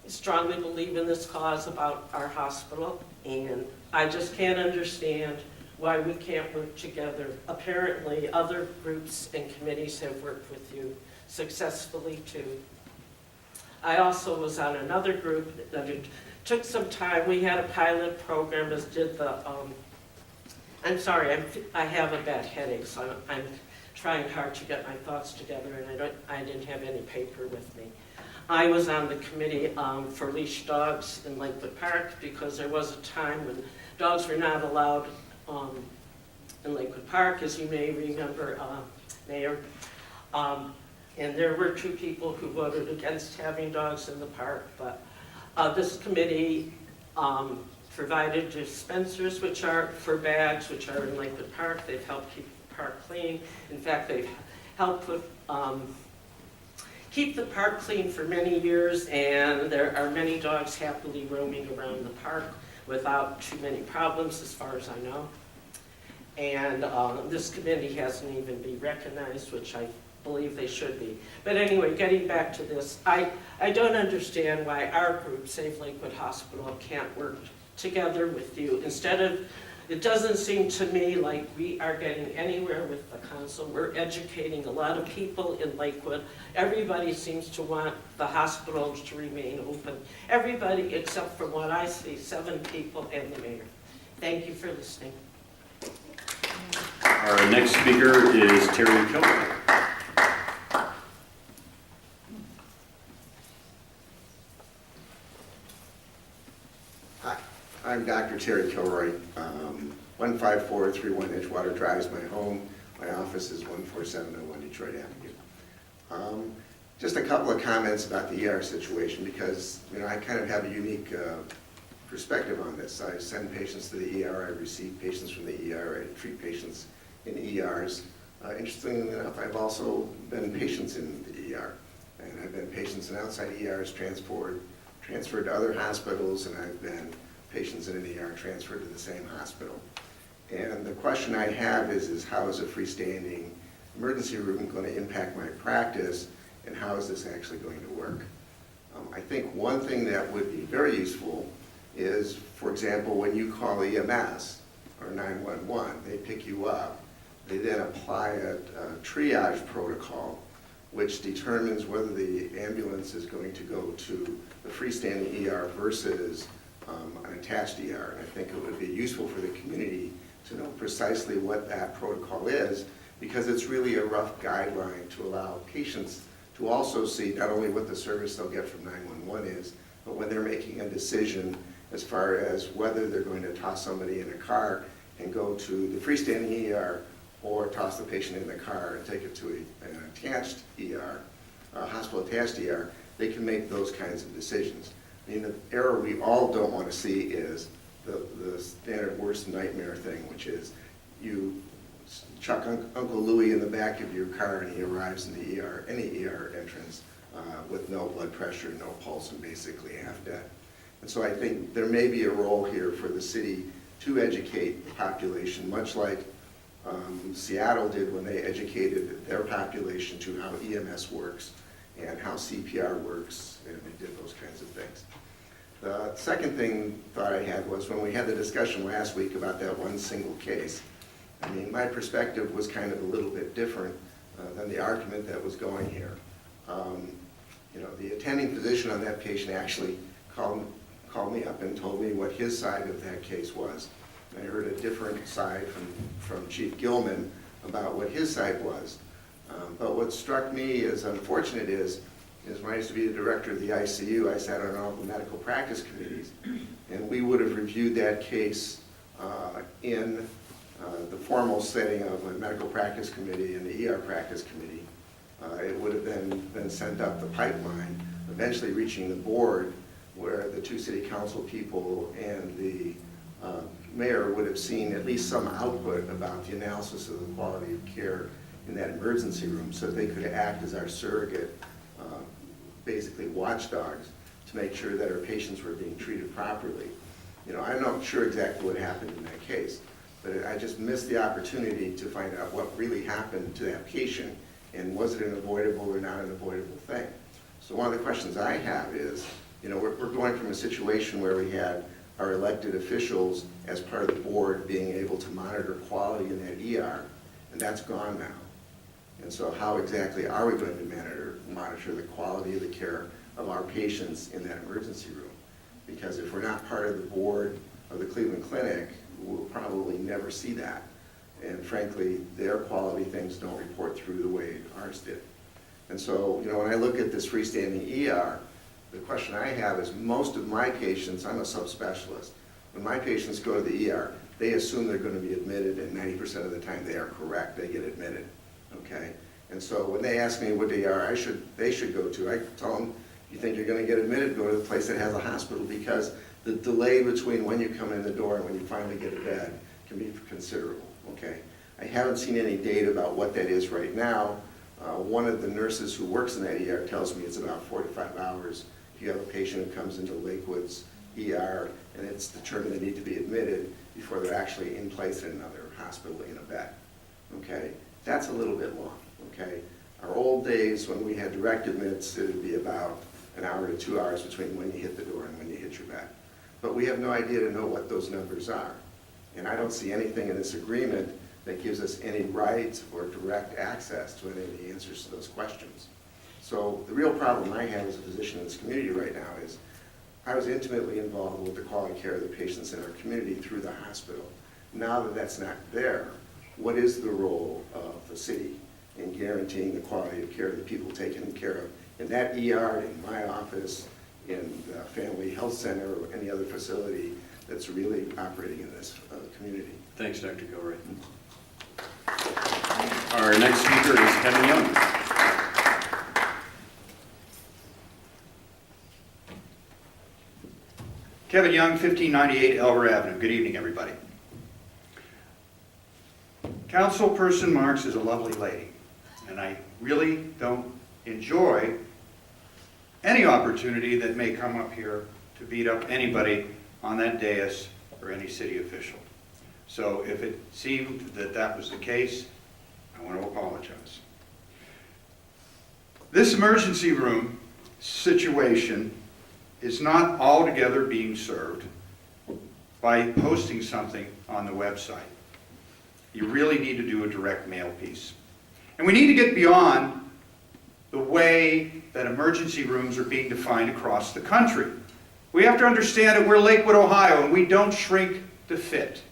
strongly believe in this cause about our hospital, and I just can't understand why we can't work together. Apparently, other groups and committees have worked with you successfully too. I also was on another group that it took some time. We had a pilot program as did the, I'm sorry, I have a bad headache, so I'm trying hard to get my thoughts together, and I didn't have any paper with me. I was on the committee for leash dogs in Lakewood Park because there was a time when dogs were not allowed in Lakewood Park, as you may remember, Mayor. And there were 2 people who voted against having dogs in the park, but this committee provided dispensers which are for bags, which are in Lakewood Park. They've helped keep the park clean. In fact, they've helped put keep the park clean for many years, and there are many dogs happily roaming around the park without too many problems, as far as I know. And this committee hasn't even been recognized, which I believe they should be. But anyway, getting back to this, I don't understand why our group, Save Lakewood Hospital, can't work together with you. Instead of, it doesn't seem to me like we are getting anywhere with the council. We're educating a lot of people in Lakewood. Everybody seems to want the hospital to remain open. Everybody, except from what I see, 7 people and the mayor. Thank you for listening. Our next speaker is Terry Kilroy. Hi, I'm Dr. Terry Kilroy. 15431 Edgewater Drive is my home. My office is 14701 Detroit Avenue. Just a couple of comments about the ER situation because, I kind of have a unique perspective on this. I send patients to the ER, I receive patients from the ER, I treat patients in ERs. Interestingly enough, I've also been patients in the ER, and I've been patients in outside ERs transferred to other hospitals, and I've been patients in an ER transferred to the same hospital. And the question I have is how is a freestanding emergency room going to impact my practice, and how is this actually going to work? I think one thing that would be very useful is, for example, when you call EMS or 911, they pick you up. They then apply a triage protocol which determines whether the ambulance is going to go to the freestanding ER versus an attached ER. And I think it would be useful for the community to know precisely what that protocol is, because it's really a rough guideline to allow patients to also see not only what the service they'll get from 911 is, but when they're making a decision as far as whether they're going to toss somebody in a car and go to the freestanding ER or toss the patient in the car and take it to an attached ER, a hospital-attached ER, they can make those kinds of decisions. I mean, the error we all don't want to see is the standard worst nightmare thing, which is you chuck Uncle Louie in the back of your car and he arrives in the ER, any ER entrance, with no blood pressure, no pulse, and basically half dead. And so I think there may be a role here for the city to educate the population, much like Seattle did when they educated their population to how EMS works and how CPR works, and they did those kinds of things. The second thought I had was when we had the discussion last week about that one single case, I mean, my perspective was kind of a little bit different than the argument that was going here. The attending physician on that patient actually called me up and told me what his side of that case was. I heard a different side from Chief Gilman about what his side was. But what struck me as unfortunate is when I used to be the director of the ICU, I sat on all the medical practice committees, and we would have reviewed that case in the formal setting of a medical practice committee and the ER practice committee. It would have then been sent up the pipeline, eventually reaching the board, where the 2 city council people and the mayor would have seen at least some output about the analysis of the quality of care in that emergency room, so they could act as our surrogate basically watchdogs to make sure that our patients were being treated properly. You know, I'm not sure exactly what happened in that case, but I just missed the opportunity to find out what really happened to that patient, and was it an avoidable or not an avoidable thing. So one of the questions I have is, you know, we're going from a situation where we had our elected officials as part of the board being able to monitor quality in that ER, and that's gone now. And so how exactly are we going to monitor the quality of the care of our patients in that emergency room? Because if we're not part of the board of the Cleveland Clinic, we'll probably never see that. And frankly, their quality things don't report through the way ours did. And so, you know, when I look at this freestanding ER, the question I have is, most of my patients, I'm a subspecialist, when my patients go to the ER, they assume they're going to be admitted, and 90% of the time they are correct, they get admitted, okay? And so when they ask me what ER they should go to, I tell them, you think you're going to get admitted, go to the place that has a hospital, because the delay between when you come in the door and when you finally get a bed can be considerable, okay? I haven't seen any data about what that is right now. One of the nurses who works in that ER tells me it's about 4 to 5 hours. If you have a patient who comes into Lakewood's ER and it's determined they need to be admitted before they're actually in place in another hospital in a bed, okay? That's a little bit long, okay? Our old days when we had direct admits, it would be about an hour to 2 hours between when you hit the door and when you hit your bed. But we have no idea to know what those numbers are. And I don't see anything in this agreement that gives us any right or direct access to any of the answers to those questions. So the real problem I have as a physician in this community right now is I was intimately involved with the quality care of the patients in our community through the hospital. Now that that's not there, what is the role of the city in guaranteeing the quality of care of the people taken care of in that ER, in my office, in the family health center, or any other facility that's really operating in this community? Thanks, Dr. Gilroy. Our next speaker is Kevin Young. Kevin Young, 1598 Elver Avenue. Good evening, everybody. Councilperson Marks is a lovely lady, and I really don't enjoy any opportunity that may come up here to beat up anybody on that dais or any city official. So if it seemed that that was the case, I want to apologize. This emergency room situation is not altogether being served by posting something on the website. You really need to do a direct mail piece. And we need to get beyond the way that emergency rooms are being defined across the country. We have to understand that we're Lakewood, Ohio, and we don't shrink to fit.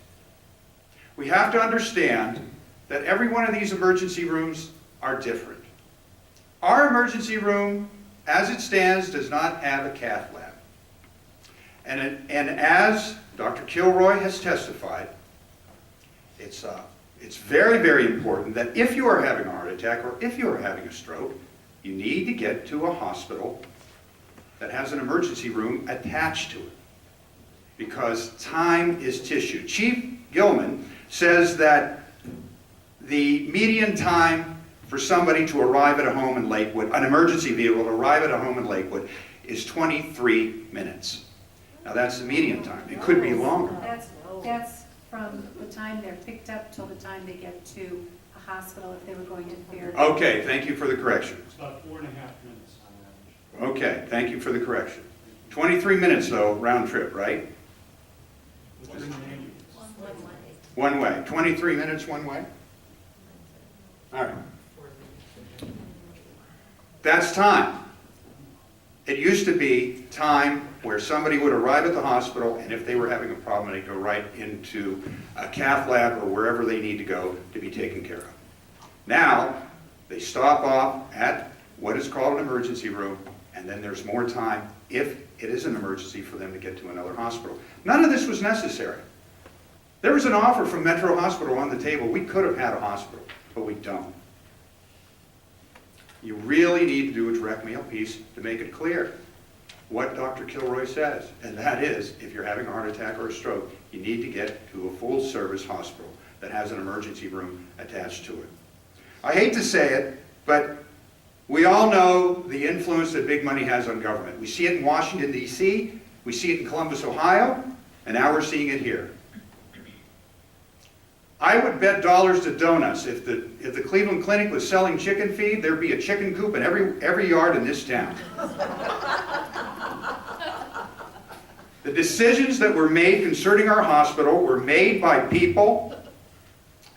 We have to understand that every one of these emergency rooms are different. Our emergency room, as it stands, does not have a cath lab. And as Dr. Kilroy has testified, it's very, very important that if you are having a heart attack or if you are having a stroke, you need to get to a hospital that has an emergency room attached to it, because time is tissue. Chief Gilman says that the median time for somebody to arrive at a home in Lakewood, an emergency vehicle to arrive at a home in Lakewood, is 23 minutes. Now that's the median time. It could be longer. That's from the time they're picked up till the time they get to a hospital if they were going to Fairview. Okay, thank you for the correction. It's about 4.5 minutes on average. Okay, thank you for the correction. 23 minutes though, round trip, right? One way. 23 minutes one way? All right. That's time. It used to be time where somebody would arrive at the hospital, and if they were having a problem, they'd go right into a cath lab or wherever they need to go to be taken care of. Now, they stop off at what is called an emergency room, and then there's more time if it is an emergency for them to get to another hospital. None of this was necessary. There was an offer from Metro Hospital on the table. We could have had a hospital, but we don't. You really need to do a direct mail piece to make it clear what Dr. Kilroy says, and that is, if you're having a heart attack or a stroke, you need to get to a full-service hospital that has an emergency room attached to it. I hate to say it, but We all know the influence that big money has on government. We see it in Washington, D.C., we see it in Columbus, Ohio, and now we're seeing it here. I would bet dollars to donuts if the Cleveland Clinic was selling chicken feed, there'd be a chicken coop in every yard in this town. The decisions that were made concerning our hospital were made by people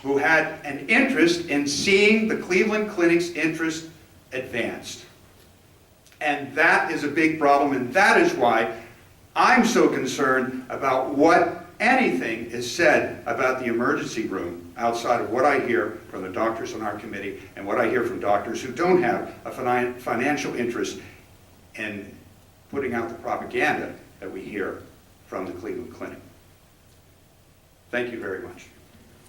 who had an interest in seeing the Cleveland Clinic's interest advanced. And that is a big problem, and that is why I'm so concerned about what anything is said about the emergency room outside of what I hear from the doctors on our committee and what I hear from doctors who don't have a financial interest in putting out the propaganda that we hear from the Cleveland Clinic. Thank you very much.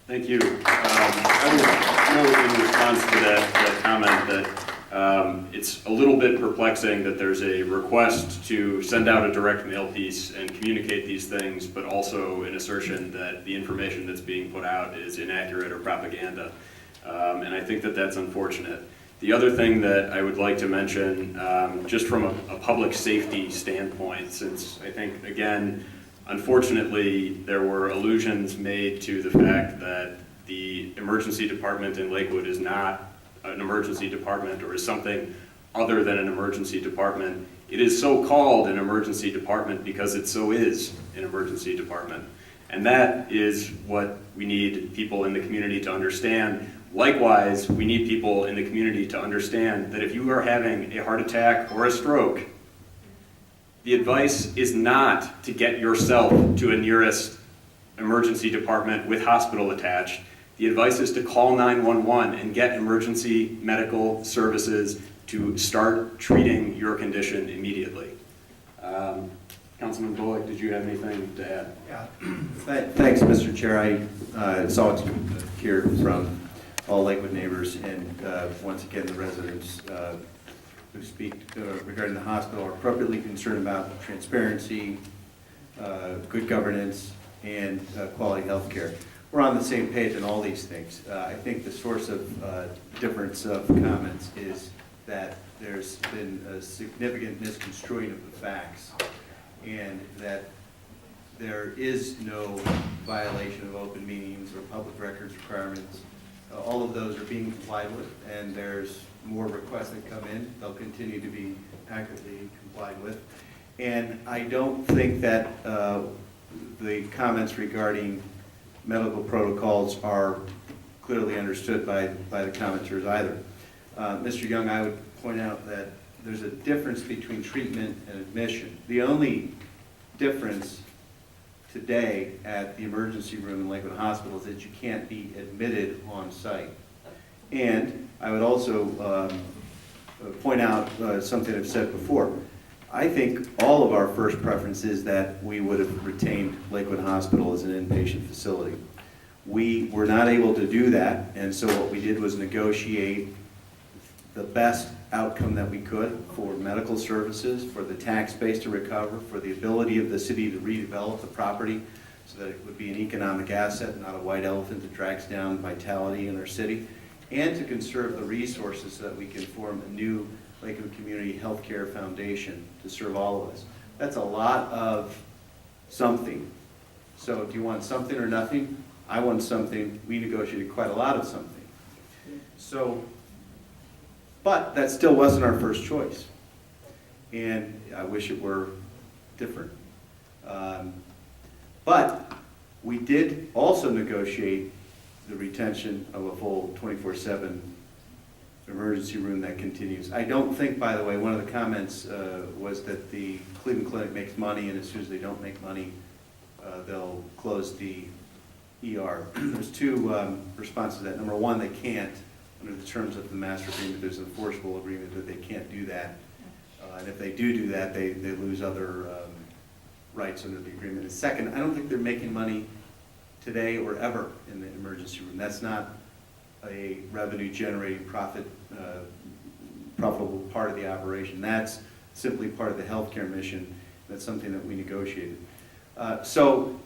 Thank you. I would note in response to that comment that it's a little bit perplexing that there's a request to send out a direct mail piece and communicate these things, but also an assertion that the information that's being put out is inaccurate or propaganda. And I think that that's unfortunate. The other thing that I would like to mention, just from a public safety standpoint, since I think, again, unfortunately, there were allusions made to the fact that the emergency department in Lakewood is not an emergency department or is something other than an emergency department. It is so called an emergency department because it so is an emergency department. And that is what we need people in the community to understand. Likewise, we need people in the community to understand that if you are having a heart attack or a stroke, the advice is not to get yourself to a nearest emergency department with hospital attached. The advice is to call 911 and get emergency medical services to start treating your condition immediately. Councilman Bullock, did you have anything to add? Yeah. Thanks, Mr. Chair. It's always good to hear from all Lakewood neighbors, and once again, the residents who speak regarding the hospital are appropriately concerned about transparency, good governance, and quality health care. We're on the same page on all these things. I think the source of difference of comments is that there's been a significant misconstruing of the facts, and that there is no violation of open meetings or public records requirements. All of those are being complied with, and there's more requests that come in. They'll continue to be accurately complied with. And I don't think that the comments regarding medical protocols are clearly understood by the commenters either. Mr. Young, I would point out that there's a difference between treatment and admission. The only difference today at the emergency room in Lakewood Hospital is that you can't be admitted on site. And I would also point out something I've said before. I think all of our first preference is that we would have retained Lakewood Hospital as an inpatient facility. We were not able to do that, and so what we did was negotiate the best outcome that we could for medical services, for the tax base to recover, for the ability of the city to redevelop the property so that it would be an economic asset, not a white elephant that drags down vitality in our city, and to conserve the resources so that we can form a new Lakewood Community Healthcare Foundation to serve all of us. That's a lot of something. So do you want something or nothing? I want something. We negotiated quite a lot of something. So, but that still wasn't our first choice. And I wish it were different. But we did also negotiate the retention of a full 24/7 emergency room that continues. I don't think, by the way, one of the comments was that the Cleveland Clinic makes money, and as soon as they don't make money, they'll close the ER. There's two responses to that. Number one, they can't. Under the terms of the master agreement, there's an enforceable agreement that they can't do that. And if they do that, they lose other rights under the agreement. And second, I don't think they're making money today or ever in the emergency room. That's not a revenue-generating profitable part of the operation. That's simply part of the healthcare mission. That's something that we negotiated. So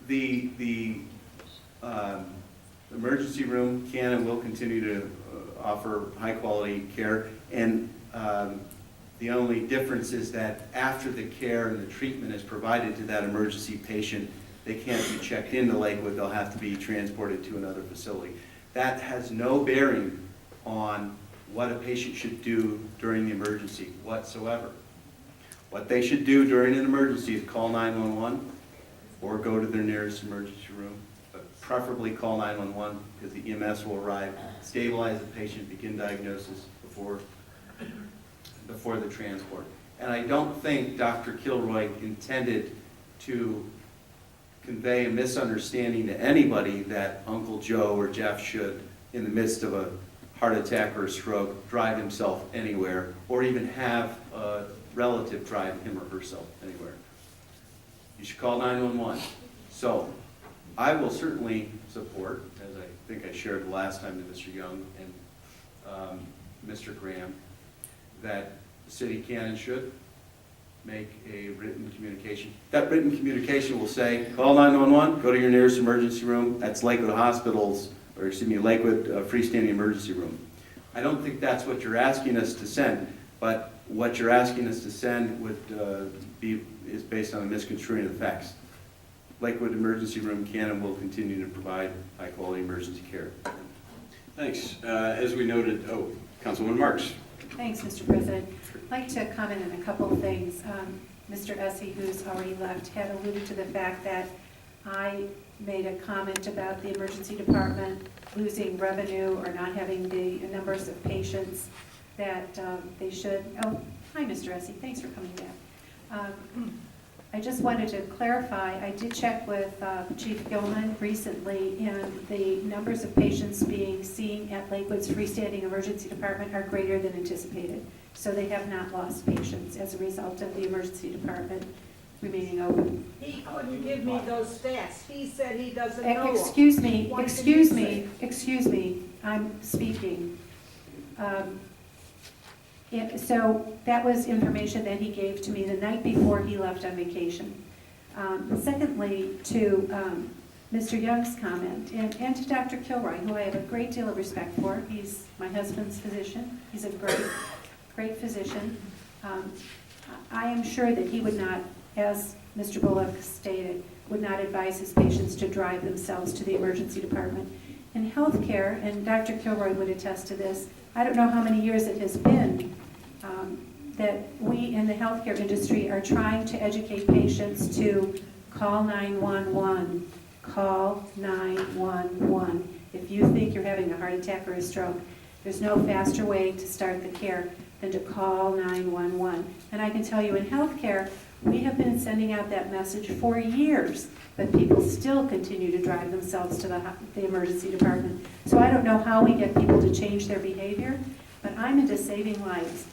the emergency room can and will continue to offer high-quality care. And the only difference is that after the care and the treatment is provided to that emergency patient, they can't be checked into Lakewood, they'll have to be transported to another facility. That has no bearing on what a patient should do during the emergency whatsoever. What they should do during an emergency is call 911 or go to their nearest emergency room, but preferably call 911 because the EMS will arrive, stabilize the patient, begin diagnosis before the transport. And I don't think Dr. Kilroy intended to convey a misunderstanding to anybody that Uncle Joe or Jeff should, in the midst of a heart attack or a stroke, drive himself anywhere, or even have a relative drive him or herself anywhere. You should call 911. So I will certainly support, as I think I shared the last time to Mr. Young and Mr. Graham, that the city can and should make a written communication. That written communication will say, call 911, go to your nearest emergency room. That's Lakewood Hospitals, or excuse me, Lakewood freestanding emergency room. I don't think that's what you're asking us to send, but what you're asking us to send would is based on a misconstruing of the facts. Lakewood Emergency Room can and will continue to provide high-quality emergency care. Thanks. As we noted, Councilwoman Marks. Thanks, Mr. President. I'd like to comment on a couple of things. Mr. Essie, who's already left, had alluded to the fact that I made a comment about the emergency department losing revenue or not having the numbers of patients that they should. Oh, hi, Mr. Essie. Thanks for coming back. I just wanted to clarify, I did check with Chief Gilman recently, and the numbers of patients being seen at Lakewood's freestanding emergency department are greater than anticipated. So they have not lost patients as a result of the emergency department remaining open. He couldn't give me those stats. He said he doesn't know. Excuse me, What excuse did you me, excuse me, I'm speaking. So that was information that he gave to me the night before he left on vacation. Secondly, to Mr. Young's comment, and to Dr. Kilroy, who I have a great deal of respect for. He's my husband's physician. He's a great physician. I am sure that he would not, as Mr. Bullock stated, would not advise his patients to drive themselves to the emergency department. In healthcare, and Dr. Kilroy would attest to this, I don't know how many years it has been that we in the healthcare industry are trying to educate patients to call 911. Call 911. If you think you're having a heart attack or a stroke, there's no faster way to start the care than to call 911. And I can tell you in healthcare, we have been sending out that message for years, but people still continue to drive themselves to the emergency department. So I don't know how we get people to change their behavior, but I'm into saving lives.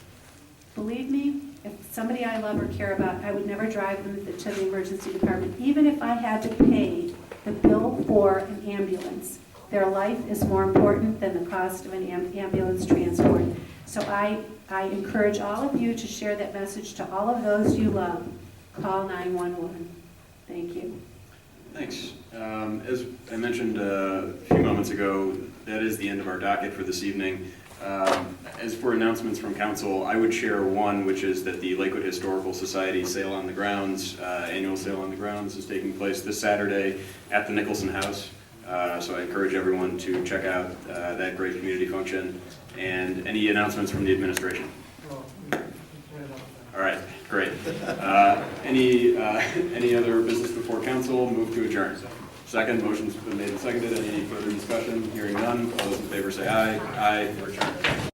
Believe me, if somebody I love or care about, I would never drive them to the emergency department, even if I had to pay the bill for an ambulance. Their life is more important than the cost of an ambulance transport. So I encourage all of you to share that message to all of those you love. Call 911. Thank you. Thanks. As I mentioned a few moments ago, that is the end of our docket for this evening. As for announcements from council, I would share one, which is that the Lakewood Historical Society Sale on the Grounds, annual Sale on the Grounds, is taking place this Saturday at the Nicholson House. So I encourage everyone to check out that great community function. And any announcements from the administration? All right, great. Any other business before council? Move to adjourn. Second, motion's been made and seconded. Any further discussion? Hearing none. All those in favor say aye. Aye. Adjourn.